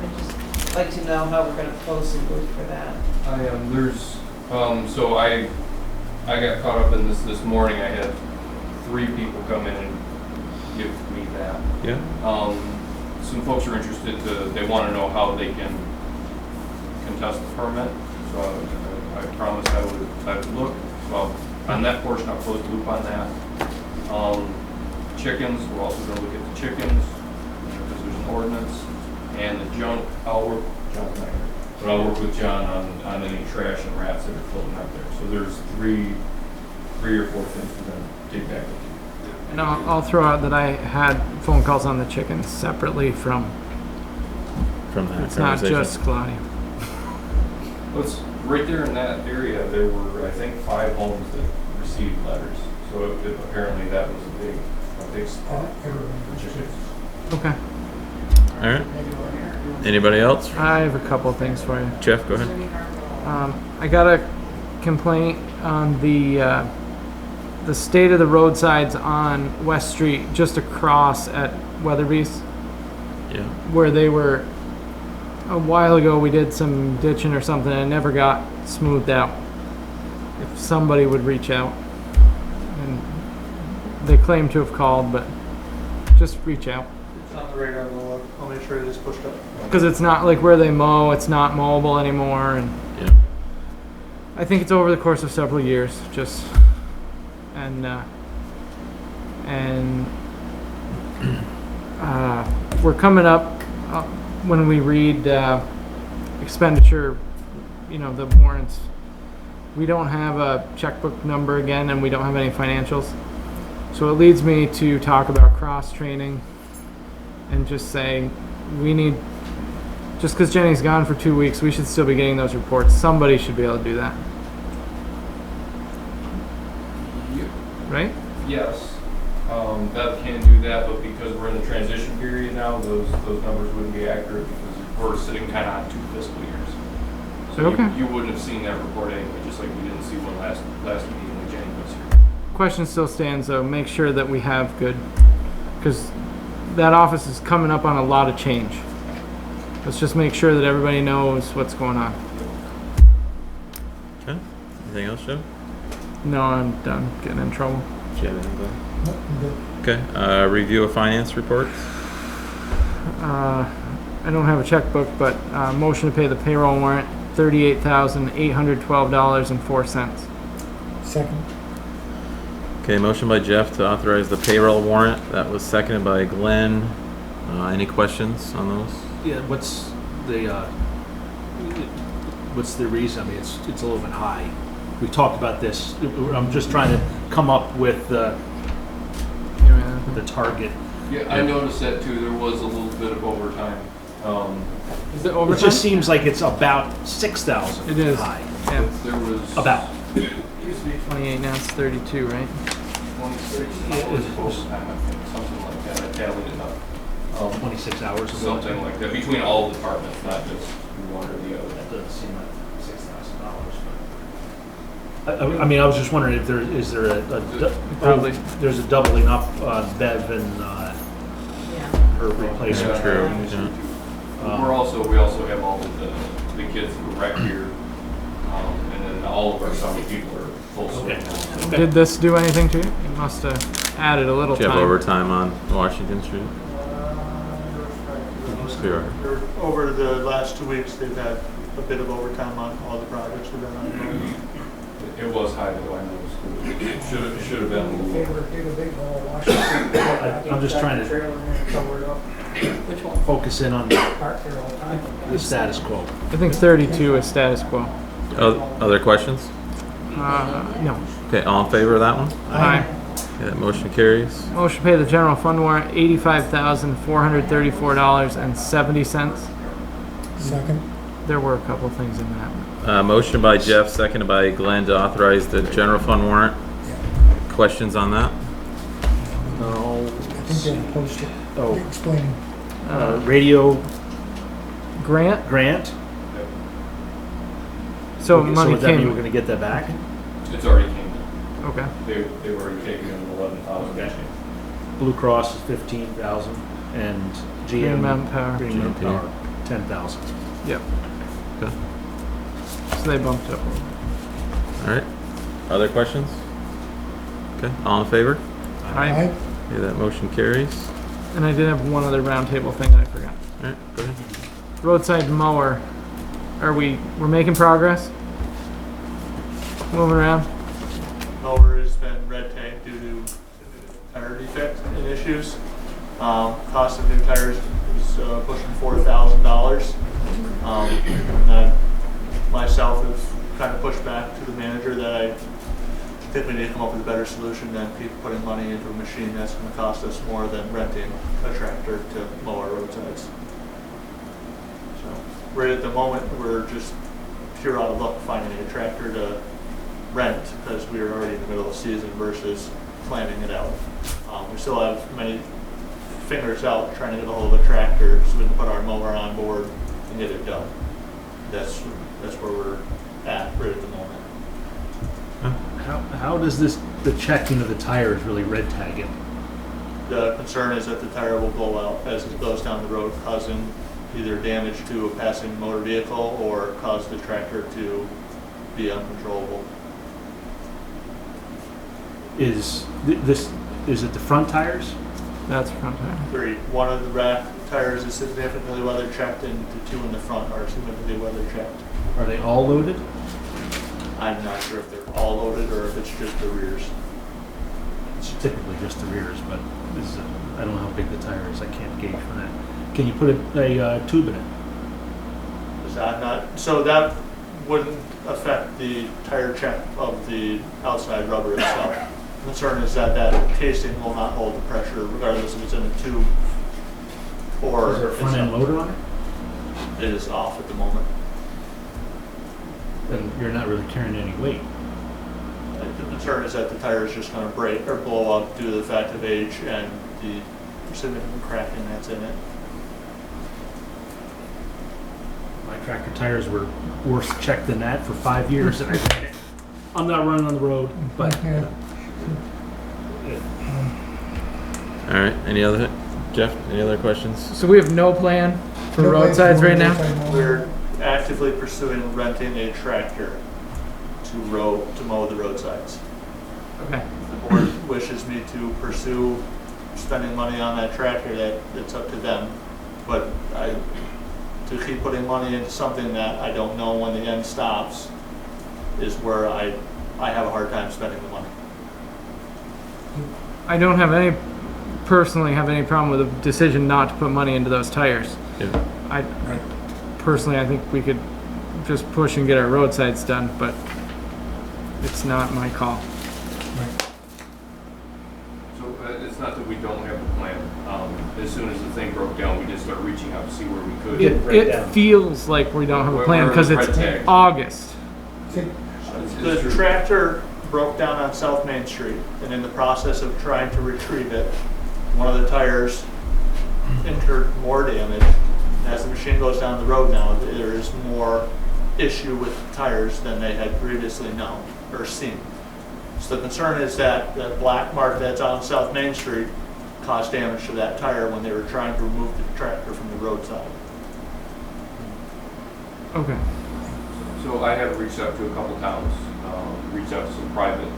I'd just like to know how we're gonna close the loop for that? So I got caught up in this morning. I had 3 people come in and give me that. Yeah. Some folks are interested they want to know how they can contest the permit. So I promised I would look. Well, on that portion, I'll close the loop on that. Chickens, we're also going to look at the chickens, because there's an ordinance. And the junk, I'll work with John on any trash and rats that are floating out there. So there's three or four things we're going to take back with you. And I'll throw out that I had phone calls on the chickens separately from from that It's not conversation. just Claudia. Let's, right there in that area, there were, I think, 5 homes that received letters. So apparently that was a big spot for chickens. Okay. All right. Anybody else? I have a couple things for you. Jeff, go ahead. I got a complaint on the state of the roadsides on West Street, just across at Weatherby's, Yeah. where they were, a while ago we did some ditching or something and it never got smoothed out. If somebody would reach out, and they claim to have called, but just reach out. It's on the radar, I'll make sure it is pushed up. Because it's not like where they mow, it's not mowable anymore, and Yeah. I think it's over the course of several years, just, and we're coming up, when we read expenditure, you know, the warrants, we don't have a checkbook number again, and we don't have any financials. So it leads me to talk about cross-training and just say, we need, just because Jenny's gone for 2 weeks, we should still be getting those reports. Somebody should be able to do that. Right? Yes, Bev can do that, but because we're in the transition period now, those numbers wouldn't be accurate because we're sitting kind of on 2 fiscal years. So Okay. you wouldn't have seen that report anyway, just like we didn't see one last meeting when Jenny was here. Question still stands though, make sure that we have good, because that office is coming up on a lot of change. Let's just make sure that everybody knows what's going on. Okay. Anything else, Joe? No, I'm done getting in trouble. Do you have anything? Okay. Review of finance reports. I don't have a checkbook, but motion to pay the payroll warrant, $38,812.04. Second. Okay, motion by Jeff to authorize the payroll warrant. That was seconded by Glenn. Any questions on those? Yeah, what's the reason? I mean, it's a little bit high. We talked about this. I'm just trying to come up with the target. Yeah, I noticed that too. There was a little bit of overtime. Is it overtime? It just seems like it's about 6,000. It is. High. Yeah. There was About. It used to be 28, now it's 32, right? 26 hours of overtime, I think, something like that. I tallied it up. 26 hours of Something overtime. like that, between all departments, not just one or the other. That doesn't seem like $6,000. I mean, I was just wondering if there's a doubling up on Bev and her replacement. True. We also have all of the kids who were right here, and then all of our summer people are full swing now. Did this do anything to you? It must have added a little Do you have time. overtime on Washington Street? Over the last 2 weeks, they've had a bit of overtime on all the projects we've been on. It was high though, I noticed. It should have been a little lower. I'm just trying to focus in on the status quo. I think 32 is status quo. Other questions? No. Okay, all in favor of that one? Aye. Okay, that motion carries. Motion to pay the general fund warrant, $85,434.70. Second. There were a couple things in that. Motion by Jeff, seconded by Glenn to authorize the general fund warrant. Questions on that? No. I think they posted. Oh. Explaining. Radio grant. Okay, So money does that mean came. we're going to get that back? It's already came in. Okay. They were already taking in 11,000. Okay. Blue Cross is 15,000 and Green GM Mountain Power. Green Mountain Power 10,000. Yep. Okay. So they bumped up. All right. Other questions? Okay, all in favor? Aye. Okay, that motion carries. And I did have one other roundtable thing that I forgot. All right, go ahead. Roadside mower. We're making progress? Moving around? Mower has been red tagged due to tire defect and issues. Cost of new tires is pushing $4,000. And then myself have kind of pushed back to the manager that I think we need to come up with a better solution than keep putting money into a machine that's going to cost us more than renting a tractor to mow our roadsides. right at the moment, we're just pure out of luck finding a tractor to rent because we were already in the middle of the season versus planning it out. We still have many fingers out trying to get a hold of a tractor so we can put our mower on board and get it done. That's where we're at right at the moment. How does the checking of the tires really red tag it? The concern is that the tire will blow out as it goes down the road, causing either damage to a passing motor vehicle or cause the tractor to be uncontrollable. Is it the front tires? That's front tire. 3. One of the rack tires is significantly weather checked, and the 2 in the front are significantly weather checked. Are they all loaded? I'm not sure if they're all loaded or if it's just the rears. It's typically just the rears, but I don't know how big the tire is. I can't gauge from that. Can you put a tube in it? Is that not, so that wouldn't affect the tire check of the outside rubber itself. The concern is that casing will not hold the pressure regardless if it's in a tube or is there a front end loader on it? It is off at the moment. Then you're not really carrying any weight. The concern is that the tire is just going to break or blow up due to the fact of age and the significant cracking that's in it. My tractor tires were worse checked than that for 5 years. And I'm not running on the road, but. All right. Jeff? Any other questions? So we have no plan for roadsides right now? We're actively pursuing renting a tractor to mow the roadsides. Okay. If the board wishes me to pursue spending money on that tractor, that's up to them. But to keep putting money into something that I don't know when the end stops is where I have a hard time spending the money. I don't personally have any problem with the decision not to put money into those tires. Yeah. Personally, I think we could just push and get our roadsides done, but it's not my call. So it's not that we don't have the plan. As soon as the thing broke down, we just started reaching out to see where we could. It feels like we don't have a plan because it's August. The tractor broke down on South Main Street, and in the process of trying to retrieve it, one of the tires incurred more damage. As the machine goes down the road now, there is more issue with tires than they had previously known or seen. So the concern is that the black mark that's on South Main Street caused damage to that tire when they were trying to remove the tractor from the roadside. Okay. So I have reached out to a couple towns, reached out to some private,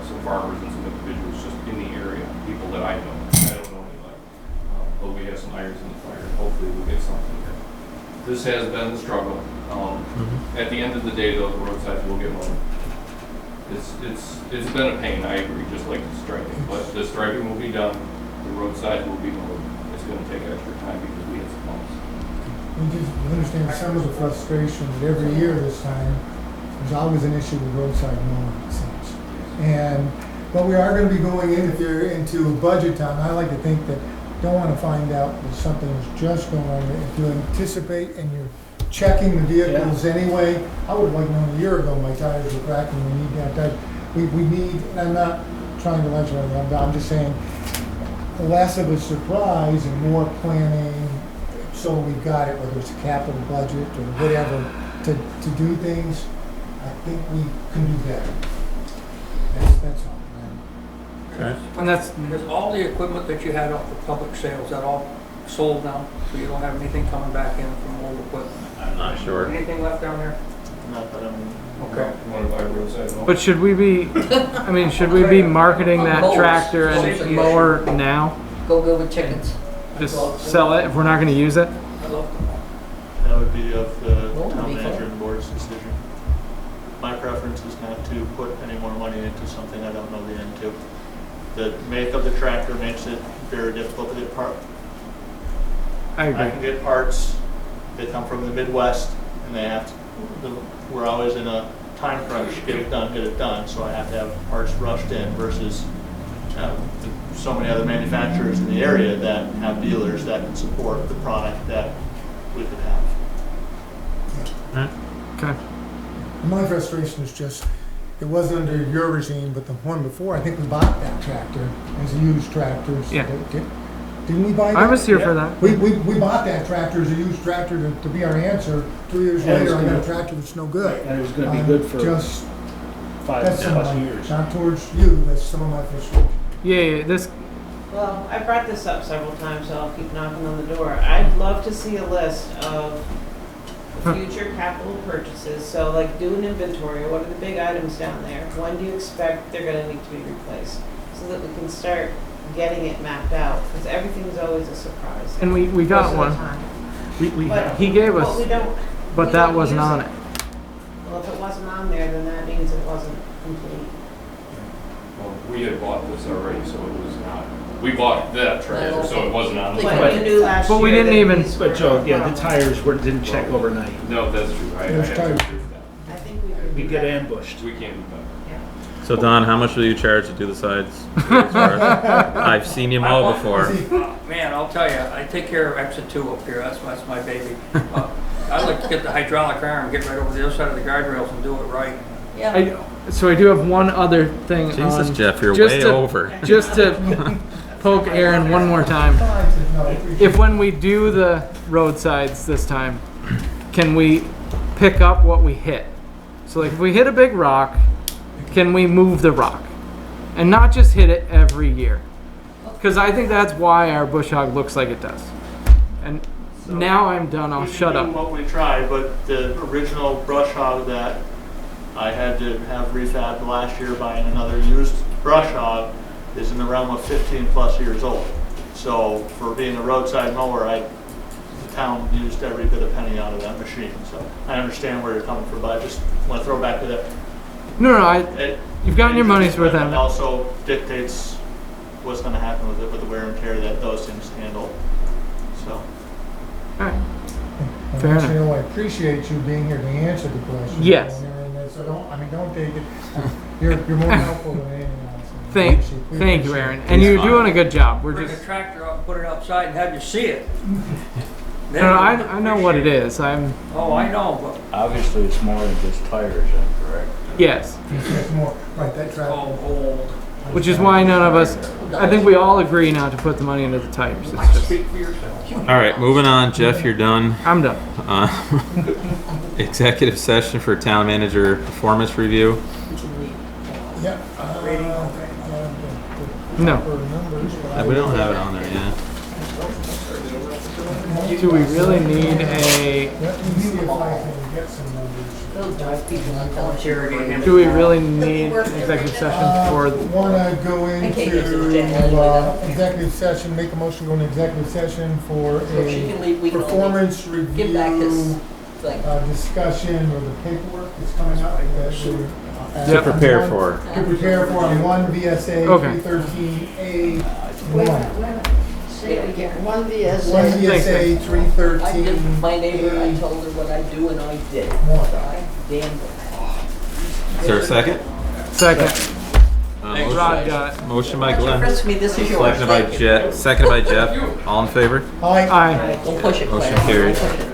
some farmers and some individuals just in the area, people that I know. I don't know anybody. But we have some irons in the fire, and hopefully we'll get something here. This has been the struggle. At the end of the day, though, the roadsides will get mowed. It's been a pain, I agree, just like the striping. But the striping will be done, the roadsides will be mowed. It's going to take extra time because we have some bumps. We just understand some of the frustration that every year this time, there's always an issue with roadside mowing, it seems. But we are going to be going into budget time. I like to think that you don't want to find out that something is just going on. If you anticipate and you're checking the vehicles anyway, I would have liked known a year ago my tires were cracking. We need that tire. We need, and I'm not trying to lecture on them, I'm just saying less of a surprise and more planning so we've got it, whether it's a capital budget or whatever, to do things. I think we can do better. That's all. Okay. And is all the equipment that you had up for public sales, that all sold now? So you don't have anything coming back in from old equipment? I'm not sure. Anything left down there? Not that I'm. Okay. You want to buy roadside mower? But should we be marketing that tractor and mower now? Go good with chickens. Just sell it if we're not going to use it? I love them. That would be of the town manager and the board's decision. My preference is not to put any more money into something I don't know the end to. The make of the tractor makes it very difficult to get parts. I agree. I can get parts. They come from the Midwest, and they have to. We're always in a time crunch. Get it done. So I have to have parts rushed in versus so many other manufacturers in the area that have dealers that can support the product that we could have. Okay. My frustration is just, it wasn't under your regime, but the one before, I think we bought that tractor as a used tractor. So Yeah. Didn't we buy that? I was here for that. We bought that tractor as a used tractor to be our answer. 2 years And it was later, I got a gonna- tractor that's no good. And it was gonna be good for Just, 5 that's some of plus my, years. not towards you, that's some of my frustration. Yeah, this, Well, I brought this up several times, so I'll keep knocking on the door. I'd love to see a list of future capital purchases, so like do an inventory, what are the big items down there? When do you expect they're gonna need to be replaced? So that we can start getting it mapped out, because everything's always a surprise. and we most got of the one. time. We But- He gave us, Well, we don't, but we that don't wasn't use on it. it. Well, if it wasn't on there, then that means it wasn't complete. Well, we had bought this already, so it was not, we bought that tractor, so it wasn't on. But you knew last But we year didn't that even- these were But Joe, a yeah, the problem. tires didn't check overnight. No, that's true. I There's have tires. to agree with that. I think we could We do get that. ambushed. We can't do that. So Don, how much will you charge to do the sides? I've seen you mow before. Man, I'll tell you, I take care of exit 2 up here, that's my baby. I like to get the hydraulic arm, get right over the other side of the guardrails and do it right. Yeah. So I do have one other thing Jesus, on. Jeff, you're just way to- over. Just to poke Aaron one more time. If when we do the roadsides this time, can we pick up what we hit? So like if we hit a big rock, can we move the rock? And not just hit it every year. Because I think that's why our bush hog looks like it does. And now I'm done, I'll We can shut do up. what we tried, but the original brush hog that I had to have refabbed last year buying another used brush hog is in the realm of 15 plus years old. So for being a roadside mower, the town used every bit of penny out of that machine. So I understand where you're coming from, but I just want to throw back to that. No, you've gotten your money's worth It out of it. also dictates what's going to happen with it, with the wear and tear that those things handle. So. Alright. And Fair actually, enough. I appreciate you being here to answer the question. Yes. So don't take it, you're more helpful than anything else. Thank Appreciate you, it. Aaron. And you're doing a good job. We're Bring just, a tractor up, put it outside and have you see it. no, I know what it is. Oh, I know, but Obviously, it's more than just tires, then, correct? Yes. It's more, right, that tractor. old. Which is why none of us, I think we all agree not to put the money into the tires. It's just, Speak for yourself. All right, moving on. Jeff, you're done. I'm done. Executive session for town manager performance review. Yeah. No. We don't have it on there, yeah. Do we really need a, Let me see if I can get some numbers. do we really need an executive session for, Want to go into executive session, make a motion to go into executive session for So she can leave, we a can performance give back his review thing. discussion or the paperwork that's coming up. To prepare for. To prepare for on 1 VSA Okay. 313A1. Say it again, 1 VSA. 1 VSA I 313. did my neighbor, I told her what I do and I did. One. So I damn it. Is there a second? second? Motion- Rod got it. Motion by Glenn. Trust me, this is yours. Seconded by Thank you. Jeff. Seconded by Jeff. All in favor? Aye. Aye. Don't push it, Motion Claire. carried. Don't push it.